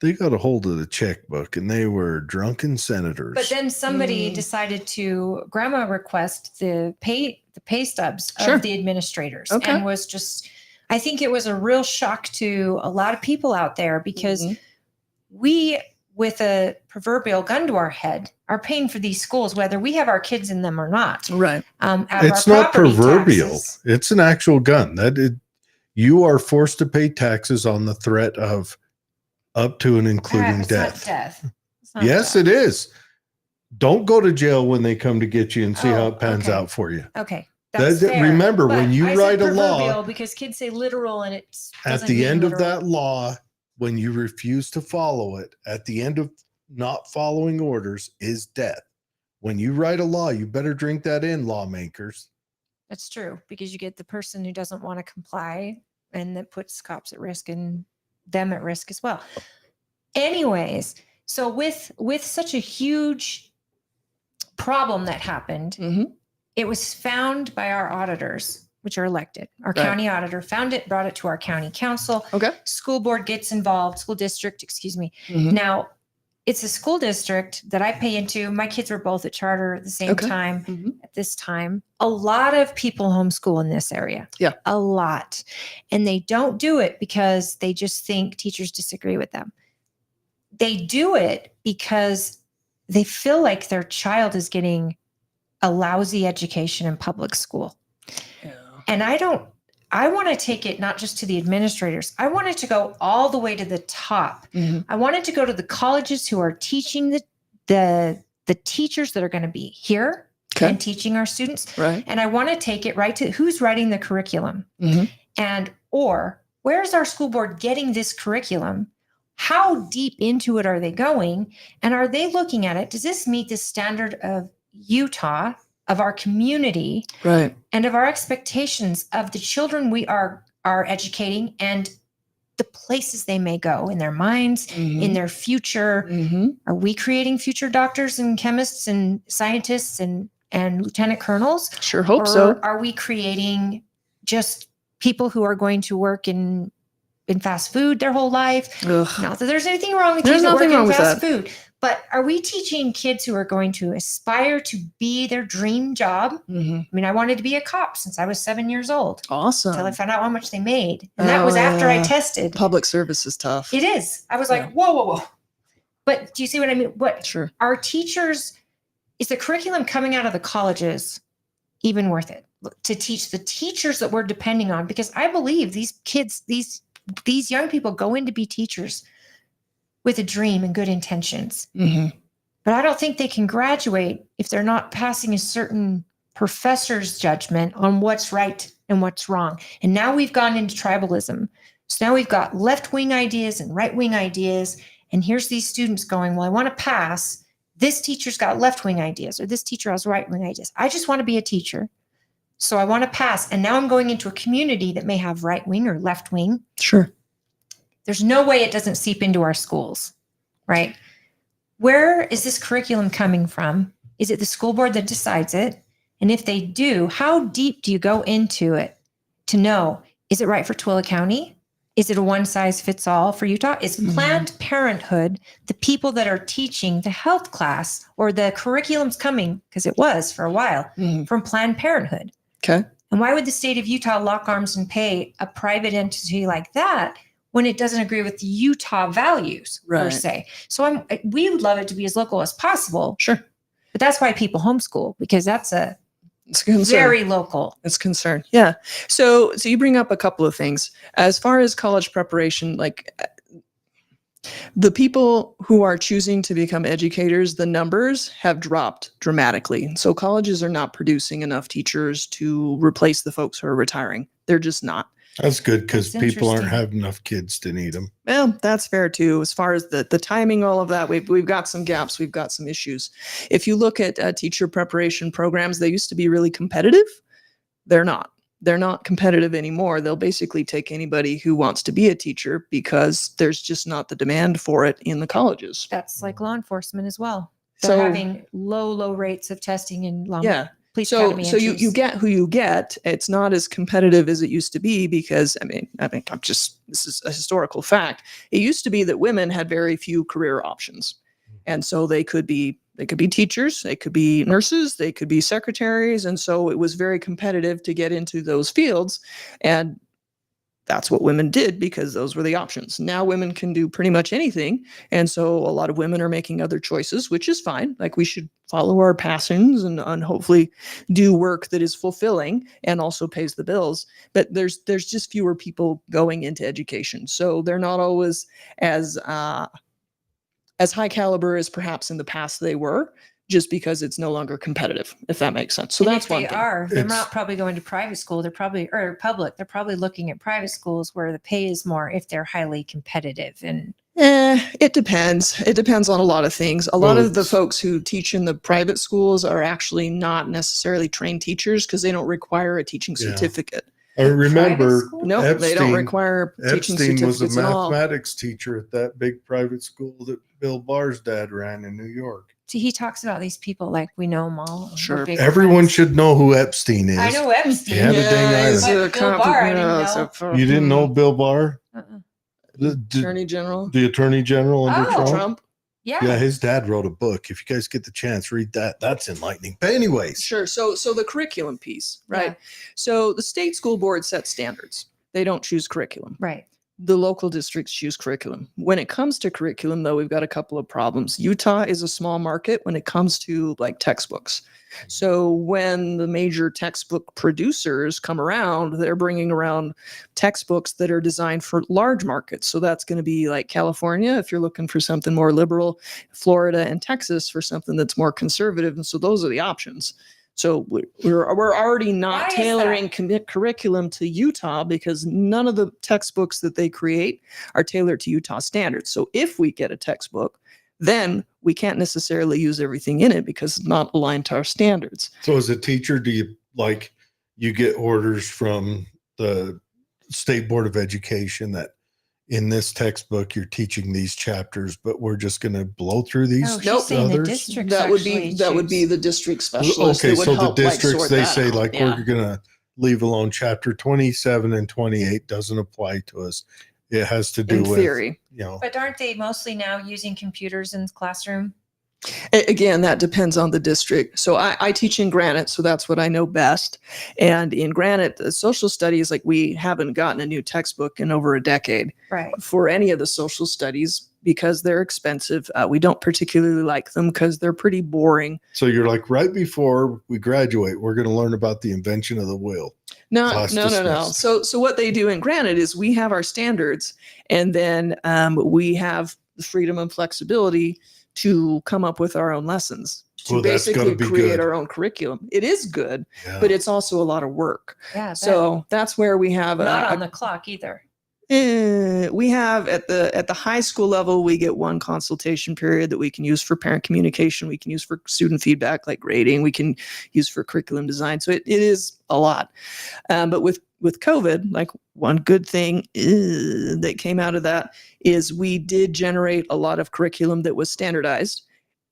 they got a hold of the checkbook and they were drunken senators. But then somebody decided to grandma request the pay stubs Sure. of the administrators, Okay. and was just, I think it was a real shock to a lot of people out there, because we, with a proverbial gun to our head, are paying for these schools, whether we have our kids in them or not. Right. Out of It's our not property proverbial. taxes. It's an actual gun. You are forced to pay taxes on the threat of up to and including It's not death. death. It's not Yes, death. it is. Don't go to jail when they come to get you and see how Oh, it pans okay. out for you. Okay. That's That- fair. remember, But when you I write said a law- proverbial because kids say literal, and it At doesn't the mean end of literal. that law, when you refuse to follow it, at the end of not following orders is death. When you write a law, you better drink that in, lawmakers. That's true, because you get the person who doesn't want to comply, and that puts cops at risk and them at risk as well. Anyways, so with such a huge problem that happened, it was found by our auditors, which are elected. Our Right. county auditor found it, brought it to our county council. Okay. School board gets involved, school district, excuse me. Now, it's a school district that I pay into. My kids were both at charter at the same Okay. time. At this time, a lot of people homeschool in this area. Yeah. A lot. And they don't do it because they just think teachers disagree with them. They do it because they feel like their child is getting a lousy education in public school. Yeah. And I want to take it not just to the administrators. I want it to go all the way to the top. I want it to go to the colleges who are teaching the teachers that are going to be here and teaching our students. Right. And I want to take it right to who's writing the curriculum, or where's our school board getting this curriculum? How deep into it are they going? And are they looking at it? Does this meet the standard of Utah, of our community, Right. and of our expectations of the children we are educating, and the places they may go in their minds, in their future? Are we creating future doctors and chemists and scientists and and lieutenant colonels? Sure hope Or so. are we creating just people who are going to work in fast food their whole life? Ugh. Not that there's anything wrong with There's kids that work nothing in wrong with fast that. food, but are we teaching kids who are going to aspire to be their dream job? Mhm. I mean, I wanted to be a cop since I was 7 years old until I Awesome. found out how much they made. And that Oh, was after I yeah. tested. Public service is tough. It is. I was Yeah. like, whoa. But do you see what I mean? What Sure. our teachers, is the curriculum coming out of the colleges even worth it to teach the teachers that we're depending on? Because I believe these kids, these young people go in to be teachers with a dream and good intentions. Hmm. But I don't think they can graduate if they're not passing a certain professor's judgment on what's right and what's wrong. And now we've gone into tribalism. So now we've got left-wing ideas and right-wing ideas. And here's these students going, well, I want to pass. This teacher's got left-wing ideas, or this teacher has right-wing ideas. I just want to be a teacher. So I want to pass. And now I'm going into a community that may have right-wing or left-wing. Sure. There's no way it doesn't seep into our schools, right? Where is this curriculum coming from? Is it the school board that decides it? And if they do, how deep do you go into it to know, is it right for Twilla County? Is it a one size fits all for Utah? Is Planned Parenthood the people that are teaching the health class, or the curriculum's coming, because it was for a while, Mhm. from Planned Parenthood? Okay. And why would the state of Utah lock arms and pay a private entity like that when it doesn't agree with Utah values per Right. se? So we would love it to be as local as possible, Sure. but that's why people homeschool, because that's a It's a concern. very local. It's concern. Yeah. So you bring up a couple of things as far as college preparation, like the people who are choosing to become educators, the numbers have dropped dramatically. So colleges are not producing enough teachers to replace the folks who are retiring. They're just not. That's good because That's people aren't interesting. having enough kids to need them. Well, that's fair too. As far as the timing, all of that, we've got some gaps. We've got some issues. If you look at teacher preparation programs, they used to be really competitive. They're not. They're not competitive anymore. They'll basically take anybody who wants to be a teacher because there's just not the demand for it in the colleges. That's like law enforcement as well. They're So having low rates of testing in law. yeah. Police So academy you entries. get who you get. It's not as competitive as it used to be because I mean this is a historical fact. It used to be that women had very few career options. And so they could be teachers, they could be nurses, they could be secretaries, and so it was very competitive to get into those fields, and that's what women did because those were the options. Now women can do pretty much anything. And so a lot of women are making other choices, which is fine. Like we should follow our passions and hopefully do work that is fulfilling and also pays the bills. But there's just fewer people going into education. So they're not always as high caliber as perhaps in the past they were, just because it's no longer competitive, if that makes sense. So And that's if one they thing. they're It's- not probably going to private school. They're probably, or public, they're probably looking at private schools where the pay is more if they're highly competitive. And It depends. It depends on a lot of things. A lot Well, of the it's- folks who teach in the private schools are actually not necessarily trained teachers because they don't require a teaching Yeah. certificate. I remember Private school? No, they don't Epstein- require teaching Epstein was a certificates at all. mathematics teacher at that big private school that Bill Barr's dad ran in New York. see, he talks about these people like we know them all. We're Sure. big Everyone friends. should know who Epstein is. I know Epstein. Yeah, the dang he's island. But Bill Barr, I didn't know. You didn't know Bill Barr, Uh-uh. the Attorney General Attorney General under Oh. Trump? Trump. Yeah. Yeah, his dad wrote a book. If you guys get the chance, read that. That's enlightening. But anyways, Sure. So the curriculum piece, right? Yeah. So the state school board sets standards. They don't choose curriculum. Right. The local districts choose curriculum. When it comes to curriculum, though, we've got a couple of problems. Utah is a small market when it comes to like textbooks. So when the major textbook producers come around, they're bringing around textbooks that are designed for large markets. So that's going to be like California, if you're looking for something more liberal, Florida and Texas for something that's more conservative. And so those are the options. So we're already not Why is tailoring curriculum to Utah because none of the textbooks that they create are tailored to Utah standards. So if we get a textbook, then we can't necessarily use everything in it because it's not aligned to our standards. so as a teacher, do you get orders from the State Board of Education that in this textbook, you're teaching these chapters, but we're just going to blow through these. Oh, she's Nope. saying the others? districts That would be actually the district specialist. Okay, that would so the help, like, districts, sort they that say out. like, Yeah. we're going to leave alone chapter 27 and 28 doesn't apply to us. It has to do in with, theory. you know, But aren't they mostly now using computers in the classroom? Again, that depends on the district. So I teach in Granite, so that's what I know best. And in Granite, the social studies, like, we haven't gotten a new textbook in over a decade Right. for any of the social studies because they're expensive. We don't particularly like them because they're pretty boring. so you're like, right before we graduate, we're going to learn about the invention of the wheel. No. Class No. dismissed. So what they do in Granite is we have our standards, and then we have the freedom and flexibility to come up with our own lessons, to Well, that's gotta basically be create good. our own curriculum. It is good, Yeah. but it's also a lot of work. Yeah. So that's where we have not on the clock either. we have at the high school level, we get one consultation period that we can use for parent communication. We can use for student feedback, like grading. We can use for curriculum design. So it is a lot. But with COVID, like, one good thing that came out of that is we did generate a lot of curriculum that was standardized.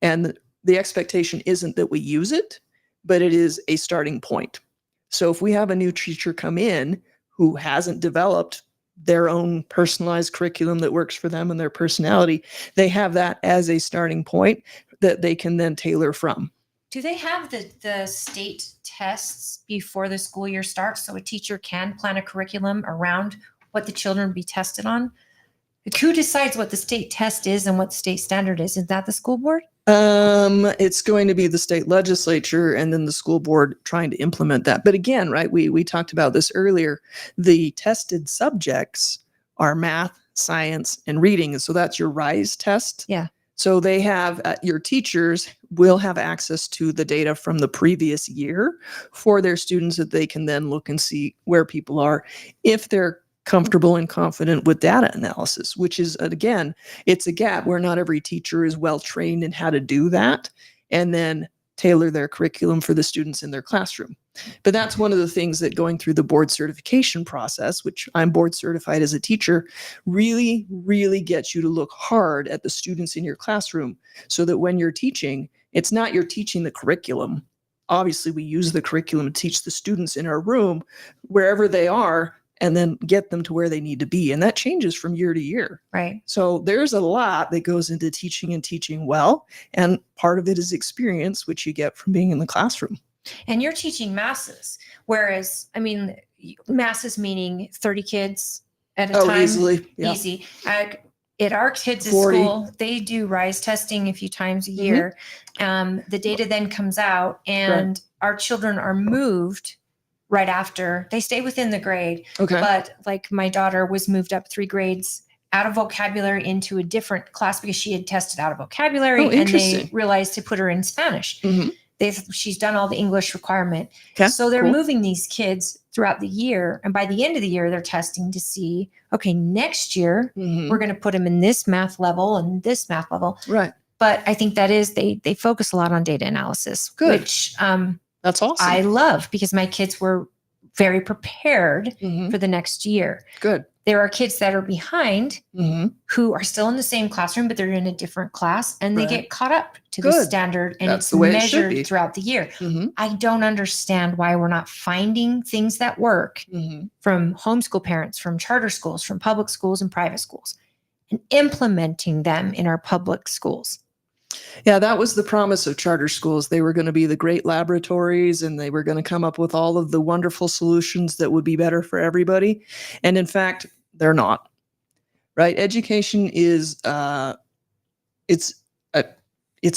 And the expectation isn't that we use it, but it is a starting point. So if we have a new teacher come in who hasn't developed their own personalized curriculum that works for them and their personality, they have that as a starting point that they can then tailor from. Do they have the state tests before the school year starts so a teacher can plan a curriculum around what the children be tested on? Like, who decides what the state test is and what the state standard is? Is that the school board? It's going to be the state legislature and then the school board trying to implement that. But again, right, we talked about this earlier. The tested subjects are math, science, and reading. So that's your RISE test. Yeah. So they have, your teachers will have access to the data from the previous year for their students that they can then look and see where people are if they're comfortable and confident with data analysis, which is, again, it's a gap where not every teacher is well trained in how to do that and then tailor their curriculum for the students in their classroom. But that's one of the things that going through the board certification process, which I'm board certified as a teacher, really, really gets you to look hard at the students in your classroom so that when you're teaching, it's not you're teaching the curriculum. Obviously, we use the curriculum to teach the students in our room, wherever they are, and then get them to where they need to be. And that changes from year to year. Right. So there's a lot that goes into teaching and teaching well. And part of it is experience, which you get from being in the classroom. And you're teaching masses, whereas, I mean, masses meaning 30 kids at a time. Easily. Yeah. Easy. At our kids' 40. school, they do RISE testing a few times a year. The data then comes out, and our children are moved right after. They stay within the grade, Okay. but like my daughter was moved up 3 grades out of vocabulary into a different class because she had tested out of vocabulary, Oh, and they interesting. realized to put her in Spanish. Mhm. She's done all the English requirement. Okay, So they're cool. moving these kids throughout the year. And by the end of the year, they're testing to see, okay, next year, Mhm. we're going to put them in this math level and this math level. Right. But I think that is, they focus a lot on data analysis, Good. which That's awesome. I love because my kids were very prepared Mhm. for the next year. Good. There are kids that are behind Mhm. who are still in the same classroom, but they're in a different class and they Right. get caught up to the Good. standard, and That's it's the way it should be. measured throughout the year. Mhm. I don't understand why we're not finding things that work Mhm. from homeschool parents, from charter schools, from public schools and private schools, and implementing them in our public schools. Yeah, that was the promise of charter schools. They were going to be the great laboratories and they were going to come up with all of the wonderful solutions that would be better for everybody. And in fact, they're not. Right? Education is it's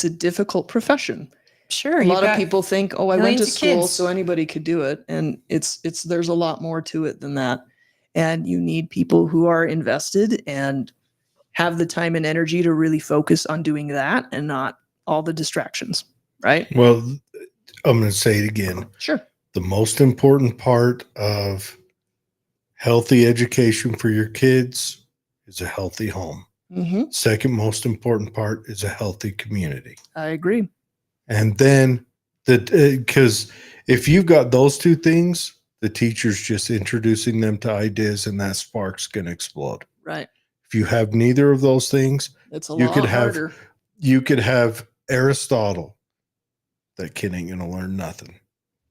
a difficult profession. Sure. A lot of people think, "Oh, I went millions to of school kids. so anybody could do it." And it's there's a lot more to it than that. And you need people who are invested and have the time and energy to really focus on doing that and not all the distractions, right? Well, I'm going to say it again. Sure. The most important part of healthy education for your kids is a healthy home. Mm-hmm. Second most important part is a healthy community. I agree. And then because if you've got those two things, the teacher's just introducing them to ideas and that spark's going to explode. Right. If you have neither of those things, It's a you lot could have- harder. you could have Aristotle. That kid ain't gonna learn nothing.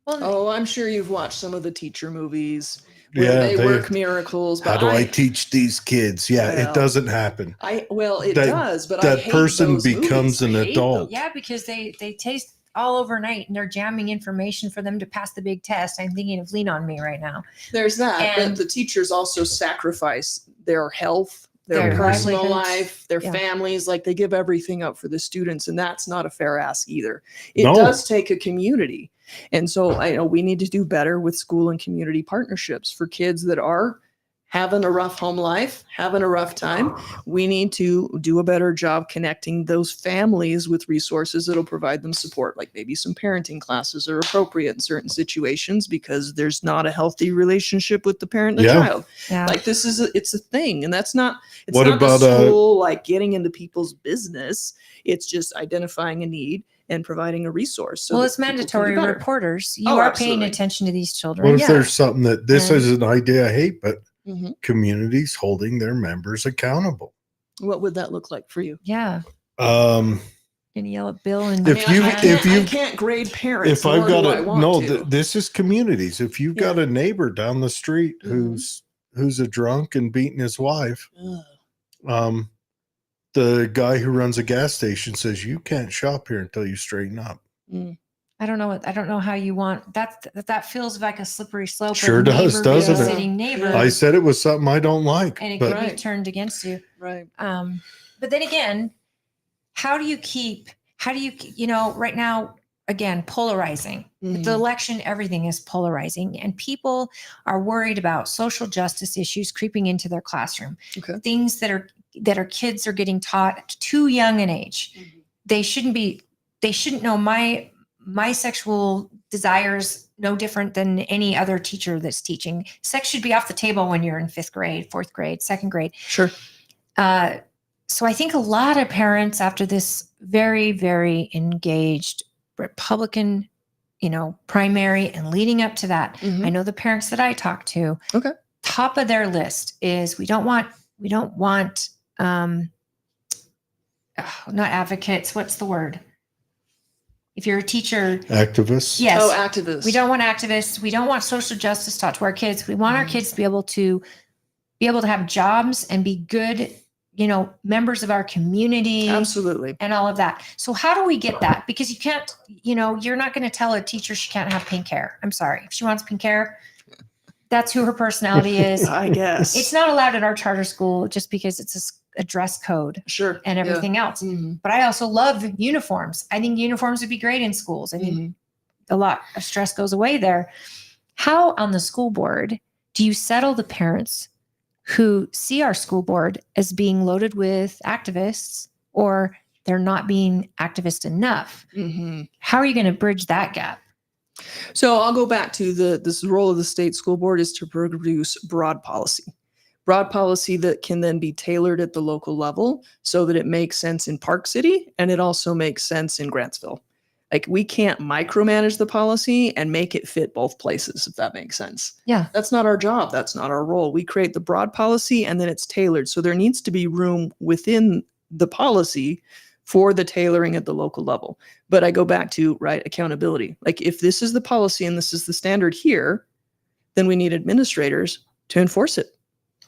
Well, Oh, I'm sure you've watched some of the teacher movies where Yeah, they work miracles. How But do I teach these kids? Yeah, Well, it doesn't happen. Well, it That- does, but I that hate person those becomes movies. I an hate adult. them. yeah, because they taste all overnight and they're jamming information for them to pass the big test. I'm thinking of Lean On Me right now. There's that, And- but the teachers also sacrifice their health, their Their personal livelihoods. life, their Yeah. families. Like, they give everything up for the students, and that's not a fair ask either. It No. does take a community, and so I know we need to do better with school and community partnerships for kids that are having a rough home life, having a rough time. We need to do a better job connecting those families with resources that'll provide them support, like maybe some parenting classes are appropriate in certain situations because there's not a healthy relationship with the parent and the Yeah. child. Yeah. Like, this is it's a thing, and it's not What the about, school like getting into people's business. It's just identifying a need and providing a resource. So well, that it's people can do mandatory better. reporters. You Oh, are absolutely. paying attention to these children. What if Yeah. there's something that this And- is an idea I hate, but Mhm. communities holding their members accountable? What would that look like for you? Yeah. Um, Gonna yell at Bill and If you- I can't grade parents. if I've nor got do I a want no, to. this is communities. If you've got a neighbor down the street Mhm. who's a drunk and beating his wife, Ugh. the guy who runs a gas station says you can't shop here until you straighten up. I don't know how you want that feels like a slippery slope. Sure of does, neighbor doesn't it? babysitting neighbor, Yeah. I said it was something I don't like, and it but could be Right. turned against you. Right. But then again, how do you right now, again, polarizing. With the Mhm. election, everything is polarizing, and people are worried about social justice issues creeping into their classroom. Okay. Things that our kids are getting taught at too young an age. Mhm. They shouldn't know my sexual desires no different than any other teacher that's teaching. Sex should be off the table when you're in 5th grade, 4th grade, 2nd grade. Sure. So I think a lot of parents, after this very, very engaged Republican, primary and leading up to that, Mhm. I know the parents that I talk to, Okay. top of their list is we don't want not advocates. What's the word? If you're a teacher, activists. yes. Oh, activists. We don't want activists. We don't want social justice taught to our kids. We want our kids to be able to have jobs and be good, members of our community Absolutely. and all of that. So how do we get that? Because you can't, you're not going to tell a teacher she can't have pink hair. I'm sorry. If she wants pink hair, that's who her personality is. I guess. It's not allowed at our charter school just because it's a dress code Sure. and everything else. Mhm. But I also love uniforms. I think uniforms would be great in schools. I think Mhm. a lot of stress goes away there. How on the school board do you settle the parents who see our school board as being loaded with activists or they're not being activist enough? Mhm. How are you going to bridge that gap? So I'll go back to this role of the state school board is to produce broad policy that can then be tailored at the local level so that it makes sense in Park City and it also makes sense in Grantsville. Like, we can't micromanage the policy and make it fit both places, if that makes sense. Yeah. That's not our job. That's not our role. We create the broad policy and then it's tailored. So there needs to be room within the policy for the tailoring at the local level. But I go back to, accountability. Like, if this is the policy and this is the standard here, then we need administrators to enforce it.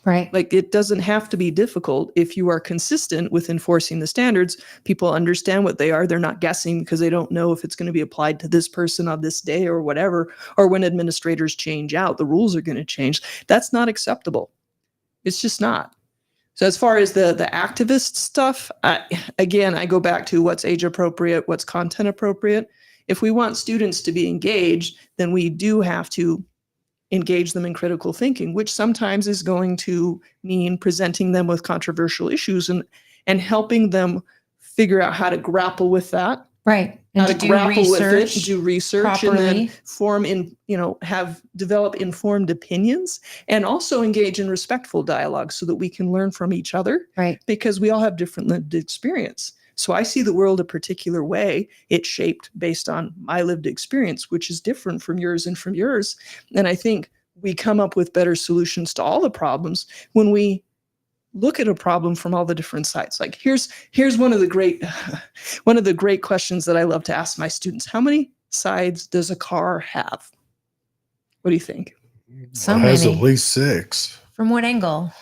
Right. Like, it doesn't have to be difficult if you are consistent with enforcing the standards. People understand what they are. They're not guessing because they don't know if it's going to be applied to this person on this day or whatever. Or when administrators change out, the rules are going to change. That's not acceptable. It's just not. So as far as the activist stuff, I go back to what's age appropriate, what's content appropriate. If we want students to be engaged, then we do have to engage them in critical thinking, which sometimes is going to mean presenting them with controversial issues and helping them figure out how to grapple with that, Right. how And to to do grapple with it, research. do research, properly. and then develop informed opinions, and also engage in respectful dialogue so that we can learn from each other, Right. because we all have different lived experience. So I see the world a particular way. It's shaped based on my lived experience, which is different from yours and from yours. And I think we come up with better solutions to all the problems when we look at a problem from all the different sides. Like here's one of the great questions that I love to ask my students. How many sides does a car have? What do you think? So it has many. at least 6. From what angle?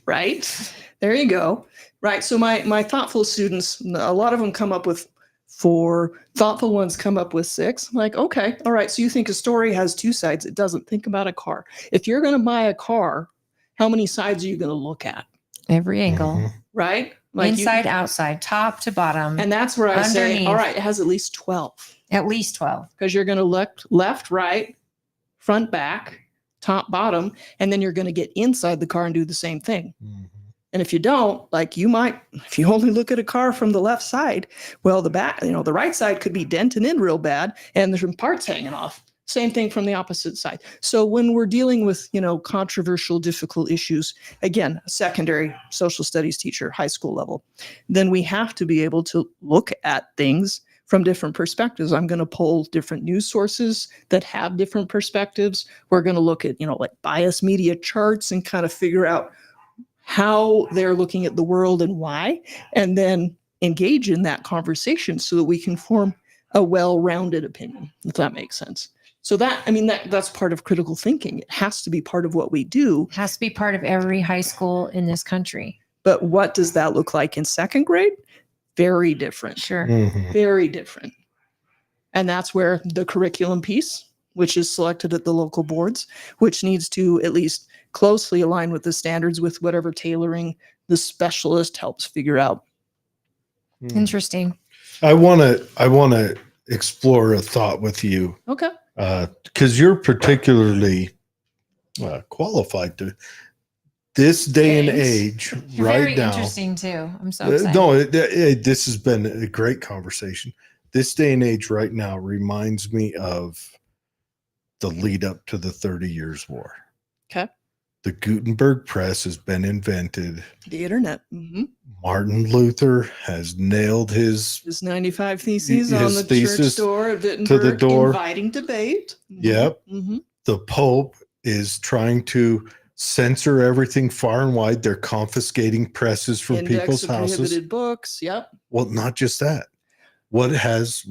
Right? There you go. Right. So my thoughtful students, a lot of them come up with 4. Thoughtful ones come up with 6. I'm like, okay, all right. So you think a story has 2 sides. It doesn't. Think about a car. If you're going to buy a car, how many sides are you going to look at? Every angle. Mhm. Right? Inside, outside, top to bottom. And that's where I say, Underneath. all right, it has at least 12. At least 12. Because you're going to look left, right, front, back, top, bottom, and then you're going to get inside the car and do the same thing. Mhm. And if you don't, like you might, if you only look at a car from the left side, well, the back, the right side could be dented in real bad and there's some parts hanging off. Same thing from the opposite side. So when we're dealing with, controversial, difficult issues, again, a secondary social studies teacher, high school level, then we have to be able to look at things from different perspectives. I'm going to pull different news sources that have different perspectives. We're going to look at, like bias media charts and kind of figure out how they're looking at the world and why, and then engage in that conversation so that we can form a well-rounded opinion, if that makes sense. So that's part of critical thinking. It has to be part of what we do. It has to be part of every high school in this country. But what does that look like in 2nd grade? Very different. Sure. Mhm. Very different. And that's where the curriculum piece, which is selected at the local boards, which needs to at least closely align with the standards with whatever tailoring the specialist helps figure out. Mhm. Interesting. I want to explore a thought with you Okay. because you're particularly qualified to this day and Thanks. age You're right very now. interesting too. I'm so excited. No, this has been a great conversation. This day and age right now reminds me of the lead up to the 30 Years' War. Okay. The Gutenberg press has been invented. The internet. Mm-hmm. Martin Luther has nailed his 95 Theses on his the thesis church door at Wittenberg, to the door. inviting debate. Mm-hmm. Yep. Mm-hmm. The Pope is trying to censor everything far and wide. They're confiscating presses from Index people's of houses. prohibited books. Yep. Well, not just that. What has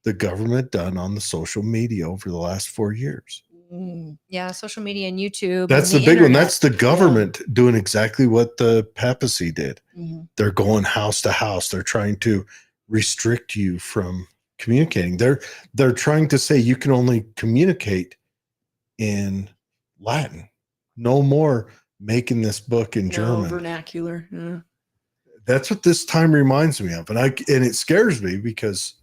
the government done on the social media over the last 4 years? Mm. Yeah, social media and YouTube. That's and the big one. internet. That's the government doing exactly what the papacy did. Mm-hmm. They're going house to house. They're trying to restrict you from communicating. They're trying to say you can only communicate in Latin. No more making this book in German. Vernacular. Yeah. That's what this time reminds me of. And it scares me because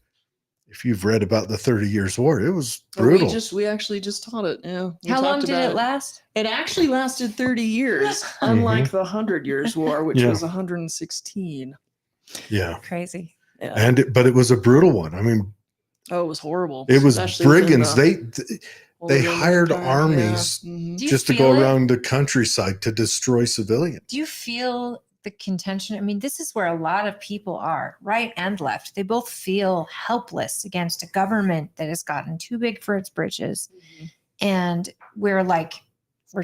if you've read about the 30 Years' War, it was brutal. We actually just taught it. Yeah. We How long talked did about it last? It actually lasted 30 years, unlike the 100 Years' War, which Yeah. was 116. Yeah. Crazy. Yeah. But it was a brutal one. I mean, Oh, it was horrible. it was especially within brigands. the They Roman hired Empire. armies Yeah. Mhm. Do you just to feel go it? around the countryside to destroy civilians. Do you feel the contention? I mean, this is where a lot of people are, right and left. They both feel helpless against a government that has gotten too big for its britches. Mhm. And we're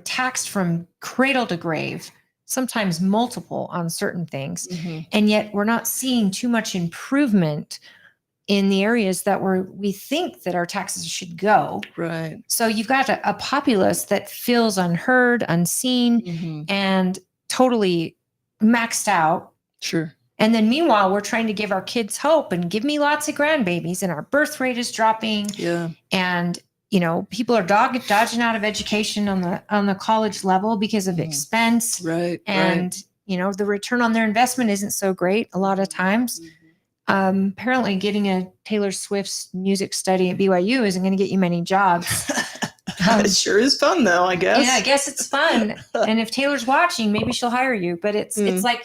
taxed from cradle to grave, sometimes multiple on certain things. Mhm. And yet we're not seeing too much improvement in the areas that we think that our taxes should go. Right. So you've got a populace that feels unheard, unseen, Mhm. and totally maxed out. Sure. And then meanwhile, we're trying to give our kids hope and give me lots of grandbabies, and our birth rate is dropping. Yeah. And people are dodging out of education on the college level because of Mhm. expense. Right. And the return on their investment isn't so great a lot of times. Apparently getting a Taylor Swift's music study at BYU isn't going to get you many jobs. It sure is fun, though, I guess. Yeah, I guess it's fun. And if Taylor's watching, maybe she'll hire you. But it's like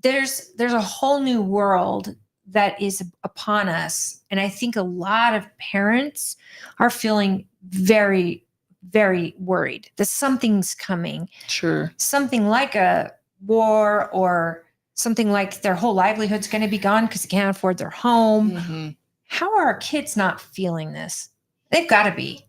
there's a whole new world that is upon us. And I think a lot of parents are feeling very, very worried that something's coming. Sure. Something like a war or something like their whole livelihood's going to be gone because they can't afford their home. Mhm. How are our kids not feeling this? They've got to be.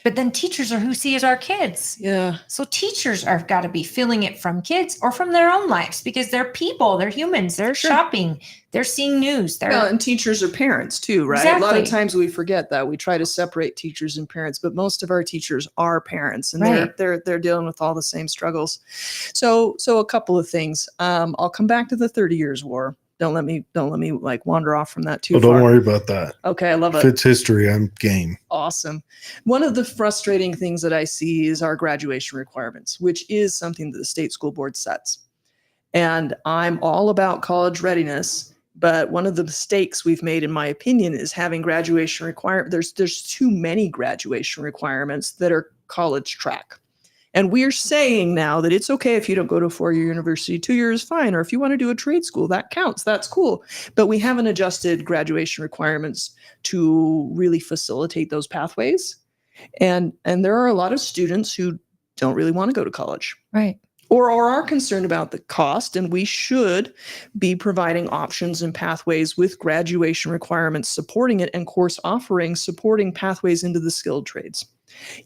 But then teachers are who sees our kids. Yeah. So teachers are got to be feeling it from kids or from their own lives because they're people, they're humans, they're Sure. shopping, they're seeing news. They're Well, and teachers are parents too, right? A lot of Exactly. times we forget that. We try to separate teachers and parents, but most of our teachers are parents, and Right. they're dealing with all the same struggles. So a couple of things. I'll come back to the 30 Years' War. Don't let me like wander off from that too Oh, far. don't worry about that. Okay, I love If it. it's history, I'm game. Awesome. One of the frustrating things that I see is our graduation requirements, which is something that the state school board sets. And I'm all about college readiness, but one of the mistakes we've made, in my opinion, is having graduation requirement. There's too many graduation requirements that are college track. And we're saying now that it's okay if you don't go to a 4-year university, 2 years is fine. Or if you want to do a trade school, that counts. That's cool. But we haven't adjusted graduation requirements to really facilitate those pathways. And there are a lot of students who don't really want to go to college right. or are concerned about the cost. And we should be providing options and pathways with graduation requirements supporting it, and course offerings supporting pathways into the skilled trades.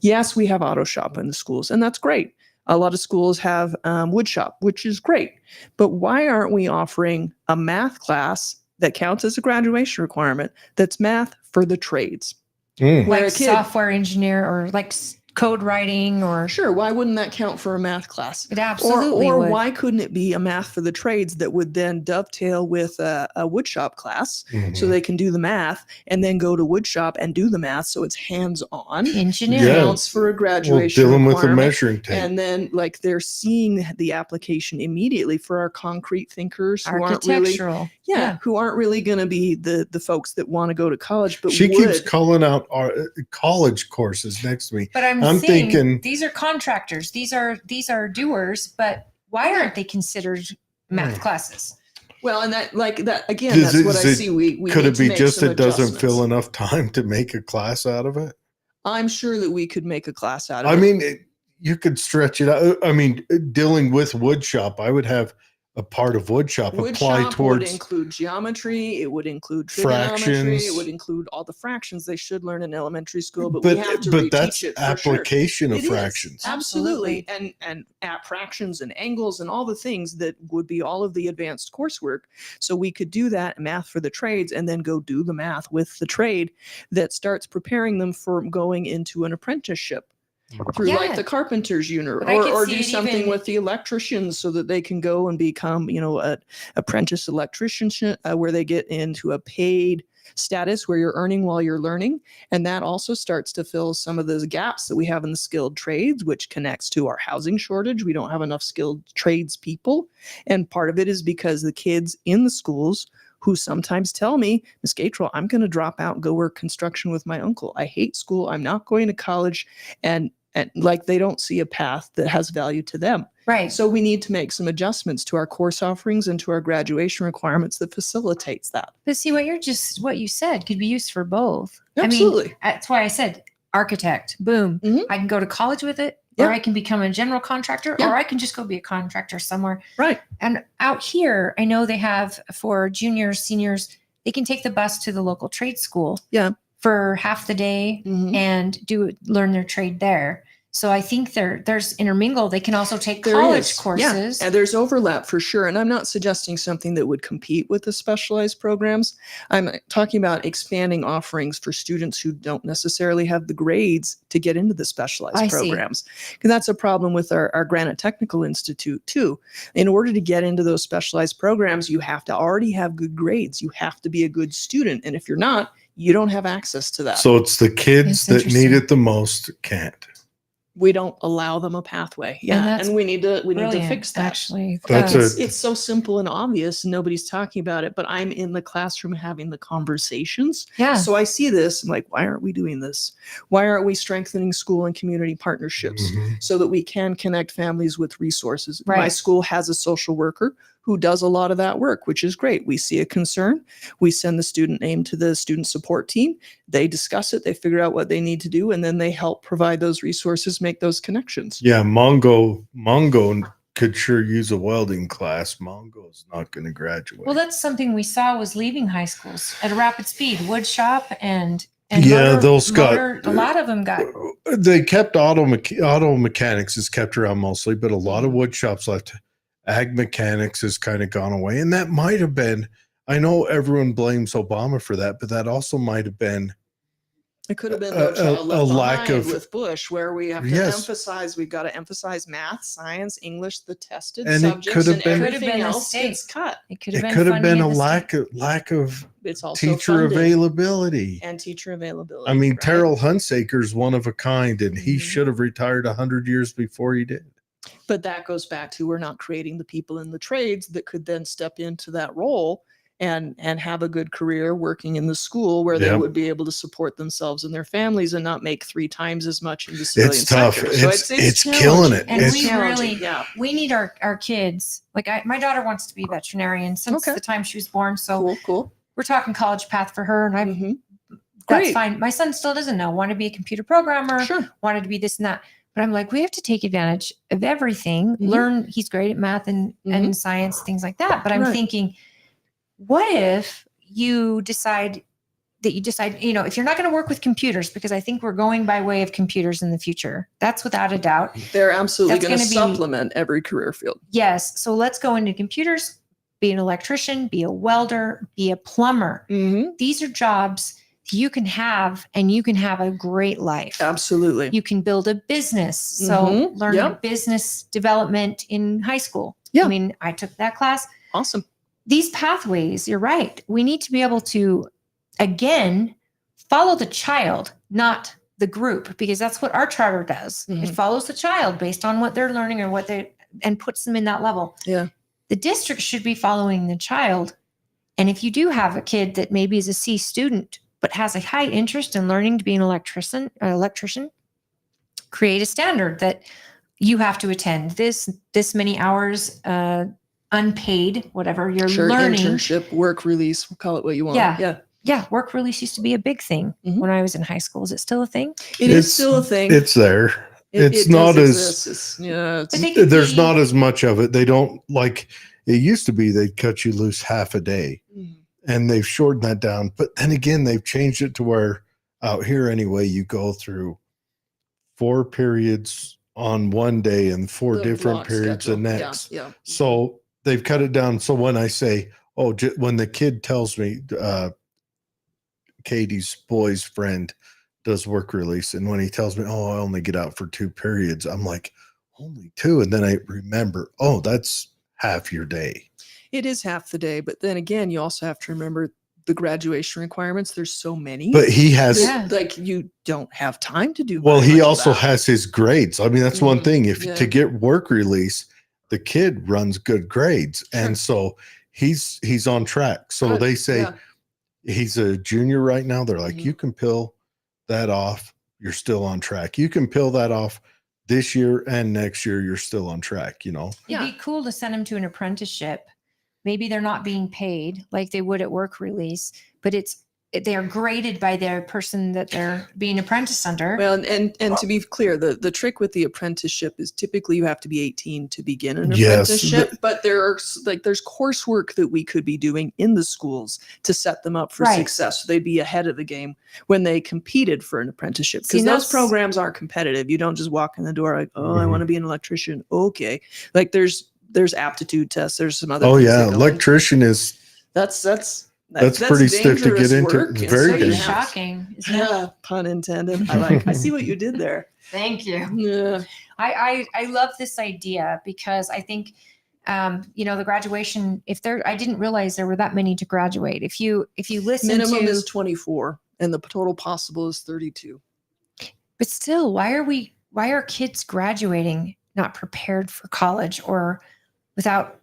Yes, we have auto shop in the schools, and that's great. A lot of schools have wood shop, which is great. But why aren't we offering a math class that counts as a graduation requirement that's math for the trades? Mm. Where Like a kid- software engineer or like code writing or Sure, why wouldn't that count for a math class? it absolutely or would. why couldn't it be a math for the trades that would then dovetail with a woodshop class so Mhm. they can do the math and then go to woodshop and do the math so it's hands-on? Engineering. Yeah. Counts for a Well, graduation dealing with a requirement. measuring tape. And then like they're seeing the application immediately for our concrete thinkers who aren't really Architectural. who aren't really going to be the folks that want to go to college but She keeps would. calling out our college courses next to me. But I'm saying thinking these are contractors. These are doers, but why aren't they considered math classes? Well, and that again, Does that's it- what I is it- see. We could need it to be make just some it doesn't fill adjustments. enough time to make a class out of it? I'm sure that we could make a class out of I it. mean, you could stretch it out. I mean, dealing with wood shop, I would have a part of wood shop Wood apply shop would towards include geometry. It would include trigonometry. fractions. It would include all the fractions they should learn in elementary school, but we have to reteach that's it for sure. application of It is, fractions. absolutely. And at fractions and angles and all the things that would be all of the advanced coursework. So we could do that math for the trades and then go do the math with the trade that starts preparing them for going into an apprenticeship through Yeah. like the carpenter's unit, But I could or see do it something even- with the electricians so that they can go and become, a apprentice electrician where they get into a paid status where you're earning while you're learning. And that also starts to fill some of those gaps that we have in the skilled trades, which connects to our housing shortage. We don't have enough skilled trades people. And part of it is because the kids in the schools who sometimes tell me, Ms. Gatrell, I'm going to drop out and go work construction with my uncle. I hate school. I'm not going to college. And like they don't see a path that has value to them. Right. So we need to make some adjustments to our course offerings and to our graduation requirements that facilitates that. But see what you said could be used for both. Absolutely. I mean, that's why I said architect. Boom. Mhm. I can go to college with it, Yeah. or I can become a general contractor, Yeah. or I can just go be a contractor somewhere. Right. And out here, I know they have for juniors, seniors, they can take the bus to the local trade school. Yeah. For half the day Mhm. and learn their trade there. So I think there's intermingle. They can also take There college is. courses. Yeah. And there's overlap for sure. And I'm not suggesting something that would compete with the specialized programs. I'm talking about expanding offerings for students who don't necessarily have the grades to get into the specialized I see. programs. Because that's a problem with our Granite Technical Institute too. In order to get into those specialized programs, you have to already have good grades. You have to be a good student. And if you're not, you don't have access to that. So it's the kids That's that need interesting. it the most can't. We don't allow them a pathway. Yeah. that's And we need to Brilliant, fix that. actually. That's It's so simple and obvious. And nobody's talking about it, but I'm in the classroom having the conversations. Yeah. So I see this. I'm like, why aren't we doing this? Why aren't we strengthening school and community partnerships Mhm. so that we can connect families with resources? My Right. school has a social worker who does a lot of that work, which is great. We see a concern. We send the student name to the student support team. They discuss it. They figure out what they need to do. And then they help provide those resources, make those connections. Yeah, Mongo could sure use a welding class. Mongo's not going to graduate. Well, that's something we saw was leaving high schools at a rapid speed. Wood shop and Yeah, motor- those got- motor- a lot of them got They kept auto mechanics is kept around mostly, but a lot of wood shops left. Ag mechanics has kind of gone away, and that might have been. I know everyone blames Obama for that, but that also might have been. It could have been no child a left lack behind of with Bush, where we have to Yes. emphasize. We've got to emphasize math, science, English, the tested And it subjects, could have and been- Could have everything been a else state. gets cut. It could It have been, could have been a funding lack of It's also teacher funding availability. and teacher availability. I mean, right? Terrell Hunsaker's one of a kind, and he Mhm. should have retired 100 years before he did. But that goes back to we're not creating the people in the trades that could then step into that role and have a good career working in the school where they Yep. would be able to support themselves and their families and not make 3 times as much in the civilian It's tough. sector. So It's killing challenging. it. And It's we challenging, really, yeah. we need our kids. Like my daughter wants to be a veterinarian since Okay. the time she was born. So Cool. we're talking college path for her, and Mhm. that's Great. fine. My son still doesn't know. Want to be a computer programmer. Sure. Wanted to be this and that. But I'm like, we have to take advantage of everything. Mhm. Learn. He's great at math and science, things like that. But I'm Right. thinking, what if you decide, if you're not going to work with computers, because I think we're going by way of computers in the future. That's without a doubt. They're absolutely That's going to gonna be- supplement every career field. Yes. So let's go into computers, be an electrician, be a welder, be a plumber. Mm-hmm. These are jobs you can have, and you can have a great life. Absolutely. You can build a business. So Mhm. learn Yep. business development in high school. Yeah. I mean, I took that class. Awesome. These pathways, you're right. We need to be able to, again, follow the child, not the group, because that's what our charter does. It Mhm. follows the child based on what they're learning or and puts them in that level. Yeah. The district should be following the child. And if you do have a kid that maybe is a C student, but has a high interest in learning to be an electrician, create a standard that you have to attend this many hours, unpaid, whatever you're Sure. learning. Internship, work release, call it what you want. Yeah. Yeah. Yeah, work release used to be a big thing Mhm. when I was in high school. Is it still a thing? It is still a thing. It's there. It's It not does as exist. It's But they could there's be- not as much of it. They don't like it used to be. They'd cut you loose half a day, Mhm. and they've shortened that down. But then again, they've changed it to where out here anyway, you go through 4 periods on one day and 4 The different block periods the schedule. Yeah, next. Yeah. So they've cut it down. So when I say, when the kid tells me, Katie's boy's friend does work release, and when he tells me, I only get out for 2 periods, I'm like, only 2. And then I remember, that's half your day. It is half the day, but then again, you also have to remember the graduation requirements. There's so many. But he has, Yeah. like you don't have time to do. well, very he much of also that. has his grades. I mean, that's one Mhm. thing. If Yeah. to get work release, the kid runs good grades. And so he's on track. So Good. they say, Yeah. he's a junior right now. They're like, Mhm. you can pill that off. You're still on track. You can pill that off this year and next year. You're still on track, It'd Yeah. be cool to send them to an apprenticeship. Maybe they're not being paid like they would at work release, but they are graded by their person that they're being apprenticed under. Well, and to be clear, the trick with the apprenticeship is typically you have to be 18 to begin an Yes, apprenticeship. But there's coursework that we could be doing in the schools to set them up for Right. success. So they'd be ahead of the game when they competed for an apprenticeship, See, because those that's- programs are competitive. You don't just walk in the door like, I Mhm. want to be an electrician. Okay, like there's aptitude tests. There's some other. Oh things that yeah. go in. Electrician is, That's pretty stiff to get dangerous into. work, It's and very so you Pretty dangerous. have- shocking. Isn't it? Yeah, pun intended. I see what you did there. Thank you. Yeah. I love this idea because I think, the graduation, I didn't realize there were that many to graduate. If you listen Minimum to, is 24 and the total possible is 32. but still, why are kids graduating not prepared for college or without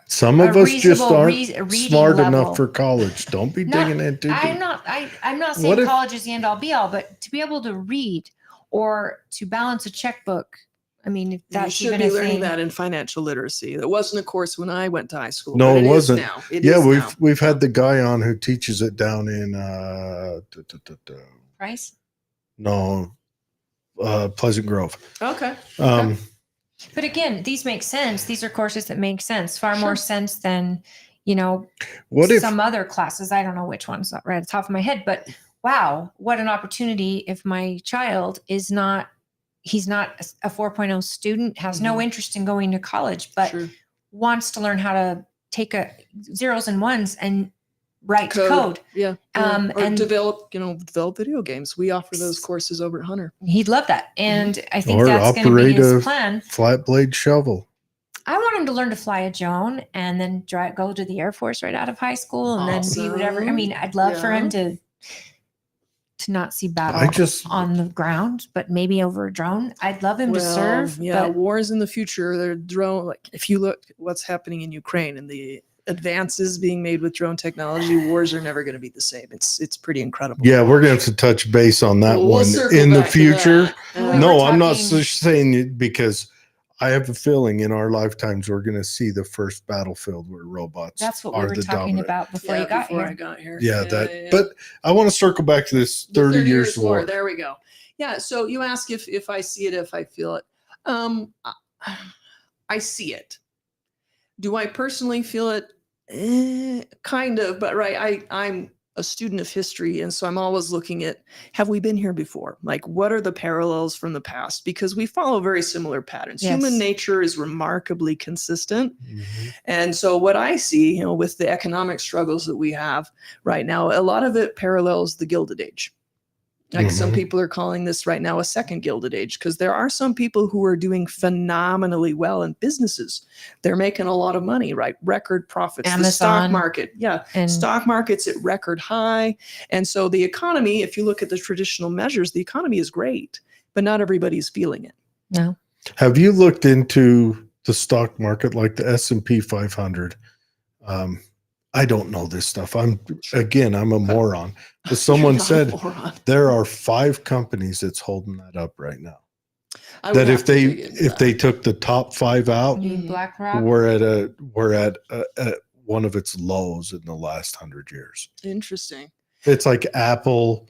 some a of us just reasonable aren't reading smart level? enough for college. Don't be Not- digging in too I'm deep. not What saying if- college is the end all be all, but to be able to read or to balance a checkbook, I mean, if You that's should even be a learning thing. that in financial literacy. That wasn't a course when I went to high school. No, but it is wasn't. now. It Yeah, is now. we've had the guy on who teaches it down in Price. Pleasant Grove. Okay. But again, these make sense. These are courses that make sense, far more Sure. sense than, What if some other classes. I don't know which ones right at the top of my head, but wow, what an opportunity if my child is not, he's not a 4.0 student, has no interest in going to college, but Sure. wants to learn how to take zeros and ones and write code. Yeah. And Or develop video games. We offer those courses over at Hunter. he'd love that. And I think Or that's going to be operate his a plan. flat blade shovel. I want him to learn to fly a Joan and then go to the Air Force right out of high school and then be whatever. I mean, I'd love for him to not see battle on the ground, but maybe over a drone. I'd love him to serve. Yeah, but wars in the future, they're drone. Like if you look what's happening in Ukraine and the advances being made with drone technology, wars are never going to be the same. It's pretty incredible. Yeah, we're going to have to touch base on that We'll one circle in the back to future. that. No, I'm not talking- saying it because I have a feeling in our lifetimes we're going to see the first battlefield where robots that's what we are were the talking dominant. about before you got before here. I got here. Yeah, but I want to circle back to this The 30 years war. There we go. Yeah. So you ask if I see it, if I feel it. I see it. Do I personally feel it? Kind of, but right. I'm a student of history, and so I'm always looking at, have we been here before? Like, what are the parallels from the past? Because we follow very similar patterns. Yes. Human nature is remarkably consistent. Mhm. And so what I see, with the economic struggles that we have right now, a lot of it parallels the Gilded Age. Like some Mhm. people are calling this right now a second Gilded Age, because there are some people who are doing phenomenally well in businesses. They're making a lot of money, right? Record profits. The stock Amazon market. Yeah. and Stock market's at record high. And so the economy, if you look at the traditional measures, the economy is great, but not everybody's feeling it. no. Have you looked into the stock market like the S&P 500? I don't know this stuff. I'm a moron. But someone You're not a said moron. there are 5 companies that's holding that up right now. I would That have if to dig into that. they took the top 5 out, Mhm. BlackRock. we're at one of its lows in the last 100 years. Interesting. It's like Apple,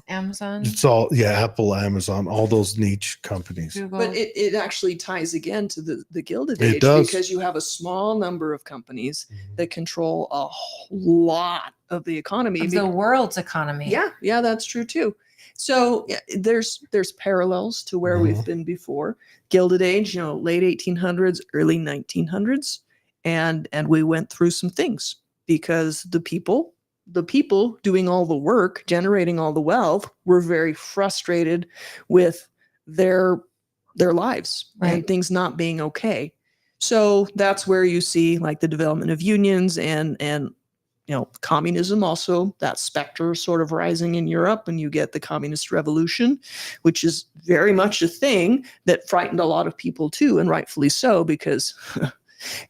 Amazon. it's all Apple, Amazon, all those niche companies. Google. But it actually ties again to the Gilded It Age, does. because you have a small number of companies Mhm. that control a lot of the economy. of the world's economy. Yeah, that's true too. So there's parallels to where we've Mhm. been before. Gilded Age, late 1800s, early 1900s, and we went through some things because the people doing all the work, generating all the wealth, were very frustrated with their lives and Right. things not being okay. So that's where you see like the development of unions and communism, also that specter sort of rising in Europe, and you get the communist revolution, which is very much a thing that frightened a lot of people too, and rightfully so, because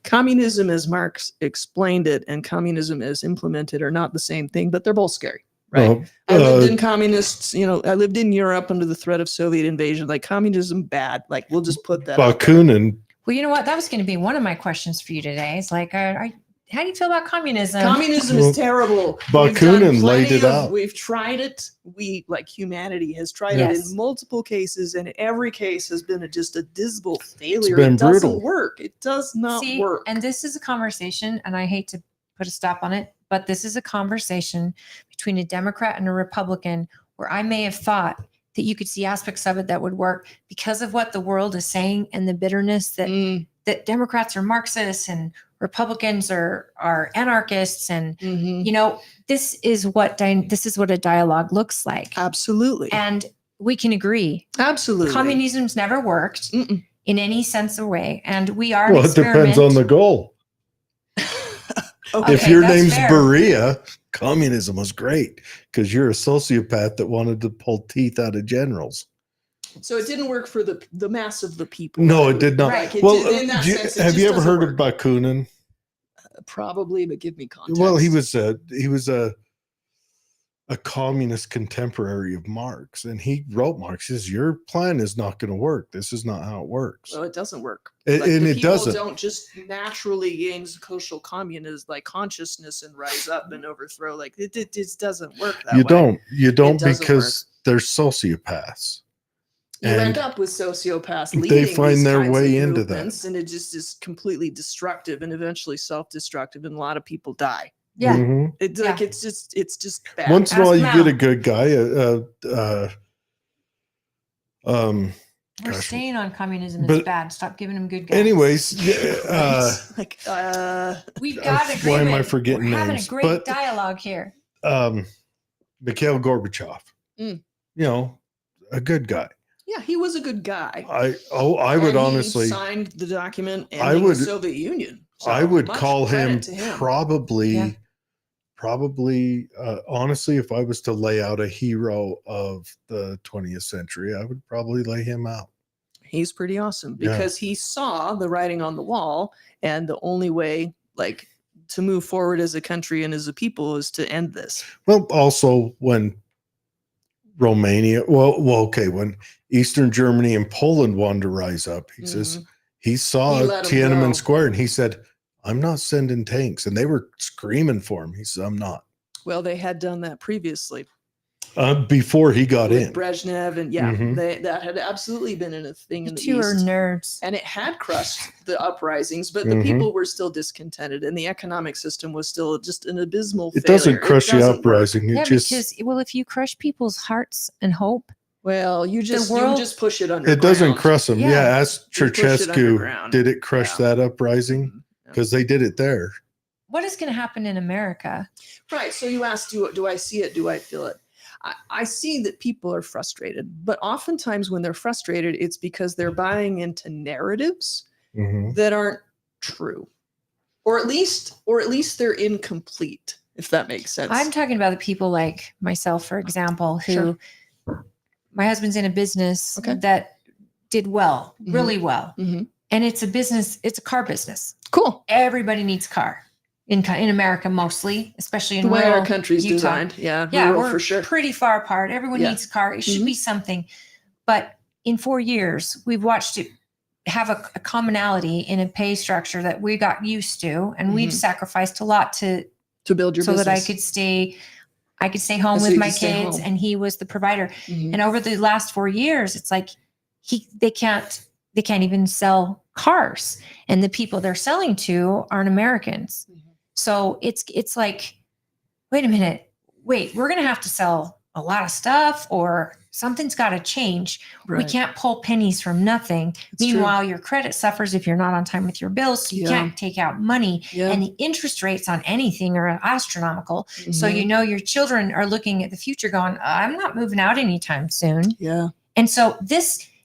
communism as Marx explained it and communism as implemented are not the same thing, but they're both scary, right? Well, I lived in communists, I lived in Europe under the threat of Soviet invasion. Like, communism bad. Like, we'll just put that out there. Bakunin. Well, you know what? That was going to be one of my questions for you today. It's like, how do you feel about communism? Communism Well, is terrible. Bakunin laid it out. We've tried it. We, like humanity, has tried it Yes. in multiple cases, and every case has been just a dismal failure. been It doesn't brutal. work. It does not See, work. and this is a conversation, and I hate to put a stop on it, but this is a conversation between a Democrat and a Republican where I may have thought that you could see aspects of it that would work because of what the world is saying and the bitterness that that Democrats are Marxists and Republicans are anarchists, and Mhm. this is what a dialogue looks like, Absolutely. and we can agree. Absolutely. Communism's never worked Mm-mm. in any sense or way, and we are an Well, it depends on the experiment. goal. Okay. If your that's name's fair. Berea, communism was great because you're a sociopath that wanted to pull teeth out of generals. So it didn't work for the mass of the people. No, it did not. Right. It Well, did- in that sense, it have you just ever doesn't heard of work. Bakunin? Probably, but give me context. Well, he was a communist contemporary of Marx, and he wrote Marx. He says, your plan is not going to work. This is not how it works. Well, it doesn't work. And The it people doesn't. don't just naturally gain social communism, like consciousness, and rise up and overthrow. Like it just doesn't work that You way. You don't doesn't because they're sociopaths. You And end up with sociopaths they leading find these their kinds way of into that. movements, and it just is completely destructive and eventually self-destructive, and a lot of people die. Yeah. Mhm. It's Yeah. like it's just bad. Once in a while, you Ask get a Mal. good guy. We're Gosh. staying on communism is But bad. Stop giving them good guys. anyways, Right? Like, we've got agreement. why am I forgetting We're having names? a great But dialogue here. Mikhail Gorbachev, Mm. you know, a good guy. yeah, he was a good guy. I would And he honestly, signed the document I ending would- the Soviet Union. I So would much call him credit to him. probably, Yeah. honestly, if I was to lay out a hero of the 20th century, I would probably lay him out. He's pretty awesome Yeah. because he saw the writing on the wall, and the only way, like, to move forward as a country and as a people is to end this. Well, also when Romania, okay, when Eastern Germany and Poland wanted to rise up, he says he saw He let 'em Tiananmen go. Square and he said, "I'm not sending tanks," and they were screaming for him. He said, "I'm not." Well, they had done that previously Before he got with in. Brezhnev, and Mhm. that had absolutely been a thing in You the two are East. nerds. And it had crushed the uprisings, but the Mhm. people were still discontented, and the economic system was still just an abysmal It failure. doesn't crush the doesn't work. uprising. It Yeah, just because if you crush people's hearts and hope, Well, you world- just push it underground. it doesn't crush them. Yeah. Yeah, ask You push it Ceausescu. underground. Did it crush Yeah. that uprising? Mhm. Yeah. Because they did it there. what is going to happen in America? Right. So you asked, do I see it? Do I feel it? I see that people are frustrated, but oftentimes when they're frustrated, it's because they're buying into narratives Mhm. that aren't true, or at least they're incomplete, if that makes sense. I'm talking about the people like myself, for example, who Sure. my husband's in a business Okay. that did well, Mhm. really well. Mhm. And it's a car business. Cool. Everybody needs a car in America, mostly, especially in The way rural our country's Utah. designed. Yeah. Yeah, rural we're for sure. pretty far apart. Everyone Yeah. needs a car. It should Mhm. be something. But in 4 years, we've watched it have a commonality in a pay structure that we got used to, and we've Mhm. sacrificed a lot to build your business. that I could stay home So with you my could stay kids, home. and he was the provider. Mhm. And over the last 4 years, it's like they can't even sell cars, and the people they're selling to aren't Americans. Mhm. So it's like, wait a minute, we're going to have to sell a lot of stuff, or something's got to change. We Right. can't pull pennies from nothing. It's true. Meanwhile, your credit suffers if you're not on time with your bills, so you Yeah. can't take out money. Yeah. And the interest rates on anything are astronomical. So Mhm. you know your children are looking at the future going, I'm not moving out anytime soon. Yeah. And so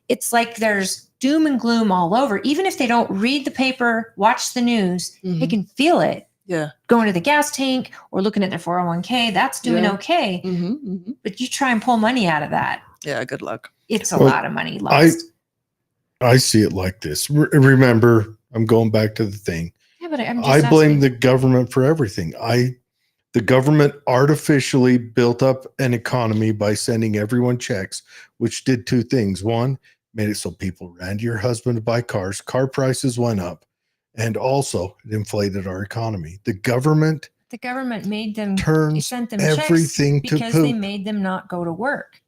it's like there's doom and gloom all over. Even if they don't read the paper, watch the news, they Mhm. can feel it. Yeah. Going to the gas tank or looking at their 401k, that's doing Yeah. okay. Mm-hmm. But you try and pull money out of that, Yeah. Good luck. it's a Well, lot of money lost. I see it like this. Remember, I'm going back to the thing. Yeah, but I'm just I blame asking. the government for everything. The government artificially built up an economy by sending everyone checks, which did two things. One, made it so people ran to your husband to buy cars. Car prices went up. And also, it inflated our economy. The government The government made them turns sent them everything checks to because they poop. made them not go to work.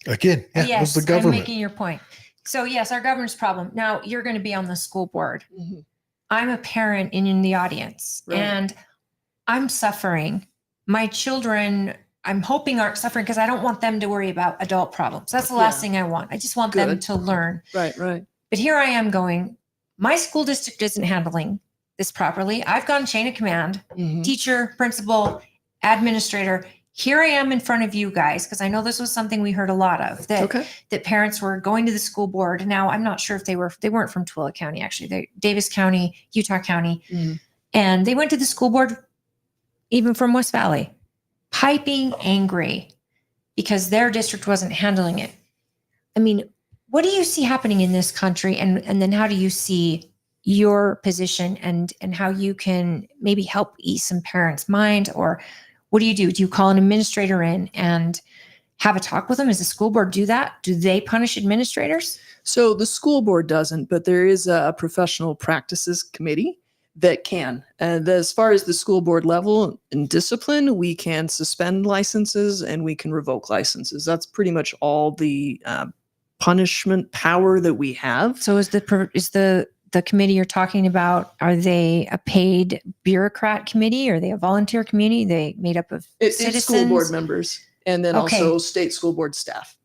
Again, yeah, it was Yes, the I'm government. making your point. So yes, our government's problem. Now you're going to be on the school board. Mhm. I'm a parent in the audience, Right. and I'm suffering. My children, I'm hoping, aren't suffering because I don't want them to worry about adult problems. That's the last Yeah. thing I want. I just want them Good. to learn. Right. Right. But here I am going, my school district isn't handling this properly. I've gone chain of command, Mhm. teacher, principal, administrator. Here I am in front of you guys, because I know this was something we heard a lot of, that Okay. that parents were going to the school board. Now I'm not sure if they weren't from Tooele County, actually. They Davis County, Utah County. Mhm. And they went to the school board, even from West Valley, piping angry because their district wasn't handling it. I mean, what do you see happening in this country? And then how do you see your position and how you can maybe help ease some parents' mind? Or what do? Do you call an administrator in and have a talk with them? Does the school board do that? Do they punish administrators? So the school board doesn't, but there is a professional practices committee that can. And as far as the school board level in discipline, we can suspend licenses and we can revoke licenses. That's pretty much all the punishment power that we have. So is the the committee you're talking about, are they a paid bureaucrat committee? Are they a volunteer committee? They made up of It's citizens? school board members and then Okay. also state school board staff.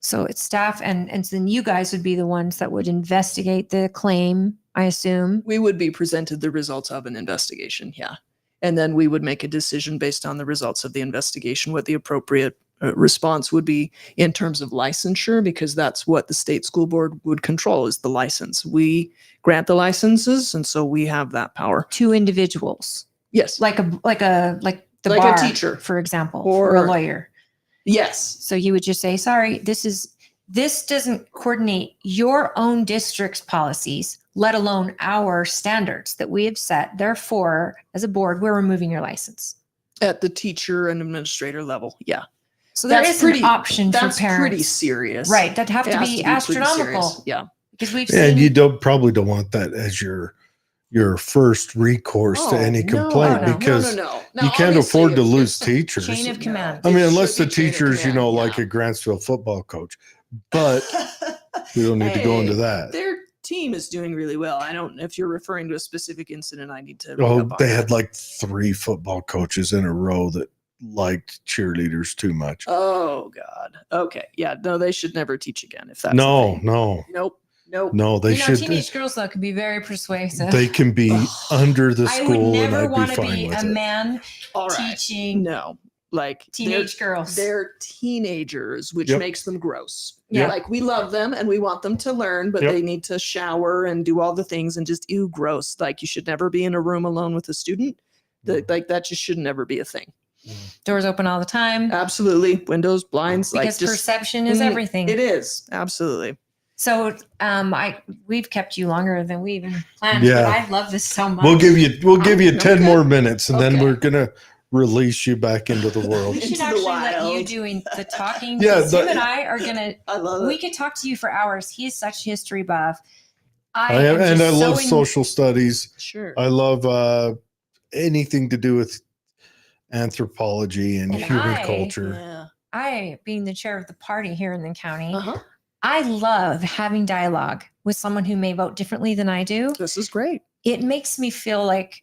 So it's staff, and then you guys would be the ones that would investigate the claim, I assume. We would be presented the results of an investigation. Yeah. And then we would make a decision based on the results of the investigation, what the appropriate response would be in terms of licensure, because that's what the state school board would control, is the license. We grant the licenses, and so we have that power. To individuals, Yes. like the Like a bar, teacher. for example, or a Or- lawyer. Yes. So you would just say, sorry, this doesn't coordinate your own district's policies, let alone our standards that we have set. Therefore, as a board, we're removing your license. At the teacher and administrator level. Yeah. So there That's is pretty- an option for That's parents. pretty serious. Right. That'd have It to has be pretty serious. astronomical. Yeah. Because we've And seen you probably don't want that as your first recourse to any complaint, no. because Now, you can't obviously, afford to if lose some- teachers. chain of command. I mean, It unless the should be chain of teacher's, command, like yeah. a Grantsville football coach, but we don't need to go into Hey, that. Their team is doing really well. I don't, if you're referring to a specific incident, I need to. read Oh, up on they that. had like 3 football coaches in a row that liked cheerleaders too much. Oh God. Okay. Yeah. No, they should never teach again. If that's No, the thing. no, Nope. Nope. no, they should. Teenage girls though can be very persuasive. They can be under the I would school, and never I'd want be to fine be with a it. man All right. teaching No. Like teenage girls. They're teenagers, which Yep. makes them gross. Yeah. Like we love them and we want them to learn, but Yep. they need to shower and do all the things and just ew, gross. Like you should never be in a room alone with a student. Like that just should never be a thing. Doors open all the time. Absolutely. Windows, blinds, Because perception is everything. It is. Absolutely. So we've kept you longer than we even planned. Yeah. But I love this so much. We'll give you 10 Okay. more minutes, and then Okay. we're gonna release you back into the world. We should Into the actually let you wild. doing the talking. Yeah, because him but- and I are gonna. I love We it. could talk to you for hours. He is such history buff. I love so social studies. Sure. I love anything to do with anthropology and And human I- culture. Yeah. I, being the chair of the party here in the county, Uh-huh. I love having dialogue with someone who may vote differently than I do. This is great. It makes me feel like,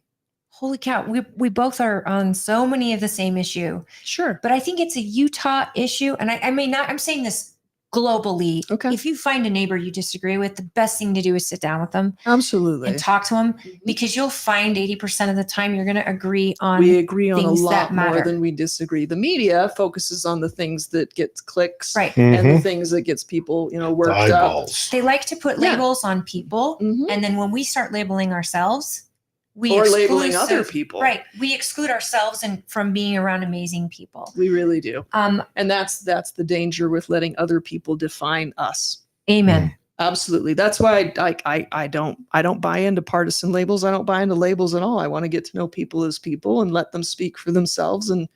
holy cow, we both are on so many of the same issue. Sure. But I think it's a Utah issue. And I may not, I'm saying this globally. Okay. If you find a neighbor you disagree with, the best thing to do is sit down with them Absolutely. and talk to them, Mhm. because you'll find 80% of the time you're going to agree on. We agree on a things that lot more matter. than we disagree. The media focuses on the things that gets clicks, Right. and the Mhm. things that gets people, worked The up. eyeballs. They like to put Yeah. labels on people. Mhm. And then when we start labeling ourselves, we Or labeling other exclusive- people. Right. We exclude ourselves and from being around amazing people. We really do. Um, And that's the danger with letting other people define us. amen. Absolutely. That's why I don't buy into partisan labels. I don't buy into labels at all. I want to get to know people as people and let them speak for themselves and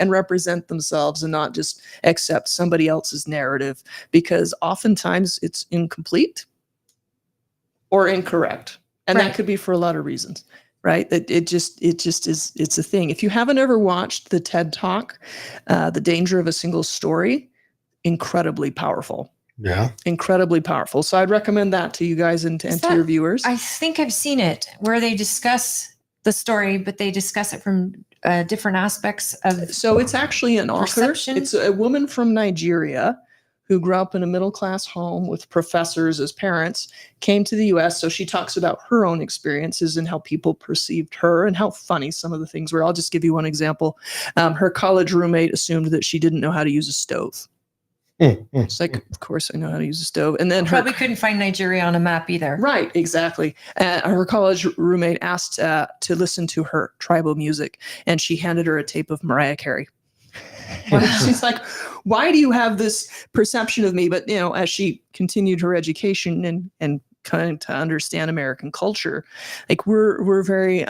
represent themselves, and not just accept somebody else's narrative, because oftentimes it's incomplete or incorrect. And Right. that could be for a lot of reasons. Right. That it just is, it's a thing. If you haven't ever watched the TED Talk, The Danger of a Single Story, incredibly powerful. Yeah. Incredibly powerful. So I'd recommend that to you guys and to, Is and to your that- viewers. I think I've seen it where they discuss the story, but they discuss it from different aspects of. So it's actually an author. Perception? It's a woman from Nigeria who grew up in a middle-class home with professors as parents, came to the US. So she talks about her own experiences and how people perceived her and how funny some of the things were. I'll just give you one example. Her college roommate assumed that she didn't know how to use a stove. It's like, of course I know how to use a stove. And then her Probably couldn't find Nigeria on a map either. Right, exactly. Her college roommate asked to listen to her tribal music, and she handed her a tape of Mariah Carey. And she's like, "Why do you have this perception of me?" But as she continued her education and kind to understand American culture, like we're very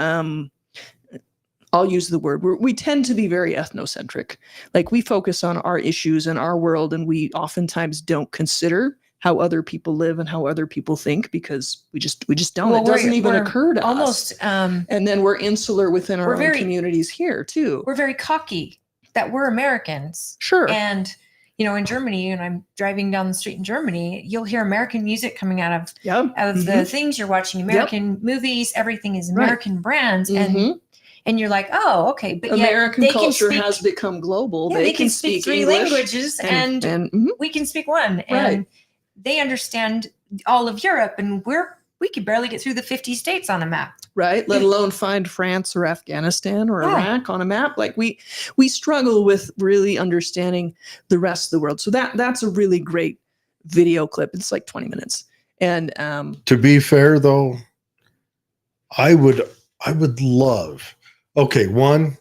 I'll use the word. We tend to be very ethnocentric. Like we focus on our issues and our world, and we oftentimes don't consider how other people live and how other people think, because we just don't. Well, It doesn't even we're occur to us. Almost, And then we're insular within our we're own very- communities here too. we're very cocky that we're Americans. Sure. And in Germany, and I'm driving down the street in Germany, you'll hear American music coming out of Yep. the things you're watching, American movies, everything is American brands. And you're like, oh, okay. But American yet they culture can speak, has become global. they can speak 3 English languages and we can speak one. And they understand all of Europe, and we could barely get through the 50 states on a map. Right. Let alone find France or Afghanistan or Iraq on a map. Like we struggle with really understanding the rest of the world. So that's a really great video clip. It's like 20 minutes. And to be fair though, I would love, okay, one,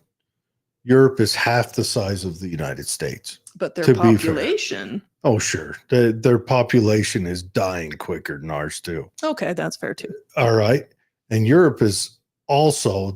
Europe is half the size of the United States. But their to be fair. population. Oh, sure. Their population is dying quicker than ours too. Okay, that's fair too. All right. And Europe is also,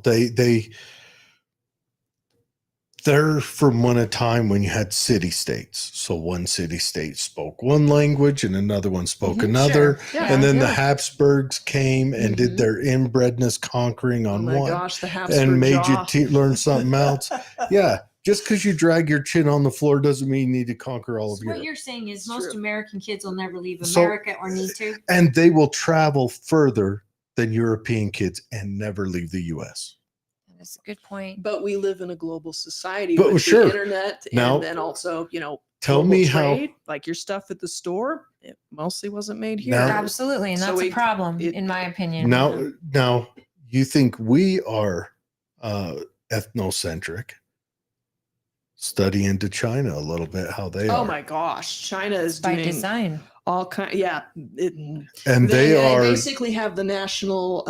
they're from a time when you had city states. So one city state spoke one language and another one spoke another. Sure. And then the Habsburgs came and did their inbredness conquering on oh my one gosh, the Habsburg and made jaw. you learn something else. Yeah. Just because you drag your chin on the floor doesn't mean you need to conquer all of So Europe. what you're saying is It's most true. American kids will never leave So- America or need to. And they will travel further than European kids and never leave the U.S. That's a good point. But we live in a global society But with sure. the internet Now- and then also, Tell global me how. trade, like your stuff at the store, it mostly wasn't made here. Now- Absolutely. And So that's we- a problem, it- in my opinion. Now, you think we are ethnocentric? Study into China a little bit, how they Oh are. my gosh, China is by doing design. all kind. Yeah, And they are. basically have the national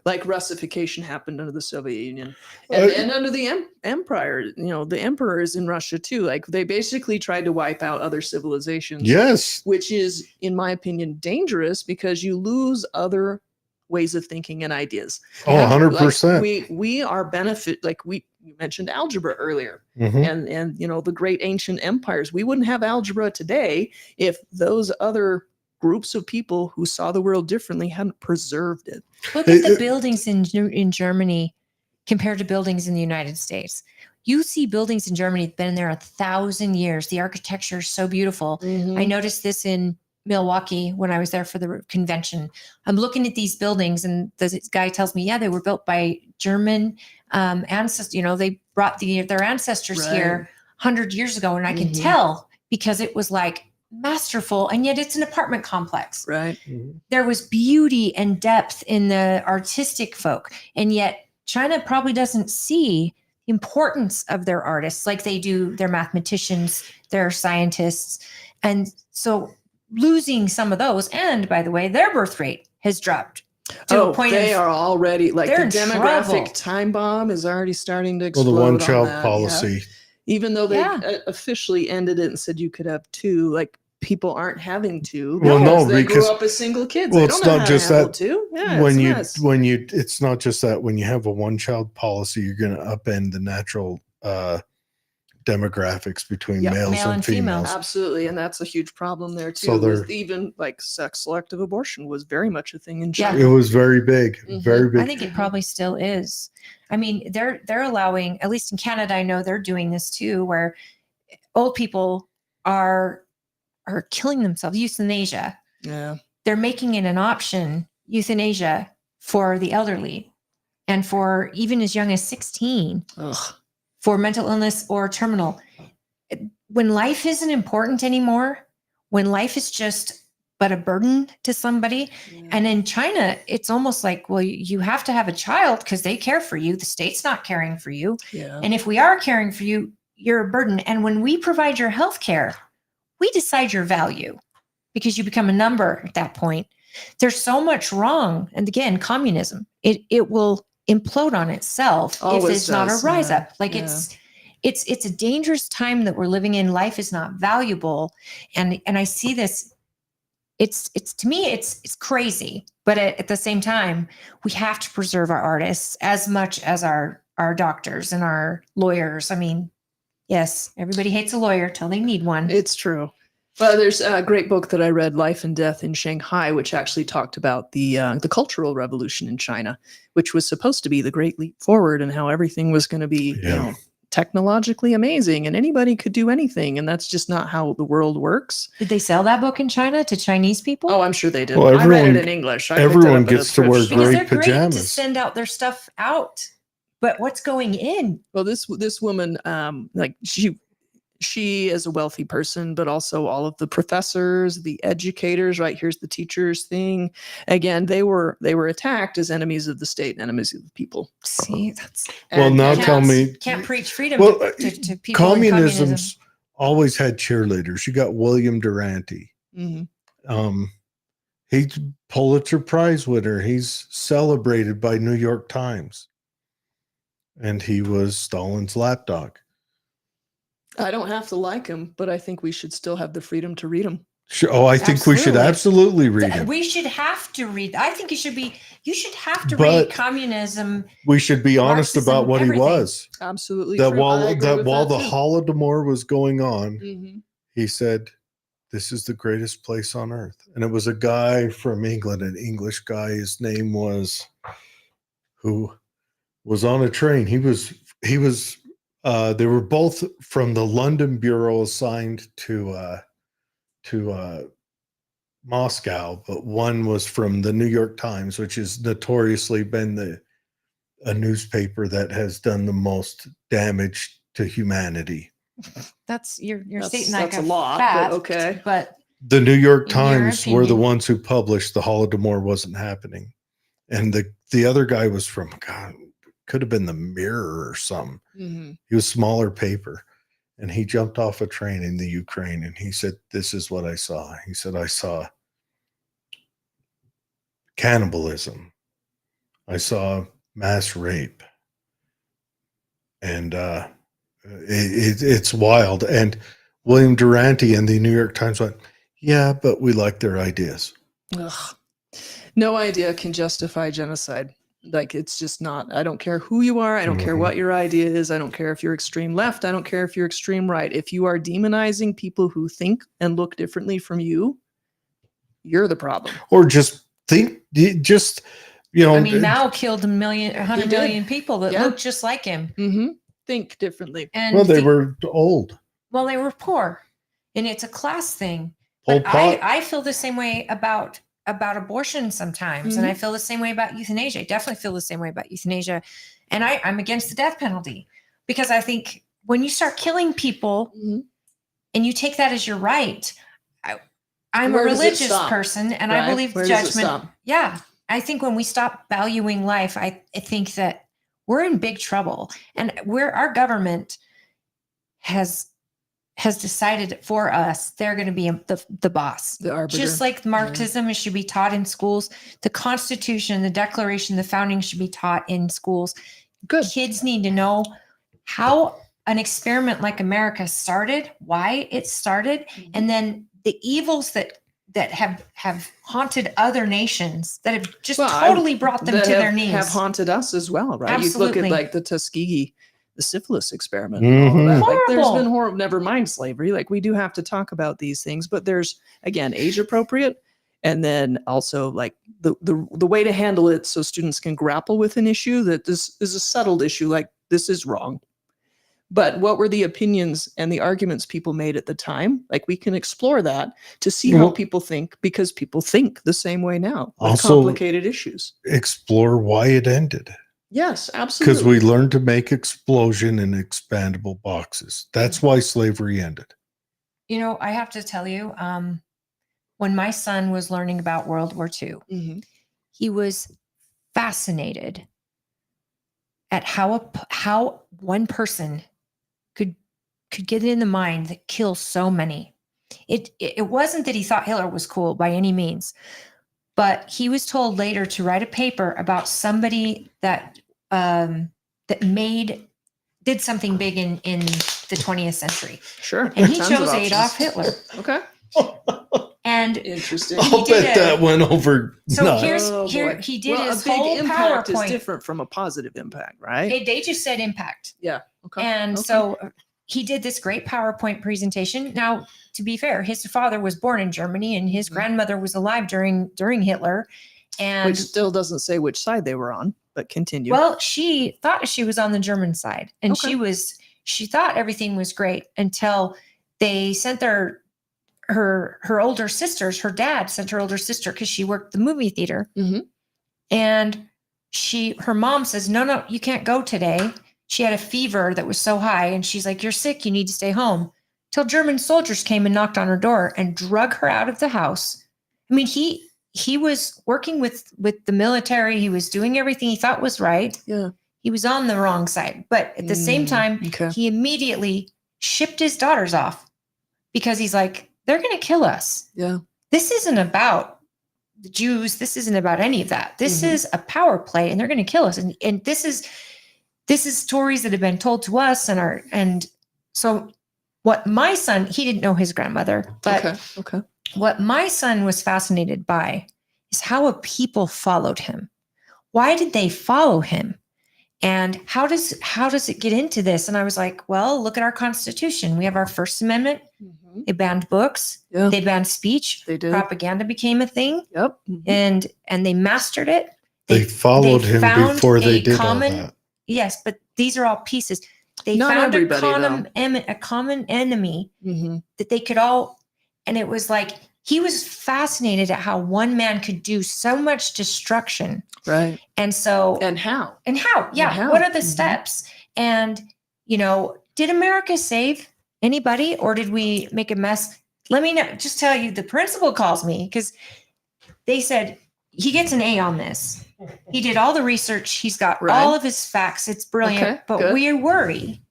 like Russification happened under the Soviet Union and under the empire. The emperor is in Russia too. Like they basically tried to wipe out other civilizations. Yes. Which is, in my opinion, dangerous because you lose other ways of thinking and ideas. Oh, 100%. We are you mentioned algebra earlier, Mhm. and the great ancient empires. We wouldn't have algebra today if those other groups of people who saw the world differently hadn't preserved it. Look at the buildings in Germany compared to buildings in the United States. You see buildings in Germany that have been there 1,000 years. The architecture is so beautiful. I noticed this in Milwaukee when I was there for the convention. I'm looking at these buildings and this guy tells me, they were built by German ancestors. They brought their ancestors here 100 years ago. And I can tell because it was like masterful. And yet it's an apartment complex. Right. There was beauty and depth in the artistic folk. And yet China probably doesn't see the importance of their artists like they do their mathematicians, their scientists. And so losing some of those, and by the way, their birth rate has dropped to a point they are already like the they're in demographic trouble. time bomb is already starting to Well, explode. the on one-child that, policy. yeah. Even though they Yeah. officially ended it and said you could have two, like people aren't having two. Well, no, they because- grew up as single kids. well, They it's don't know not how just to handle that. two. Yeah, when it's nuts. it's not just that when you have a one-child policy, you're going to upend the natural demographics between Yeah. males Male and and female. females. Absolutely, and that's a huge problem there too. So with even like sex selective abortion was very much a thing in Yeah. China. It was very big, very big. I think it probably still is. I mean, they're allowing, at least in Canada, I know they're doing this too, where old people are killing themselves. Euthanasia. Yeah. They're making it an option, euthanasia, for the elderly, and for even as young as 16 Ugh. for mental illness or terminal. When life isn't important anymore, when life is just but a burden to somebody. And in China, it's almost like, well, you have to have a child because they care for you. The state's not caring for you. Yeah. And if we are caring for you, you're a burden. And when we provide your health care, we decide your value because you become a number at that point. There's so much wrong. And again, communism, it will implode on itself Always if it's not a does, rise yeah, up. Like yeah. it's a dangerous time that we're living in. Life is not valuable. And I see this, it's to me, it's crazy. But at the same time, we have to preserve our artists as much as our doctors and our lawyers. I mean, yes, everybody hates a lawyer till they need one. It's true. Well, there's a great book that I read, Life and Death in Shanghai, which actually talked about the Cultural Revolution in China, which was supposed to be the great leap forward and how everything was going to be, Yeah. technologically amazing and anybody could do anything. And that's just not how the world works. Did they sell that book in China to Chinese people? Oh, I'm sure they did. Well, I read everyone- it in English. I picked it everyone up at a gets to wear thrift store. because great they're great to pajamas. send out their stuff out. But what's going in? Well, this woman, like she is a wealthy person, but also all of the professors, the educators, right? Here's the teachers thing. Again, they were attacked as enemies of the state and enemies of the people. See, that's Well, And- now and tell me, can't preach freedom well, to people in communism. communism's always had cheerleaders. You got William Durante. Mhm. He's Pulitzer Prize winner. He's celebrated by New York Times. And he was Stalin's lapdog. I don't have to like him, but I think we should still have the freedom to read him. Oh, I think we should absolutely read him. We should have to read. I think you should have to But read communism. We should be honest Marxism, about what everything. he was. Absolutely. That true. I while agree with the too. Holodomor was going on, Mhm. he said, "This is the greatest place on earth." And it was a guy from England, an English guy. His name was, who was on a train. He was. They were both from the London bureau assigned to Moscow, but one was from the New York Times, which has notoriously been a newspaper that has done the most damage to humanity. You're That's- stating like that's a lot, but fact, okay. But The New York In your Times were the opinion. ones who published the Holodomor wasn't happening. And the other guy was from, God, could have been the Mirror or something. Mhm. He was smaller paper. And he jumped off a train in the Ukraine and he said, "This is what I saw." He said, "I saw cannibalism. I saw mass rape." And it's wild. And William Durante and the New York Times went, "Yeah, but we like their ideas." Ugh. No idea can justify genocide. Like, it's just not. I don't care who you are. I don't care Mhm. what your idea is. I don't care if you're extreme left. I don't care if you're extreme right. If you are demonizing people who think and look differently from you, you're the problem. Or just think, just, I mean, Mao killed 100 did. million people that Yeah. looked just like him, Think differently. and well, they were old. they were poor, and it's a class thing. Pol But Pot. I feel the same way about abortion sometimes, and I feel the same way about euthanasia. I definitely feel the same way about euthanasia, and I'm against the death penalty because I think when you start killing people Mhm. and you take that as your right, I'm Where a does it religious stop, person, and right? I believe Where does it judgment. stop? Yeah, I think when we stop valuing life, I think that we're in big trouble, and our government has decided for us they're going to be the boss. The arbiter. Just like Marxism it should be taught in schools, the Constitution, the Declaration, the founding should be taught in schools. Good. Kids need to know how an experiment like America started, why it started, and then the evils that have haunted other nations that have just totally brought them that to their knees. Have haunted us as well, right? You look Absolutely. at like the Tuskegee, the syphilis experiment, and all of that. Like, there's Horrible. been horrible. Never mind slavery. Like, we do have to talk about these things, but there's, again, age appropriate, and then also like the way to handle it so students can grapple with an issue that this is a settled issue. Like, this is wrong. But what were the opinions and the arguments people made at the time? Like, we can explore that to see how Well- people think, because people think the same way now with Also- complicated issues. Explore why it ended. Yes, absolutely. Because we learned to make explosion in expandable boxes. That's why slavery ended. I have to tell you, when my son was learning about World War II, Mhm. he was fascinated at how one person could get in the mind that kills so many. It wasn't that he thought Hitler was cool by any means, but he was told later to write a paper about somebody that did something big in the 20th century, Sure. and he Tons of chose options. Adolf Hitler. Okay. And Interesting. I'll did bet that went over So nuts. here's Oh, here boy. he did Well, his a big whole impact PowerPoint. is different from a positive impact, right? They just said impact. Yeah. Okay. And Okay. so he did this great PowerPoint presentation. Now, to be fair, his father was born in Germany and his Mhm. grandmother was alive during Hitler. And Which still doesn't say which side they were on, but continue. well, she thought she was on the German side, and Okay. she was she thought everything was great until they sent her older sisters. Her dad sent her older sister because she worked the movie theater, and her mom says, no, you can't go today. She had a fever that was so high, and she's like, you're sick, you need to stay home. Till German soldiers came and knocked on her door and drug her out of the house. I mean, he was working with the military. He was doing everything he thought was right. Yeah. He was on the wrong side. But at the same time, he immediately shipped his daughters off because he's like, they're going to kill us. Yeah. This isn't about the Jews. This isn't about any of that. This is a power play, and they're going to kill us. And this is stories that have been told to us, and so what my son, he didn't know his grandmother, but what my son was fascinated by is how a people followed him. Why did they follow him? And how does it get into this? And I was like, well, look at our Constitution. We have our First Amendment. They banned books. Yeah. They banned speech. They did. Propaganda became a thing. Yep. And they mastered it. They followed him found before they a did common, all that. Yes, but these are all pieces. They Not found everybody, a common enemy that they could all, and it was like, he was fascinated at how one man could do so much destruction. Right. And so, And how? Yeah. how. What are the steps? And, did America save anybody, or did we make a mess? Let me know. Just tell you, the principal calls me because they said he gets an A on this. He did all the research. He's got all of his facts. It's brilliant. Okay, but good. we worry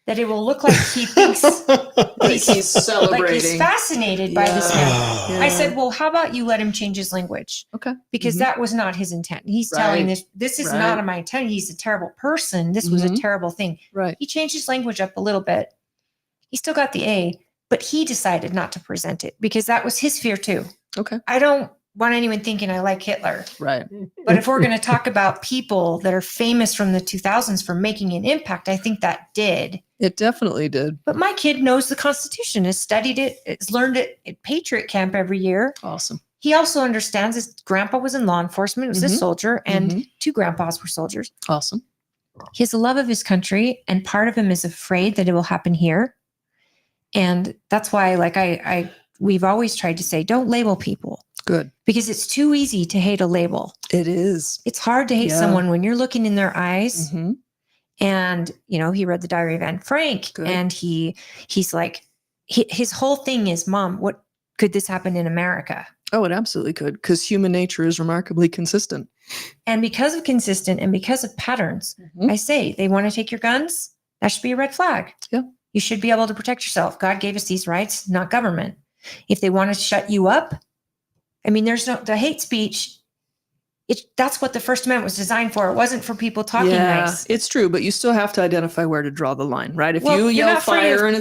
that it will look like he thinks Like he's celebrating. like he's fascinated by this man. Yeah. I said, well, how about you let him change his language? Okay. Because that was not his intent. He's telling this is not my intent. He's a terrible person. This was a terrible thing. Right. He changed his language up a little bit. He still got the A, but he decided not to present it because that was his fear too. Okay. I don't want anyone thinking I like Hitler. Right. But if we're going to talk about people that are famous from the 2000s for making an impact, I think that did. It definitely did. But my kid knows the Constitution, has studied it, has learned it at Patriot Camp every year. Awesome. He also understands his grandpa was in law enforcement, was a soldier, and two grandpas were soldiers. Awesome. He has a love of his country, and part of him is afraid that it will happen here. And that's why, we've always tried to say, don't label people. Good. Because it's too easy to hate a label. It is. It's hard to hate someone when you're looking in their eyes. And, he read the Diary of Anne Frank. Good. And he's like, his whole thing is, Mom, what could this happen in America? Oh, it absolutely could. Because human nature is remarkably consistent. And because of consistent and because of patterns, I say, they want to take your guns. That should be a red flag. Yeah. You should be able to protect yourself. God gave us these rights, not government. If they want to shut you up, there's the hate speech. That's what the First Amendment was designed for. It wasn't for people talking nice. It's true, but you still have to identify where to draw the line, right? If you you're yell not free fire in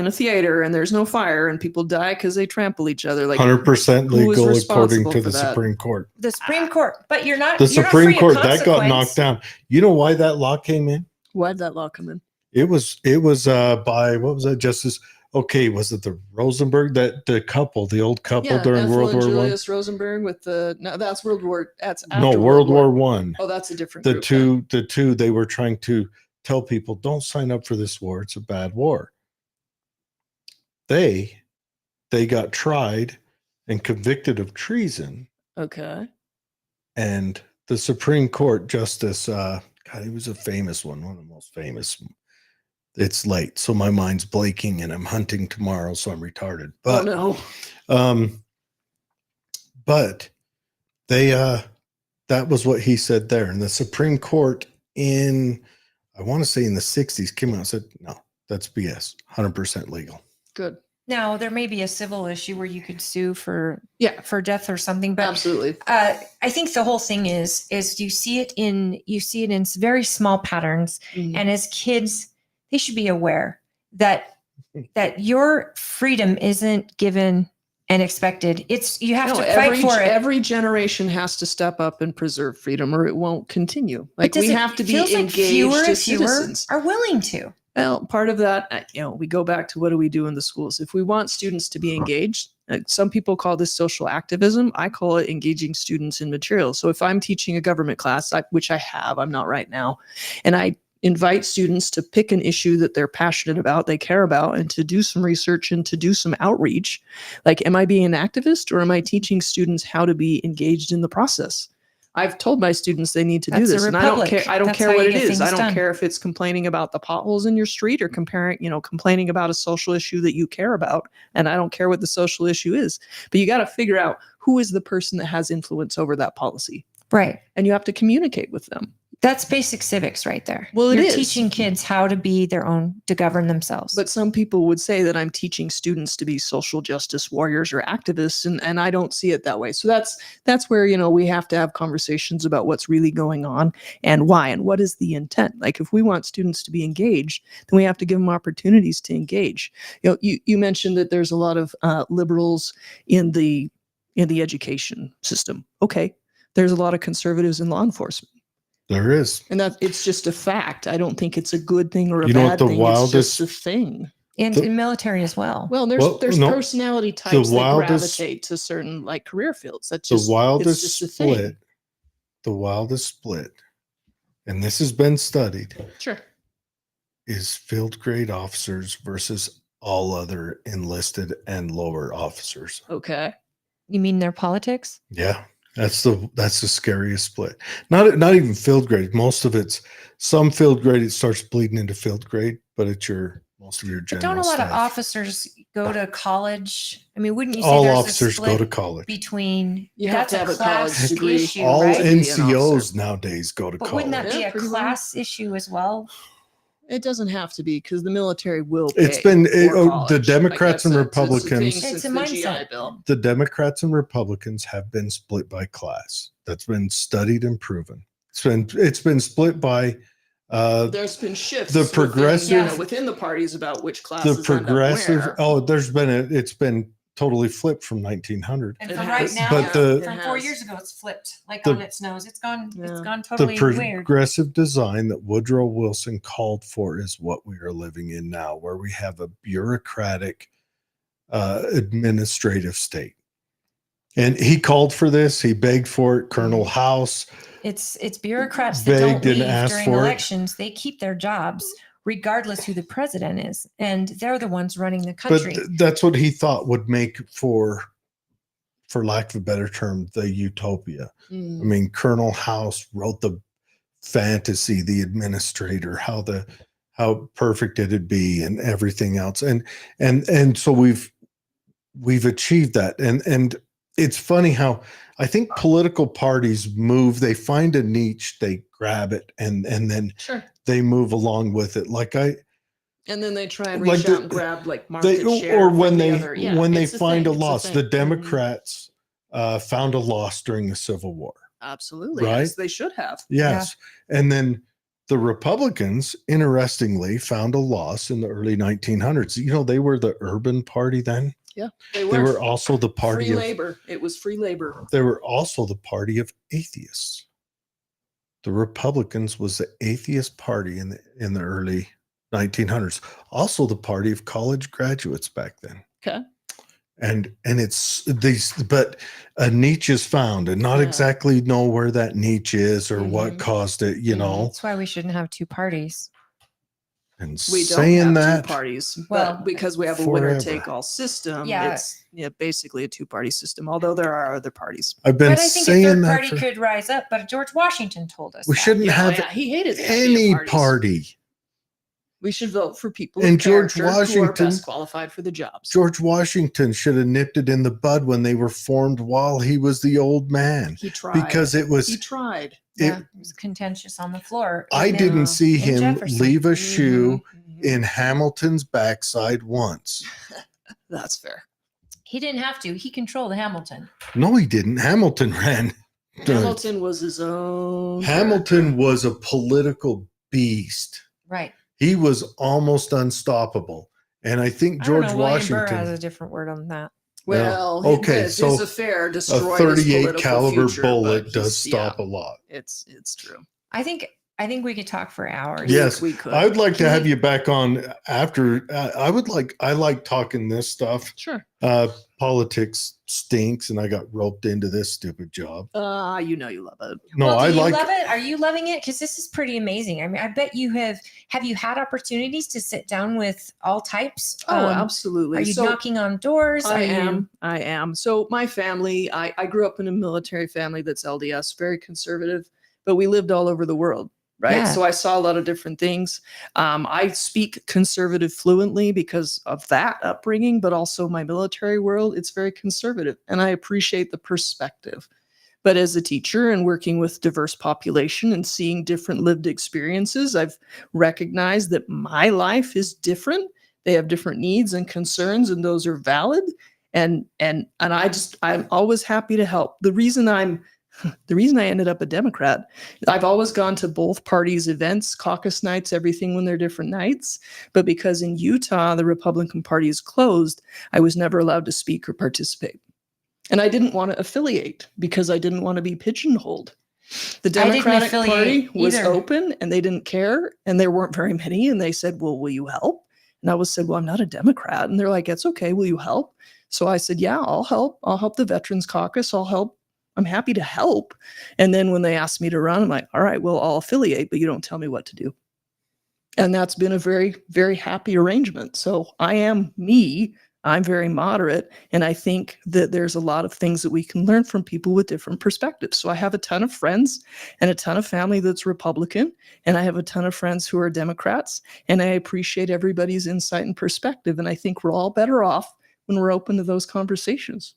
a theater and there's no fire and people die because they trample each other, like 100% who is legal according responsible to for the that? Supreme Court. The Supreme Court, but you're not. The you're not Supreme free of Court that got consequence. knocked down. You know why that law came in? Why did that law come in? It was by what was that Justice? Okay, was it the Rosenberg, the couple, the old couple during Ethel World and War One? Julius Rosenberg with that's World War. That's No, after World War One. Oh, that's a different. The group two they were trying to tell people, don't sign up for this war. It's a bad war. They got tried and convicted of treason. Okay. And the Supreme Court Justice, God, he was a famous one of the most famous. It's late, so my mind's blanking, and I'm hunting tomorrow, so I'm retarded. But but they that was what he said there, and the Supreme Court I want to say in the 60s came out and said, no, that's BS, 100% legal. Good. Now there may be a civil issue where you could sue for death or something, but Absolutely. I think the whole thing is you see it in very small patterns, and as kids, they should be aware that your freedom isn't given and expected. You have to fight for it. Every generation has to step up and preserve freedom, or it won't continue. Like we have to be engaged as citizens. Are willing to. Well, part of that, we go back to what do we do in the schools? If we want students to be engaged, some people call this social activism. I call it engaging students in material. So if I'm teaching a government class, which I have, I'm not right now, and I invite students to pick an issue that they're passionate about, they care about, and to do some research and to do some outreach. Like, am I being an activist or am I teaching students how to be engaged in the process? I've told my students they need to do That's a this, and I don't republic. care. I don't That's care how what you it get is. I things don't done. care if it's complaining about the potholes in your street or complaining about a social issue that you care about. And I don't care what the social issue is. But you got to figure out who is the person that has influence over that policy, Right. and you have to communicate with them. That's basic civics right there. Well, it You're is. teaching kids how to be their own, to govern themselves. But some people would say that I'm teaching students to be social justice warriors or activists, and I don't see it that way. So that's where, we have to have conversations about what's really going on and why and what is the intent. Like, if we want students to be engaged, then we have to give them opportunities to engage. You mentioned that there's a lot of liberals in the education system. Okay, there's a lot of conservatives in law enforcement. There is. And that it's just a fact. I don't think it's a good thing or a You know what bad the thing. wildest- It's just a thing. and the- in military as well. Well, there's Well, no, personality types that wildest- gravitate to certain like career fields. That's The just wildest it's just a thing. split, the wildest split, and this has been studied, Sure. is field grade officers versus all other enlisted and lower officers. Okay. You mean their politics? Yeah, that's the scariest split. Not even field grade. Most of it's some field grade. It starts bleeding into field grade, but it's most of your But general don't a lot of staff. officers go to college? I mean, wouldn't you say All there's officers a go split to college. between You have that's to have a class college degree. issue, All right? to be an NCOs officer. nowadays go to But college. wouldn't that be Yeah, a pretty well. class issue as well? It doesn't have to be because the military will. It's pay been for college. the Democrats and That's a Republicans. thing It's since a the mindset. GI Bill. The Democrats and Republicans have been split by class. That's been studied and proven. It's been split by There's been shifts. the within, progressive- within the parties about which classes the progressive. End up where. It's been totally flipped from 1900. And It from has. right now, But the- from It 4 has. years ago, it's flipped like The- on its nose. It's gone Yeah. totally The weird. progressive design that Woodrow Wilson called for is what we are living in now, where we have a bureaucratic administrative state. And he called for this. He begged for it. Colonel House. It's bureaucrats that don't Begged and leave asked during for it. elections. They keep their jobs regardless who the president is, and they're the ones running the But country. that's what he thought would make for lack of a better term, the utopia. I Mm. mean, Colonel House wrote the fantasy, the administrator, how perfect it'd be and everything else. And so we've achieved that. And it's funny how I think political parties move, they find a niche, they grab it, and then Sure. they move along with it. And then they try and Like reach the- out and grab like market They share. or from when the they other. Yeah, when they it's find thing, a it's loss. thing. The Mhm. Democrats found a loss during the Civil War. Absolutely, Right? as they should have. Yes. And then the Republicans, interestingly, found a loss in the early 1900s. They were the urban party then. Yeah, they They were. were also the party Free of labor. It was free labor. they were also the party of atheists. The Republicans was the atheist party in the early 1900s. Also the party of college graduates back then. Okay. And it's these, but a niche is found, and not Yeah. exactly know where that niche is or what Mhm. caused it, That's why we shouldn't have two parties. And We don't saying have that, two parties, Well, but because we have a forever. winner-take-all system, Yeah. it's basically a two-party system. Although there are other parties. I've been But I think a saying third that party for- could rise up. But George Washington told us we that. shouldn't have He hated the idea of any parties. party. We should vote for people And of George character who are Washington- best qualified for the jobs. George Washington should have nipped it in the bud when they were formed while he was the old man, He tried. because it was. he tried. Yeah, it was contentious on the floor. I And then- didn't see and him Jefferson. leave a shoe Mhm. in Hamilton's backside once. That's fair. He didn't have to. He controlled Hamilton. No, he didn't. Hamilton ran. Hamilton was his own. Hamilton was a political beast. Right. He was almost unstoppable. And I think I don't George know, William Burr Washington, has a different word on that. Well, Okay, his so affair a destroyed his 38 political caliber future, bullet but does he's- stop yeah, a lot. it's true. I think I think we could talk for hours. Yes, we could. I would like to Can have we- you back on after. I like talking this stuff. Sure. Politics stinks, and I got roped into this stupid job. You know you love it. No, Well, do I you like. love it? Are you loving it? Because this is pretty amazing. I mean, I bet you have. Have you had opportunities to sit down with all types? Oh, absolutely. Are you So knocking on doors? I Are you- am. I am. So my family, I grew up in a military family that's LDS, very conservative, but we lived all over the world. Right. Yeah. So I saw a lot of different things. I speak conservative fluently because of that upbringing, but also my military world, it's very conservative. And I appreciate the perspective. But as a teacher and working with diverse population and seeing different lived experiences, I've recognized that my life is different. They have different needs and concerns, and those are valid. And I'm always happy to help. The reason I ended up a Democrat, I've always gone to both parties' events, caucus nights, everything when they're different nights. But because in Utah, the Republican Party is closed, I was never allowed to speak or participate. And I didn't want to affiliate because I didn't want to be pigeonholed. The Democratic Party affiliate was either. open and they didn't care. And there weren't very many. And they said, well, will you help? And I was said, well, I'm not a Democrat. And they're like, it's okay. Will you help? So I said, yeah, I'll help. I'll help the Veterans Caucus. I'll help. I'm happy to help. And then when they asked me to run, I'm like, all right, well, I'll affiliate, but you don't tell me what to do. And that's been a very, very happy arrangement. So I am me. I'm very moderate. And I think that there's a lot of things that we can learn from people with different perspectives. So I have a ton of friends and a ton of family that's Republican. And I have a ton of friends who are Democrats. And I appreciate everybody's insight and perspective. And I think we're all better off when we're open to those conversations.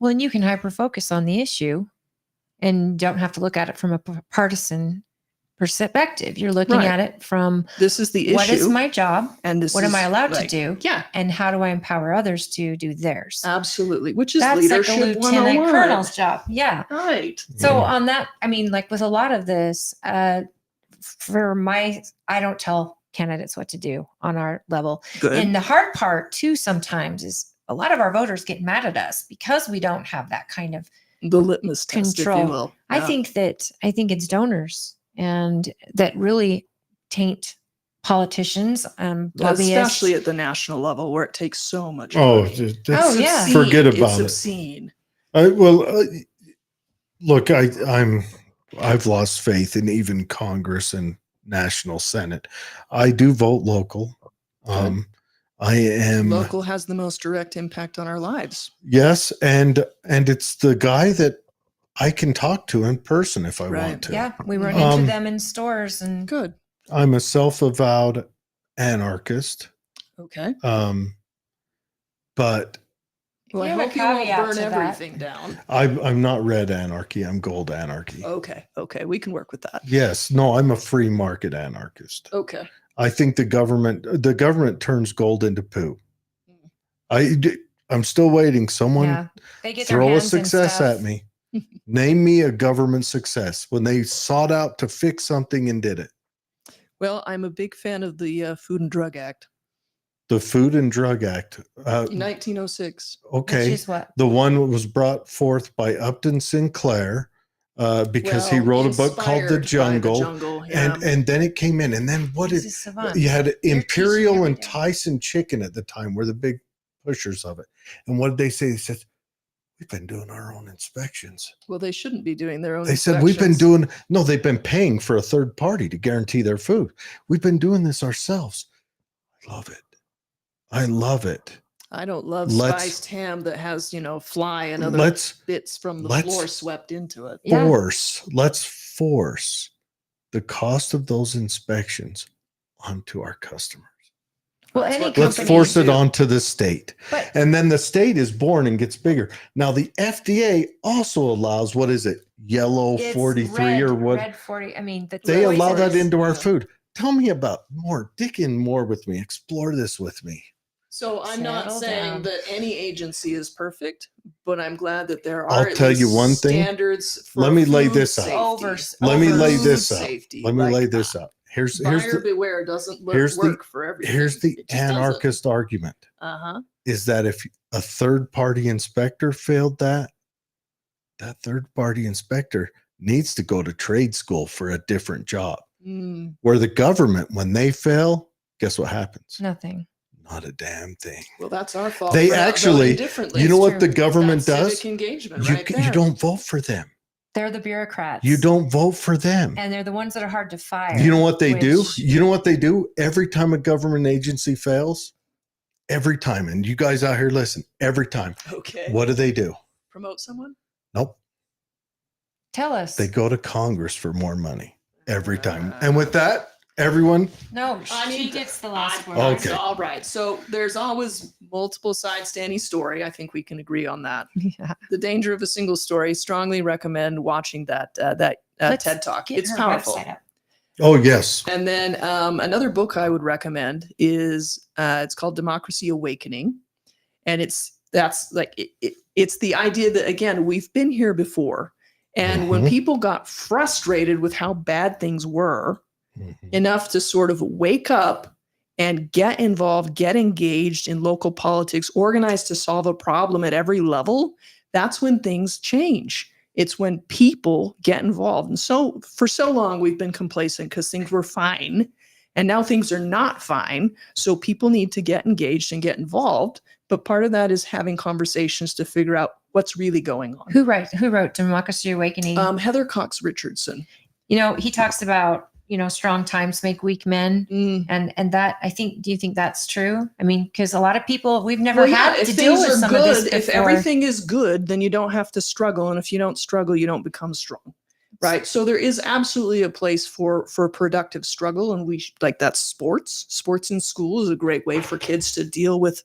Well, and you can hyper focus on the issue and don't have to look at it from a partisan perspective. You're looking Right. at it from This is the issue. what is my job and this what am is I allowed to like- do? Yeah, and how do I empower others to do theirs? absolutely. Which is That's like leadership a lieutenant 101. colonel's job. Yeah. Right. So on that, I mean, like with a lot of this, I don't tell candidates what to do on our level. Good. And the hard part too sometimes is a lot of our voters get mad at us because we don't have that kind of The litmus test, control. if you will. I think it's donors and that really taint politicians, lobbyists. especially at the national level where it takes so much. Oh, money. just- Oh, yeah. Obscene. Forget It's about it. obscene. Look, I've lost faith in even Congress and National Senate. I do vote local. I am Local has the most direct impact on our lives. yes, and it's the guy that I can talk to in person if I Right. want to. Yeah, we run into Um, them in stores and Good. I'm a self-avowed anarchist. Okay. But Well, I You have a hope you won't caveat burn to that. everything down. I'm not red anarchy. I'm gold anarchy. Okay. Okay. We can work with that. Yes, no, I'm a free market anarchist. Okay. I think the government turns gold into poo. I'm still waiting. Someone yeah, they get their throw a hands in success stuff. at me. Name me a government success when they sought out to fix something and did it. Well, I'm a big fan of the Food and Drug Act, The Food and Drug Act. 1906. Which Okay. is what? The one that was brought forth by Upton Sinclair because he Well, wrote a book called The inspired by Jungle. yeah. And then it came in. And then what He's is a savant. you had teaching Imperial every and day. Tyson Chicken at the time were the big pushers of it. And what did they say? They said, we've been doing our own inspections. Well, they shouldn't be doing their own. They said, they've been paying for a third party to guarantee their food. We've been doing this ourselves. I love it. I love it. I don't love Let's- spiced ham that has, fly and other Let's bits from the let's- floor swept into it. Yeah. let's force the cost of those inspections onto our customers. Well, That's any what Let's company force it do. onto the state. But And then the state is born and gets bigger. Now the FDA also allows, what is it? Yellow it's 43 red, or what? Red 40. I mean, the They allow that choices. into our Yeah. food. Tell me about more. Dig in more with me. Explore this with me. So I'm not Settle saying down. that any agency is perfect, but I'm glad that there are I'll at tell you least one thing. standards for Let me lay food this out. safety. Let me lay Food this out. safety. Let me Like, lay this out. Here's Buyer the beware doesn't here's the- work for everything. here's the It just doesn't. anarchist argument Uh-huh. is that if a third party inspector failed that third party inspector needs to go to trade school for a different job. Mm. Where the government, when they fail, guess what happens? Nothing. Not a damn thing. Well, that's our fault. They for not actually- voting differently. You know It's what true. the government That's does? civic engagement You, right you there. don't vote for them. They're the bureaucrats. You don't vote for them. And they're the ones that are hard to fire. You know what they do? which- You know what they do? Every time a government agency fails, every time, and you guys out here listen, every time, Okay. what do? Promote someone? Nope. Tell us. They go to Congress for more money every time. And with that, everyone, No, I she mean, gets the last word. Okay. All right. So there's always multiple sides to any story. I think we can agree on that. Yeah. The danger of a single story. Strongly recommend watching that Let's TED Talk. Get It's her powerful. website up. oh, yes. And then another book I would recommend is it's called Democracy Awakening, and it's the idea that, again, we've been here before, and when Mhm. people got frustrated with how bad things were, Mhm. enough to sort of wake up and get involved, get engaged in local politics, organize to solve a problem at every level, that's when things change. It's when people get involved. And so for so long, we've been complacent because things were fine. And now things are not fine. So people need to get engaged and get involved. But part of that is having conversations to figure out what's really going on. Who wrote Democracy Awakening? Heather Cox Richardson. He talks about, strong times make weak men. Mm. And that, I think, do you think that's true? I mean, because a lot of people, we've never Well, yeah, had if to deal things with are some of this good, if before. everything is good, then you don't have to struggle. And if you don't struggle, you don't become strong. Right. So there is absolutely a place for productive struggle. And that's sports. Sports in school is a great way for kids to deal with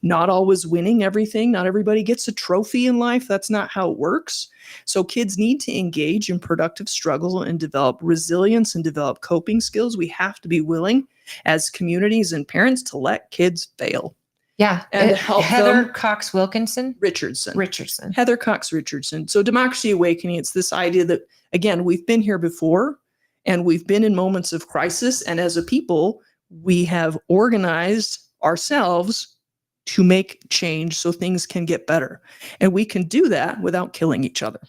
not always winning everything. Not everybody gets a trophy in life. That's not how it works. So kids need to engage in productive struggle and develop resilience and develop coping skills. We have to be willing as communities and parents to let kids fail. Yeah. And to help Heather them- Cox Wilkinson. Richardson. Heather Cox Richardson. So Democracy Awakening, it's this idea that, again, we've been here before and we've been in moments of crisis. And as a people, we have organized ourselves to make change so things can get better. And we can do that without killing each other.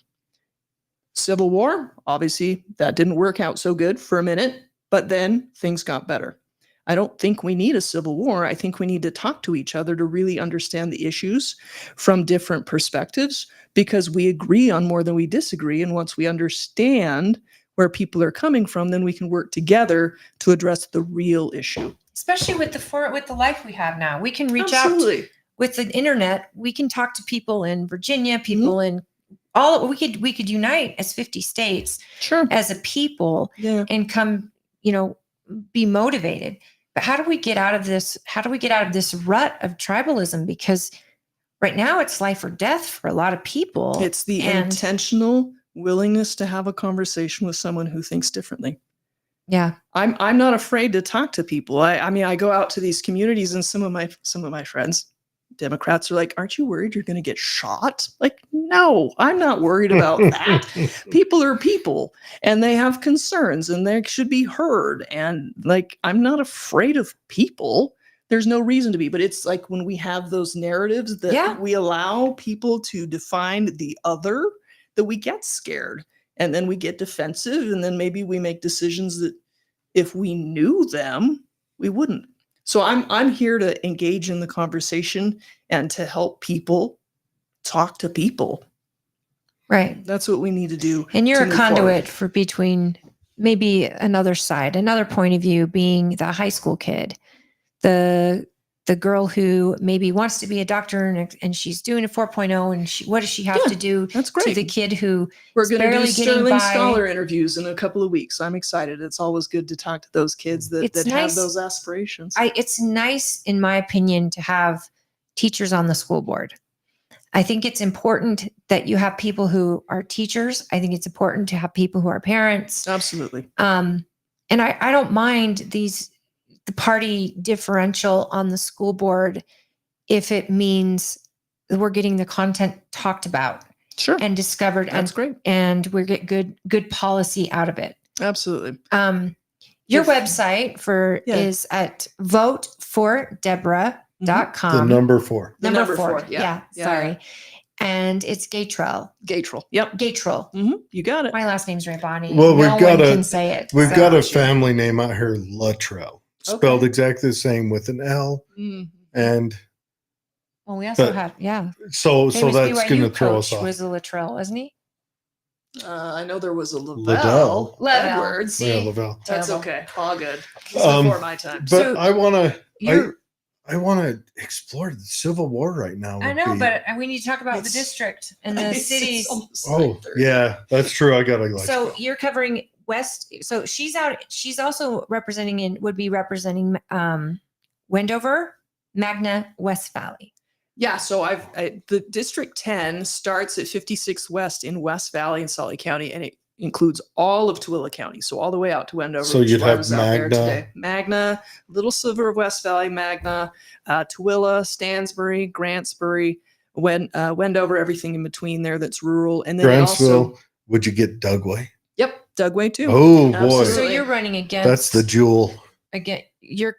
Civil War, obviously, that didn't work out so good for a minute, but then things got better. I don't think we need a civil war. I think we need to talk to each other to really understand the issues from different perspectives, because we agree on more than we disagree. And once we understand where people are coming from, then we can work together to address the real issue. Especially with the life we have now. We can reach out Absolutely. with the internet. We can talk to people in Virginia, people in we could unite as 50 states Sure. as a people Yeah. and come, be motivated. But how do we get out of this? How do we get out of this rut of tribalism? Because right now it's life or death for a lot of people. It's the And- intentional willingness to have a conversation with someone who thinks differently. Yeah. I'm not afraid to talk to people. I mean, I go out to these communities and some of my friends, Democrats, are like, aren't you worried you're going to get shot? Like, no, I'm not worried about that. People are people and they have concerns and they should be heard. And I'm not afraid of people. There's no reason to be, but it's like when we have those narratives that we allow people to define the other, that we get scared and then we get defensive. And then maybe we make decisions that if we knew them, we wouldn't. So I'm here to engage in the conversation and to help people talk to people. Right. That's what we need to do. And you're to a move conduit forward. for between maybe another side, another point of view being the high school kid, the girl who maybe wants to be a doctor and she's doing a 4.0 and what does she have Yeah, to do That's to great. the kid who We're going to do barely getting Sterling by. Scholar interviews in a couple of weeks. I'm excited. It's always good to talk to those kids that It's have nice. those aspirations. it's nice, in my opinion, to have teachers on the school board. I think it's important that you have people who are teachers. I think it's important to have people who are parents. Absolutely. And I don't mind the party differential on the school board if it means that we're getting the content talked about Sure. and discovered That's great. and we get good policy out of it. Absolutely. Your If- website Yeah. is at votefordeborah.com. The number 4. The Number number four. four, Yeah. yeah. Sorry. and it's Gatrell. Yep. Gatrell. You got it. My last name's Raybani. Well, no one can say it. We've so- got a Gotcha. family name out here, Luttrell, spelled Okay. exactly the same with an L. Mhm. And Well, we also but- had, yeah. so Famous that's going to BYU throw us coach off. was a Luttrell, wasn't he? I know there was a Liddell. Edwards. See? Yeah, Lavelle. That's Terrible. okay. All good. It's Um, before my time. But So I want to. You're, I want to explore the Civil War right now. I would know, be- but we need to talk about the It's- district and the It's cities. almost Oh 9:30. yeah, that's true. I got to like. So you're covering West. So she's out. She's also would be representing Wendover, Magna, West Valley. Yeah, so the District 10 starts at 56 West in West Valley in Salt Lake County, and it includes all of Tooele County, so all the way out to Wendover. So which you'd is why I have was out there Magna. today. Magna, little sliver of West Valley, Magna, Tooele, Stansbury, Grantsbury, Wendover, everything in between there that's rural, and then it Grantsville. also, Would you get Dugway? yep, Dugway too. Oh boy, Absolutely. So you're running against. that's the jewel. Again, you're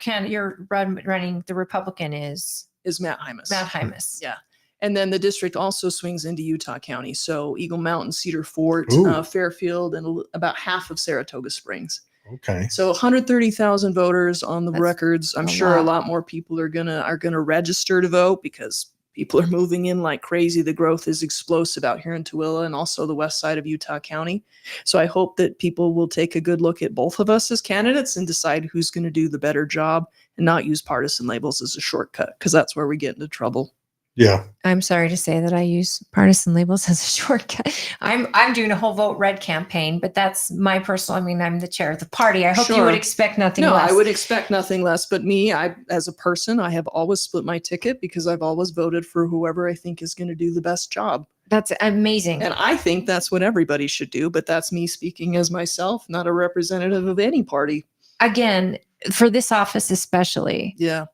running. The Republican is Is Matt Hymas. Matt Hymas. Yeah. And then the district also swings into Utah County. So Eagle Mountain, Cedar Fort, Ooh. Fairfield, and about half of Saratoga Springs. Okay. So 130,000 voters on the That's records. I'm a sure a lot. lot more people are gonna register to vote because people are moving in like crazy. The growth is explosive out here in Tooele and also the west side of Utah County. So I hope that people will take a good look at both of us as candidates and decide who's going to do the better job and not use partisan labels as a shortcut, because that's where we get into trouble. Yeah. I'm sorry to say that I use partisan labels as a shortcut. I'm doing a whole vote red campaign, but that's my personal. I mean, I'm the chair of the party. I hope you Sure. would expect nothing No, less. I would expect nothing less. But me, as a person, I have always split my ticket because I've always voted for whoever I think is going to do the best job. That's amazing. And I think that's what everybody should do. But that's me speaking as myself, not a representative of any party. Again, for this office especially, Yeah.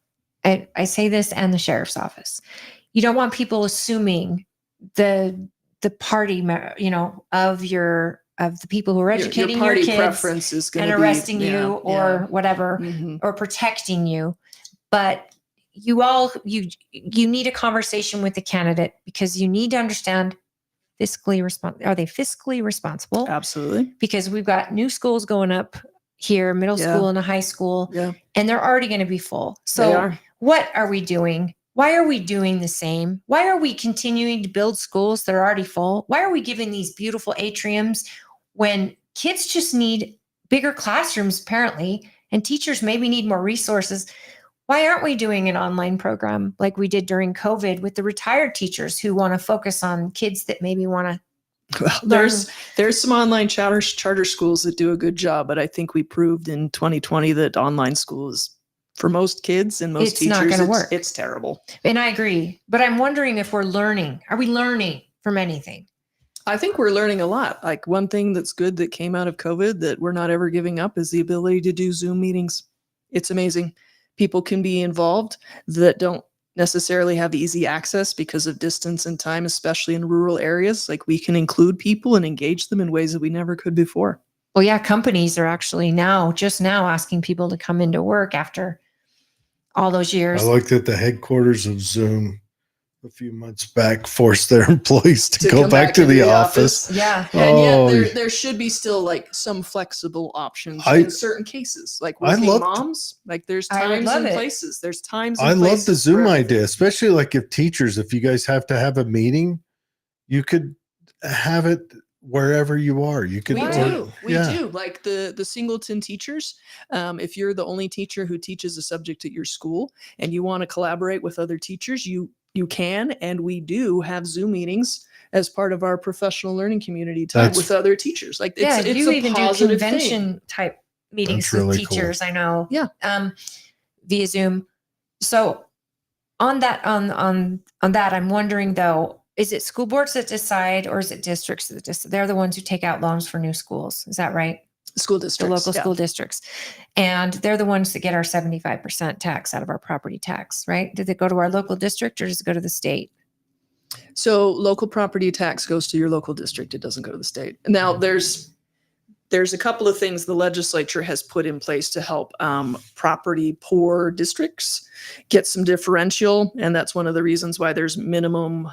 I say this and the sheriff's office. You don't want people assuming the party, of the people who are educating your party kids preference is going and to be arresting you or whatever, Mhm. or protecting you. But you need a conversation with the candidate because you need to understand are they fiscally responsible? Absolutely. Because we've got new schools going up here, middle Yeah. school and a high school, Yeah. and they're already going to be full. They So are. what are we doing? Why are we doing the same? Why are we continuing to build schools that are already full? Why are we giving these beautiful atriums when kids just need bigger classrooms, apparently, and teachers maybe need more resources? Why aren't we doing an online program like we did during COVID with the retired teachers who want to focus on kids that maybe want to Well, there's some online charter schools that do a good job, but I think we proved in 2020 that online schools, for most kids and most It's not teachers, gonna work. it's terrible. And I agree. But I'm wondering if we're learning. Are we learning from anything? I think we're learning a lot. Like one thing that's good that came out of COVID that we're not ever giving up is the ability to do Zoom meetings. It's amazing. People can be involved that don't necessarily have easy access because of distance and time, especially in rural areas. Like we can include people and engage them in ways that we never could before. Well, yeah, companies are actually just now asking people to come into work after all those I years. looked at the headquarters of Zoom a few months back, forced their employees to go come back to the office. Yeah. And Oh, yet there should be still like some flexible options I- in certain cases, like I working loved- moms. Like there's I would times love and it. places. There's times. And I love the places Zoom for idea, everything. especially like if you guys have to have a meeting, you could have it wherever you are. You could. We Right. do. We yeah. do. Like the singleton teachers, if you're the only teacher who teaches a subject at your school and you want to collaborate with other teachers, you can, and we do have Zoom meetings as part of our professional learning community time That's- with other teachers. Like Yeah, it's you a even do positive thing. convention type meetings That's with really cool. teachers. I know. Yeah. Via Zoom. So on that, on that, I'm wondering though, is it school boards that decide or is it districts that decide? They're the ones who take out loans for new schools. Is that right? School The districts. local yeah. school districts. And they're the ones that get our 75% tax out of our property tax, right? Did it go to our local district or does it go to the state? So local property tax goes to your local district. It doesn't go to the state. Now there's a couple of things the legislature has put in place to help property poor districts get some differential. And that's one of the reasons why there's minimum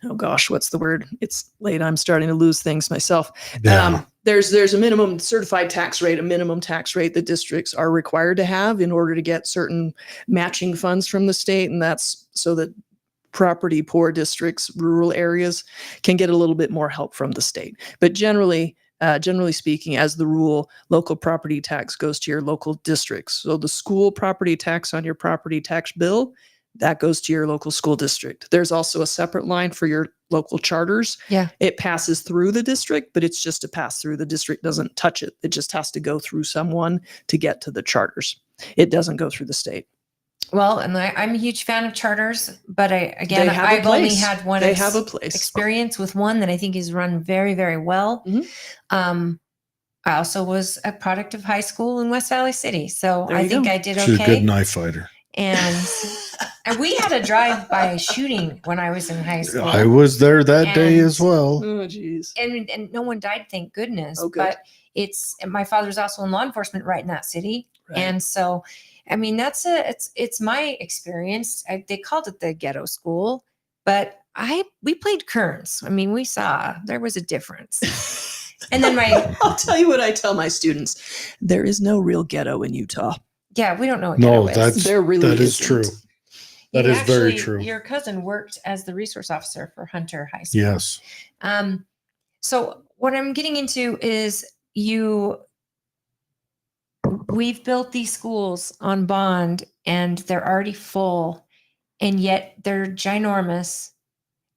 oh gosh, what's the word? It's late. I'm starting to lose things myself. Yeah. There's a minimum certified tax rate, a minimum tax rate that districts are required to have in order to get certain matching funds from the state. And that's so that property poor districts, rural areas can get a little bit more help from the state. But generally speaking, as the rule, local property tax goes to your local districts. So the school property tax on your property tax bill, that goes to your local school district. There's also a separate line for your local charters. Yeah. It passes through the district, but it's just a pass through. The district doesn't touch it. It just has to go through someone to get to the charters. It doesn't go through the state. Well, and I'm a huge fan of charters, but I've They have a only place. had one They have a place. experience with one that I think is run very, very well. Mhm. I also was a product of high school in West Valley City, so There I you think go. I did She's a okay. good knife fighter. And we had a drive-by shooting when I was in high school. I was there that day And- as well. Oh, geez. and no one died, thank goodness. Oh, good. But and my father was also in law enforcement right in that city. Right. And so, I mean, it's my experience. They called it the ghetto school, but we played Kearns. I mean, we saw there was a difference. And then I'll tell you what I tell my students. There is no real ghetto in Utah. we don't know what No, ghetto is. There really that is isn't. true. That is very Actually, true. Your cousin worked as the resource officer for Hunter High School. Yes. So what I'm getting into is we've built these schools on bond and they're already full and yet they're ginormous,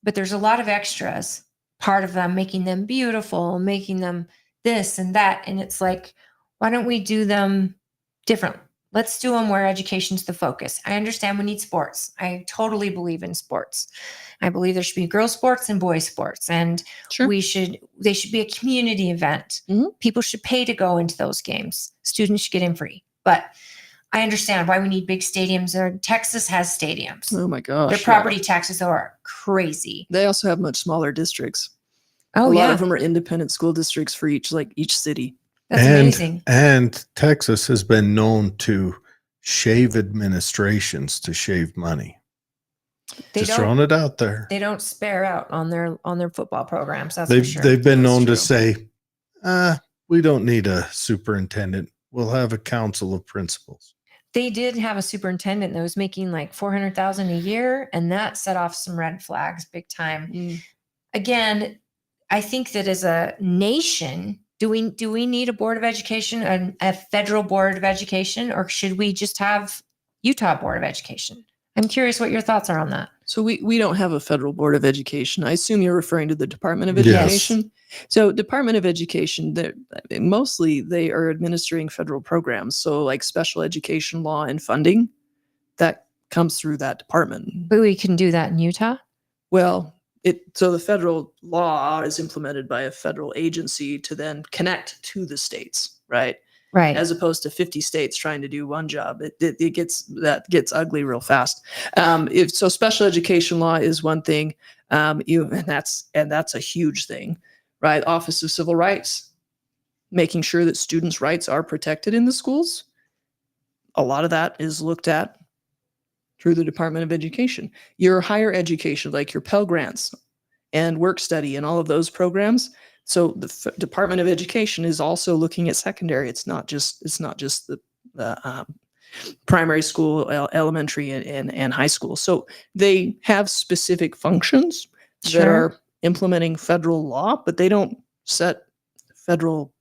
but there's a lot of extras, part of them making them beautiful, making them this and that. And it's like, why don't we do them different? Let's do them where education's the focus. I understand we need sports. I totally believe in sports. I believe there should be girls sports and boys sports, and Sure. they should be a community event. Mhm. People should pay to go into those games. Students should get in free. But I understand why we need big stadiums. Texas has stadiums. Oh my gosh. Their property taxes are crazy. They also have much smaller districts. Oh a lot yeah, of them are independent school districts for each city. that's amazing. And Texas has been known to shave administrations to shave money. They Just don't. throwing it out there. They don't spare out on their football programs. That's They've for sure. they've been That's known to true. say, we don't need a superintendent. We'll have a council of principals. They did have a superintendent that was making like $400,000 a year, and that set off some red flags big time. Again, I think that as a nation, do we need a board of education, a federal board of education, or should we just have Utah Board of Education? I'm curious what your thoughts are on that. So we don't have a federal board of education. I assume you're referring to the Department of Yes. Education. So Department of Education, mostly they are administering federal programs. So like special education law and funding, that comes through that department. But we can do that in Utah. Well, so the federal law is implemented by a federal agency to then connect to the states, right? Right. As opposed to 50 states trying to do one job. It gets ugly real fast. So special education law is one thing, and that's a huge thing, right? Office of Civil Rights, making sure that students' rights are protected in the schools. A lot of that is looked at through the Department of Education. Your higher education, like your Pell Grants and work study and all of those programs. So the Department of Education is also looking at secondary. It's not just the primary school, elementary, and high school. So they have specific functions that Sure. are implementing federal law, but they don't set federal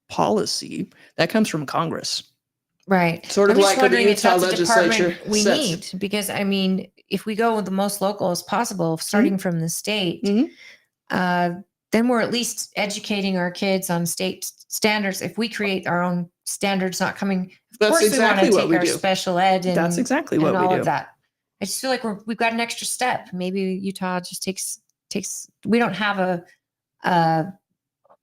policy. That comes from Congress. Right. Sort of I'm just like what the wondering if Utah that's a department legislature we sets. need, because I mean, if we go with the most local as possible, starting from the state, Mhm. then we're at least educating our kids on state standards. If we create our own standards, not coming, of That's course exactly we what want we to take our do. special ed and, That's exactly what and all we do. of that. I just feel like we've got an extra step. Maybe Utah just takes. We don't have a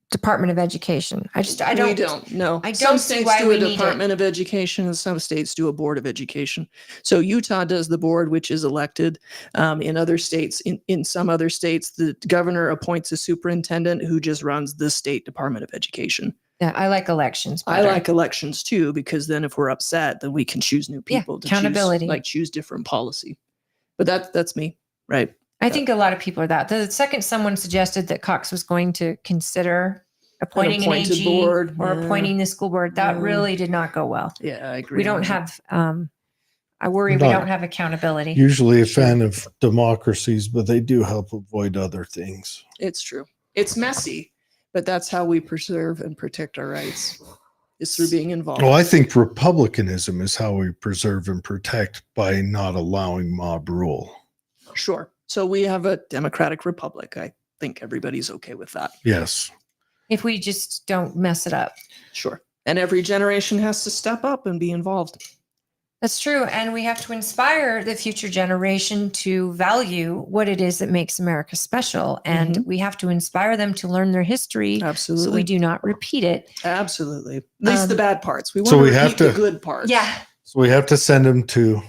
Department of Education. I We don't. No. I Some don't see states why do we a need it. Department of Education, and some states do a Board of Education. So Utah does the board, which is elected. In other states, in some other states, the governor appoints a superintendent who just runs the state Department of Education. Yeah, I like elections. I better. like elections too, because then if we're upset, then we can choose new Yeah, people to accountability. choose different policy. But that's me, right? I think a lot of people are that. The second someone suggested that Cox was going to consider appointing an appointed AG board, or yeah. appointing the school board, that Yeah. really did not go well. Yeah, I agree. We don't on that. have, I worry we Not don't have accountability. Usually a Sure. fan of democracies, but they do help avoid other things. It's true. It's messy, but that's how we preserve and protect our rights. Is through being involved. Well, I think republicanism is how we preserve and protect by not allowing mob rule. Sure. So we have a democratic republic. I think everybody's okay with that. Yes. If we just don't mess it up. Sure. And every generation has to step up and be involved. That's true. And we have to inspire the future generation to value what it is that makes America special. And we have to inspire them to learn their history Absolutely. so we do not repeat it. Absolutely. At least the bad parts. We want So to we repeat have to- the good parts. Yeah. So we have to send them to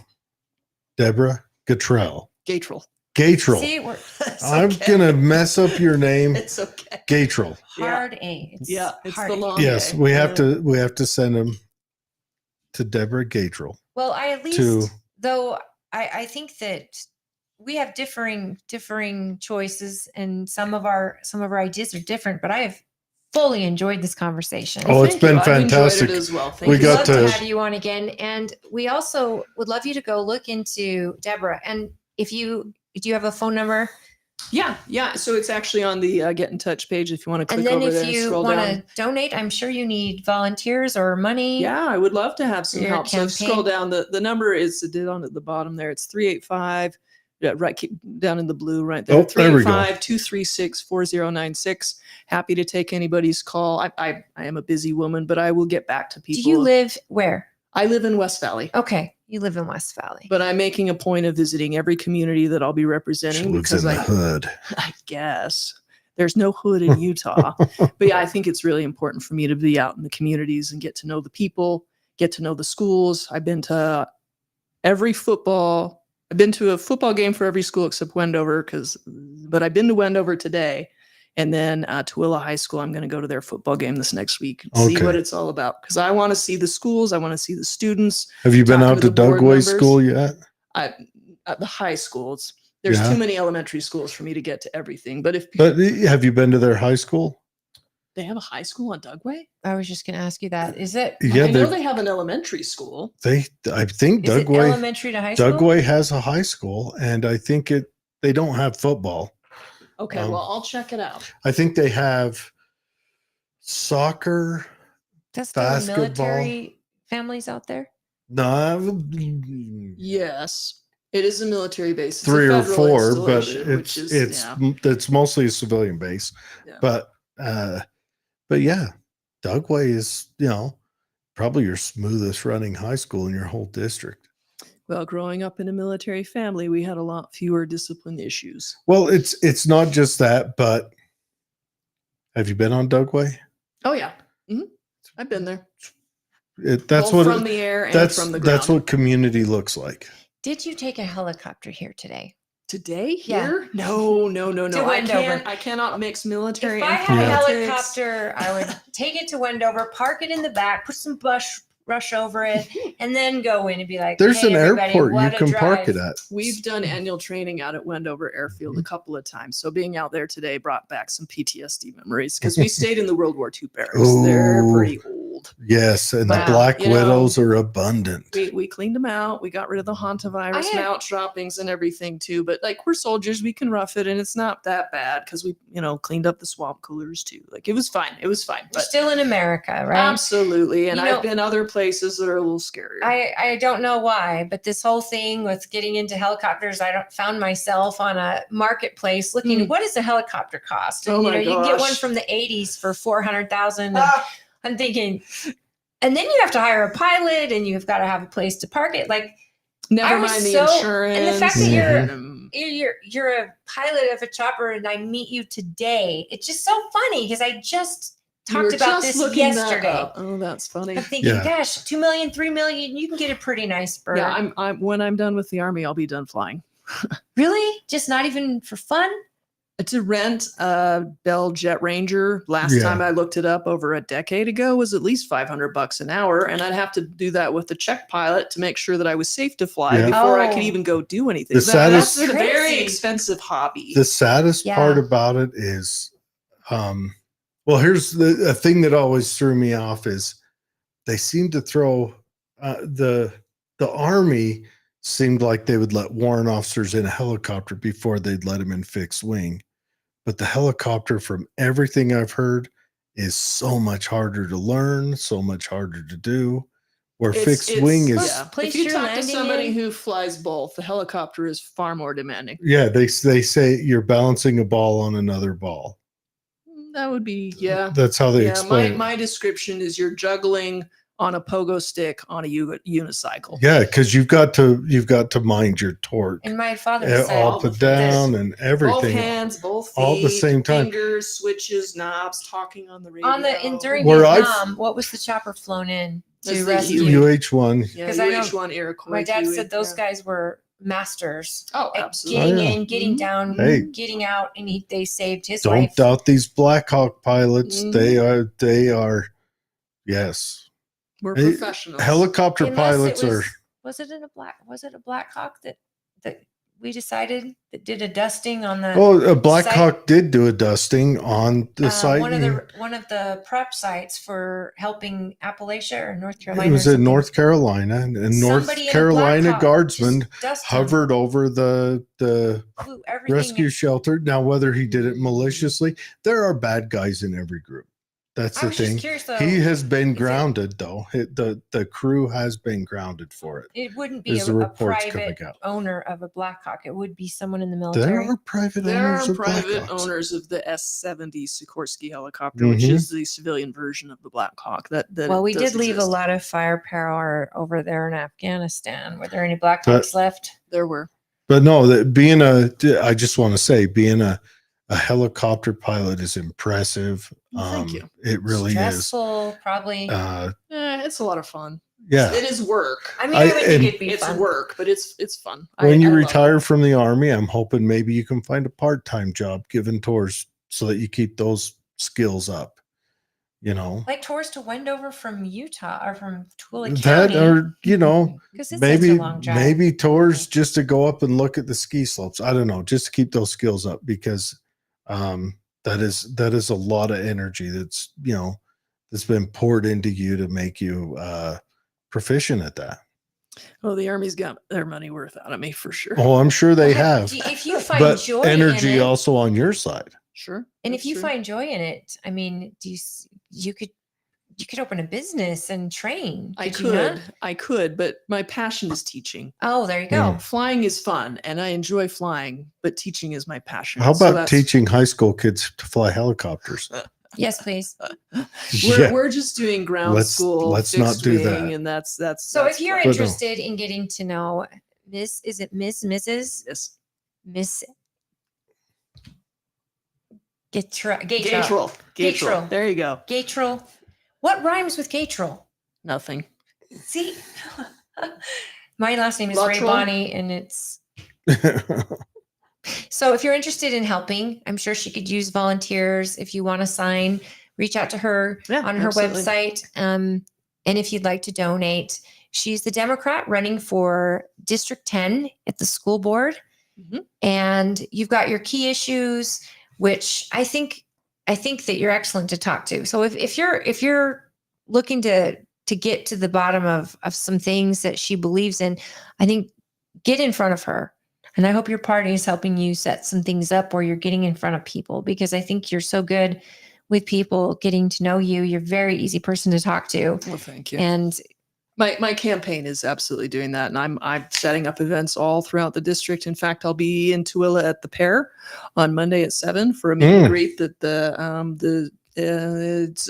Deborah Gatrell. Gatrell. Gatrell. See, we're It's I'm okay. going to mess up your name. It's okay. Gatrell. hard A. It's Yeah, it's hard the A. long Yes, A. we have to send them to Deborah Gatrell. Well, I at least, To- though, I think that we have differing choices, and some of our ideas are different. But I have fully enjoyed this conversation. Oh, it's Thank you. been I've enjoyed fantastic. it as well. Thank We you. We'd got love to- to have you on again, and we also would love you to go look into Deborah. And if you do, you have a phone number, Yeah. So it's actually on the get in touch page if you want to click and then over there if and you scroll want down. to donate, I'm sure you need volunteers or money. Yeah, I would love to have some Your help. So scroll campaign. down. The number is down at the bottom there. It's 385. Yeah, right. Keep down in the blue right there. Oh, there we go. 385-236-4096. Happy to take anybody's call. I am a busy woman, but I will get back to people. Do you live where? I live in West Valley, Okay, you live in West Valley. but I'm making a point of visiting every community that I'll be She representing lives because in the hood. I guess there's no hood in Utah. But yeah, I think it's really important for me to be out in the communities and get to know the people, get to know the schools. I've been to a football game for every school except Wendover, but I've been to Wendover today. And then Tooele High School, I'm going to go to their football game this next week and see Okay. what it's all about. Because I want to see the schools. I want to see the students. Have you been talking out to to the board Dugway members. School yet? At the high schools. There's Yeah. too many elementary schools for me to get to everything. But if But have you been to their high school? they have a high school on Dugway, I was just going to ask you that. Is it? Yeah, I know they they have an elementary school. I think Is it Dugway elementary to high school? Dugway has a high school, and I think they don't have football. Okay, well, I'll check it out. I think they have soccer. That's the basketball. military families out there. No, Yes, it is a military base. It's a 3 or federal 4, but installation, which it's mostly a civilian base. Yeah. But yeah, Dugway is probably your smoothest running high school in your whole district. Well, growing up in a military family, we had a lot fewer discipline issues. Well, it's not just that, but have you been on Dugway? Oh yeah, I've been there. That's Both what from the air and that's from the ground. that's what community looks like. Did you take a helicopter here today? Today Yeah. here? No. To I Wendover. cannot mix military If I and had a politics. helicopter, I would take it to Wendover, park it in the back, put some brush over it, and then go in and be like, There's "Hey, an everybody, airport you what a can park drive." it at. We've done annual training out at Wendover Airfield a couple of times. So being out there today brought back some PTSD memories because we stayed in the World War II barracks. They're Ooh. pretty old. Yes, and the But, Black you know, Widows are abundant. We cleaned them out. We got rid of the hantavirus I had- mount droppings and everything too. But like we're soldiers, we can rough it and it's not that bad because we, cleaned up the swamp coolers too. Like it was fine. It was fine. We're But still in America, right? absolutely. And You know- I've been other places that are a little scarier. I don't know why, but this whole thing with getting into helicopters, found myself on a marketplace looking, what does a helicopter cost? And Oh my you can get one gosh. from the 80s for 400,000. I'm thinking, and then you have to hire a pilot and you've got to have a place to park it. Like Never I was mind the so- insurance. and the fact that you're a pilot of a chopper and I meet you today. It's just so funny because I just You were talked about just this looking that yesterday. up. Oh, that's funny. I'm thinking, Yeah. gosh, 2 million, 3 million, you can get a pretty nice bird. Yeah, I'm when I'm done with the army, I'll be done flying. Really? Just not even for fun? To rent a Bell Jet Ranger last Yeah. time I looked it up over a decade ago was at least $500 an hour, and I'd have to do that with the check pilot to make sure that I was safe to fly Yeah. before I could Oh. even go do anything. The That's saddest- very very expensive hobby. The saddest Yeah. part about it is, well, here's a thing that always threw me off is they seem to throw the Army seemed like they would let warrant officers in a helicopter before they'd let them in fixed wing. But the helicopter, from everything I've heard, is so much harder to learn, so much harder to do. Where fixed wing is, yeah. Place If you you're talk to landing somebody in. who flies both, the helicopter is far more demanding. yeah, they say you're balancing a ball on another ball. That would be, yeah. That's how they Yeah, explain it. my description is you're juggling on a pogo stick on a unicycle. Yeah, because you've got to mind your torque, And my father said up and down, and Both everything. hands, both feet, all at the same time. fingers, switches, knobs, talking on the radio. on the and during Where I've- Vietnam, what was the chopper flown in That's to the rescue? UH-1. Yeah, 'Cause I know UH-1 Iroquois. My dad Huey, said those yeah. guys were masters Oh, at absolutely. getting Oh, yeah. in, getting Mhm. down, Hey. getting out, and they saved his Don't life. doubt these Black Hawk pilots. Mhm. They are, yes. We're Hey, professionals. Helicopter Unless pilots it are. was it a Black Hawk that we decided that did a dusting on the Oh, a Black site- Hawk did do a dusting on the site. one of the prep sites for helping Appalachia or North Carolina. It was or in something. North Carolina, and North Somebody in a Carolina Black Hawk guardsman just dusted hovered over the flew everything rescue shelter. Now, whether he did it maliciously, there are bad guys in every group. That's I the was just thing. curious though. He has been is it- grounded, though. The crew has been grounded for it. It wouldn't be Is a the reports coming private out? owner of a Black Hawk. It would be someone in the There military. are private There owners are of Black private Hawks. owners of the S-70 Sikorsky helicopter, which Mhm. is the civilian version of the Black Hawk. That Well, we does did leave a exist. lot of firepower over there in Afghanistan. Were there any Black But- Hawks left? There were. But no, I just want to say, being a helicopter pilot is impressive. Well, thank you. It really Stressful, probably. is. It's a lot of fun. Yeah. It is work. I mean, I- I would think and it'd be It's fun. work, but it's fun. When you I love retire it. from the Army, I'm hoping maybe you can find a part-time job giving tours so that you keep those skills up. You know, Like tours to Wendover from Utah or from Tooele that, County. or because it's maybe such a long drive. maybe tours just to go up and look at the ski slopes. I don't know, just to keep those skills up, because that is a lot of energy that's been poured into you to make you proficient at that. Oh, the Army's got their money worth out of me for sure. Oh, I'm sure they have, If you find but joy energy in it, also on your side. Sure. and that's if you true. find joy in it, I mean, you could open a business and train. I Could you not? could, but my passion is teaching. Oh, there you go. Flying is fun, and I enjoy flying, but teaching is my passion. How So about that's- teaching high school kids to fly helicopters? Yes, please. Yeah. We're just doing ground Let's- school. let's not fixed do wing, that. And that's So if you're But no. interested in getting to know Mrs. Yes. Gatrell. Gatrell. There you go. Gatrell. What rhymes with Gatrell? Nothing. See, my last name is Ray Luttrell? Bonnie, and it's so. If you're interested in helping, I'm sure she could use volunteers. If you want to sign, reach out to her Yeah, on her absolutely. website. And if you'd like to donate, she's the Democrat running for District 10 at the school board. Mhm. And you've got your key issues, which I think that you're excellent to talk to. So if you're looking to get to the bottom of some things that she believes in, I think get in front of her. And I hope your party is helping you set some things up where you're getting in front of people, because I think you're so good with people getting to know you. You're a very easy person to talk to. Well, thank you. And My campaign is absolutely doing that, and I'm setting up events all throughout the district. In fact, I'll be in Tooele at the Pear on Monday at 7 for a meet and greet that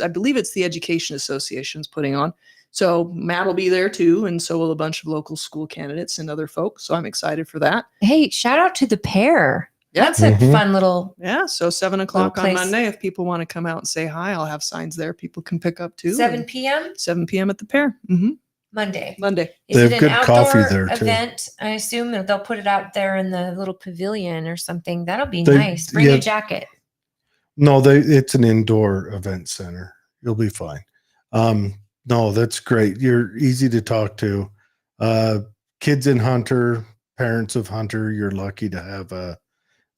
I believe it's the Education Association's putting on. So Matt will be there too, and so will a bunch of local school candidates and other folks. So I'm excited for that. hey, shout out to the Pear. Yeah. That's a Mhm. fun little. Yeah, so 7:00 on place. Monday. If people want to come out and say hi, I'll have signs there. People can pick up too. 7 and p.m. 7 p.m. at the Pear. Monday. Monday. Is They it have an good coffee outdoor there, too. event? I assume that they'll put it out there in the little pavilion or something. That'll be They- nice. Bring yeah. a jacket. No, it's an indoor event center. You'll be fine. No, that's great. You're easy to talk to. Kids in Hunter, parents of Hunter, you're lucky to have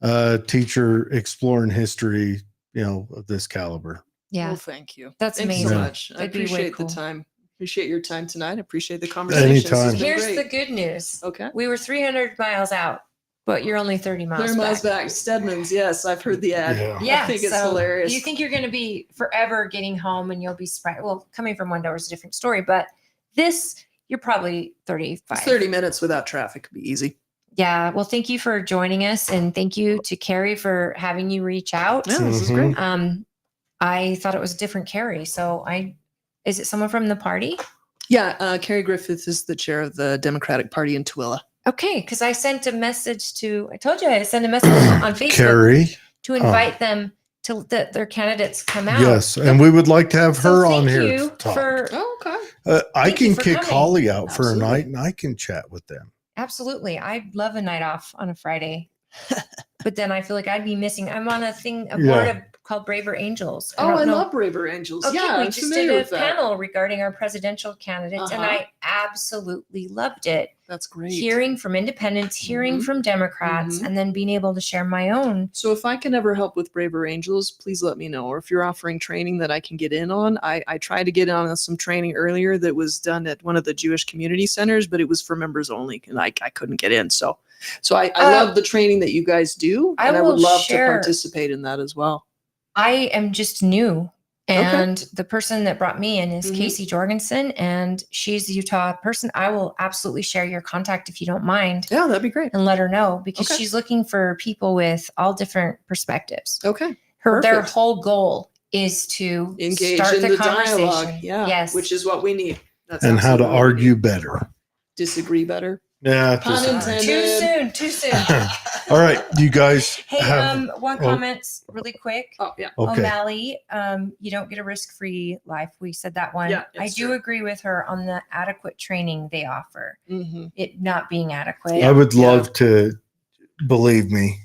a teacher exploring history, of this caliber. Yeah. Well, thank you. That's Thanks amazing. so Yeah. much. I That'd be way appreciate cool. the time. Appreciate your time tonight. I appreciate the conversation. Anytime. Here's the good news. Okay. We were 300 miles out, but you're only 30 miles 30 miles back. back. Stedman's. Yes, I've heard the ad. Yeah. Yeah, I think it's so hilarious. You think you're going to be forever getting home and you'll be surprised. Well, coming from Wendover is a different story, but this, you're probably 35. It's 30 minutes without traffic could be easy. Yeah. Well, thank you for joining us. And thank you to Carrie for having you reach out. Yeah, this is Mhm. great. I thought it was a different Carrie. So is it someone from the party? Yeah, Carrie Griffith is the chair of the Democratic Party in Tooele. Okay. Cause I sent a message I told you I sent a message on Facebook Carrie. to invite them to their candidates come out. Yes, and we would like to have So her on thank here. you to talk. for Oh, okay. I thank you can for kick coming. Holly out for a Absolutely. night, and I can chat with them. absolutely. I love a night off on a Friday, but then I feel like I'd be missing. I'm on a board Yeah. called Braver Angels. Oh, I don't know- love Braver Angels. Okay, yeah, we I'm just familiar did a with that. panel regarding our presidential candidates, and Uh-huh. I absolutely loved it. That's great. Hearing from independents, hearing Mhm. from Democrats, Mhm. and then being able to share my own. So if I can ever help with Braver Angels, please let me know. Or if you're offering training that I can get in on, I tried to get on some training earlier that was done at one of the Jewish community centers, but it was for members only, and I couldn't get in. So I love the training that you guys do, I and I would will love share- to participate in that as well. I am just new. Okay. And the person that brought me in is Mhm. Casey Jorgensen, and she's a Utah person. I will absolutely share your contact if you don't mind Yeah, that'd be great. and let her know because Okay. she's looking for people with all different perspectives. Okay. Their Perfect. whole goal is to Engage start in the the conversation. dialogue. Yeah. Yes. Which is what we need. That's And how to absolutely what we argue need. better. Disagree better. Yeah. Pun just- intended. Too soon. All right, you guys. Hey, have, one comment really quick. Oh, yeah. okay. O'Malley, you don't get a risk-free life. We said that one. Yeah, I it's do true. agree with her on the adequate training they offer. Mm-hmm. It not being adequate. I would Yeah. love to believe me.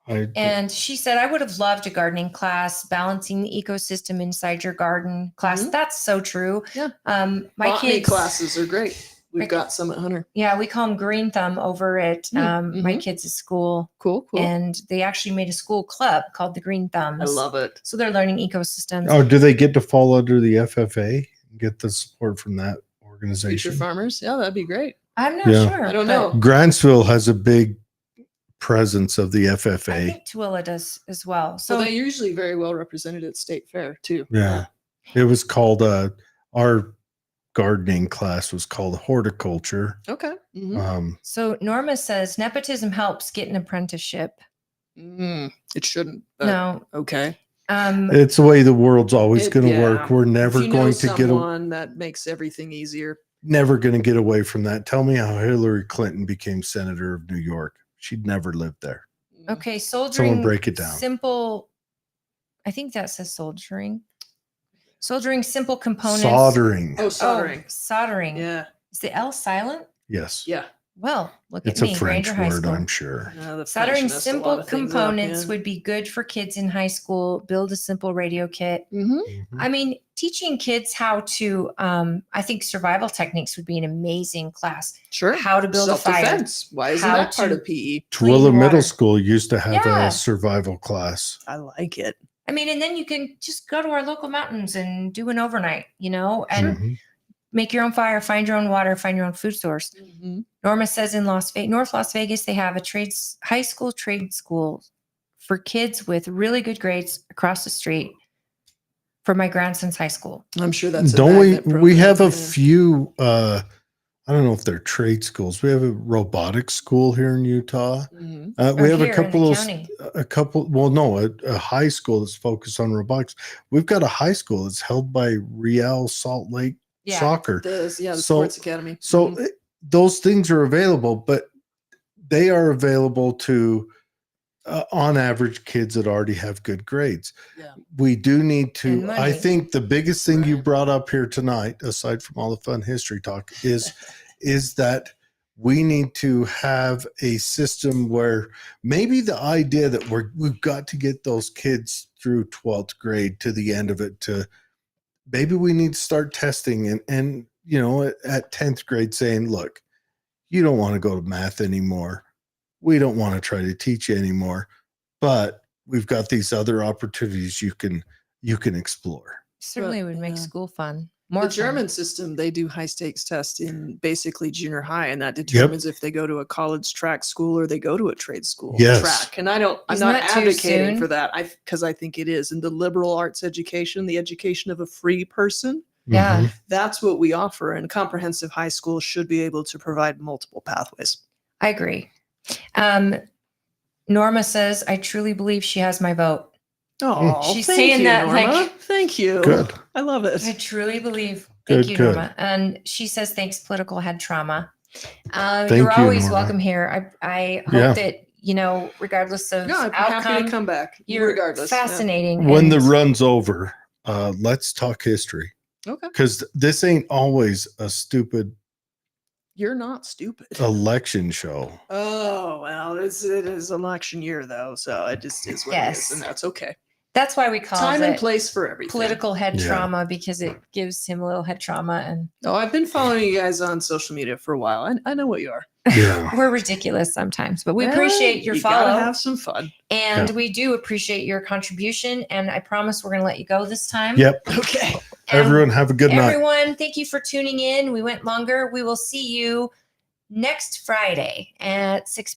And she said, I would have loved a gardening class, balancing the ecosystem inside your garden class. Mhm. That's so true. Yeah. My Botany kids classes are great. We've My got some at Hunter. Yeah, we call them Green Thumb over at my mhm. kids' school. Cool. And they actually made a school club called the Green Thumbs. I love it. So they're learning ecosystems. Oh, do they get to fall under the FFA? Get the support from that Future organization? farmers. Yeah, that'd be great. I'm not Yeah. sure. I don't but know. Grantsville has a big presence of the I FFA. think Tooele does as well. So So they're usually very well represented at State Fair too. Yeah. It was called our gardening class was called horticulture. Okay. Mhm. so Norma says nepotism helps get an apprenticeship. It shouldn't. But No. Okay. It's the way the world's always It- going to yeah. work. We're If never you know going to get someone that makes everything easier. never going to get away from that. Tell me how Hillary Clinton became senator of New York. She'd never lived there. Okay, soldering. break it down. Simple. I think that says soldering. Soldering simple components. Soldering. Oh, soldering. Oh, soldering. Yeah. Is the L silent? Yes. Yeah. Well, look It's at a me, French Granger High word, School. I'm sure. The Soldering French messed a simple lot of things up, components yeah. would be good for kids in high school. Build a simple radio kit. Mhm. Mhm. I mean, teaching kids how to, I think survival techniques would be an amazing class. Sure. How to build a fire. Self-defense. Why isn't How that part to- of PE? clean Twilla water. Middle School used to have Yeah. a survival class. I like it. I mean, and then you can just go to our local mountains and do an overnight, and Mhm. make your own fire, find your own water, find your own food source. Norma says in North Las Vegas, they have a high school trade school for kids with really good grades across the street for my grandson's high school. I'm sure that's. Don't we? magnet We have a program, yeah. few. I don't know if they're trade schools. We have a robotics school here in Utah. Mhm. We Or have here a in couple the of county. a high school that's focused on robotics. We've got a high school that's held by Real Salt Lake Yeah. Soccer. The So- Sports Academy. So Mhm. those things are available, but they are available to, on average, kids that already have good grades. Yeah. We do need And to. money. I think the biggest thing you Right. brought up here tonight, aside from all the fun history talk, is that we need to have a system where maybe the idea that we've got to get those kids through 12th grade to the end of it, to maybe we need to start testing and at 10th grade saying, look, you don't want to go to math anymore. We don't want to try to teach you anymore, but we've got these other opportunities you can explore. Certainly would make yeah. school fun. More The fun. German system, they do high stakes tests in basically junior high, and that determines if they go to a college track school or they go to a trade school Yes. track. And I'm Isn't not that too advocating soon? for that. Because I think it is. In the liberal arts education, the education of a free person, Yeah. Mhm. that's what we offer. And comprehensive high school should be able to provide multiple pathways. I agree. Norma says, I truly believe she has my vote. Oh, She's thank saying you, that, Norma. like- Thank you. Good. I love it. I truly believe. Thank Good, you, good. Norma. And she says, thanks, political head trauma. Thank You're you, always Norma. welcome here. I hope Yeah. that, you know, regardless of Yeah, I'd be happy outcome, to come back. you're regardless. Yeah. fascinating. When the and- run's over, let's talk history, Okay. because this ain't always a stupid You're not stupid. election show. Oh, well, it is election year, though. So it just is what it Yes. is. And that's okay. That's why we call Time and it place for everything. political head Yeah. trauma, because it gives him a little head trauma. And Oh, I've been following you guys on social media for a while. I know what you are. Yeah. we're ridiculous sometimes, but we Well, appreciate your you follow. gotta have some fun. And Yeah. we do appreciate your contribution. And I promise we're going to let you go this time. Yep. Okay. And Everyone have a good night. everyone, thank you for tuning in. We went longer. We will see you next Friday at 6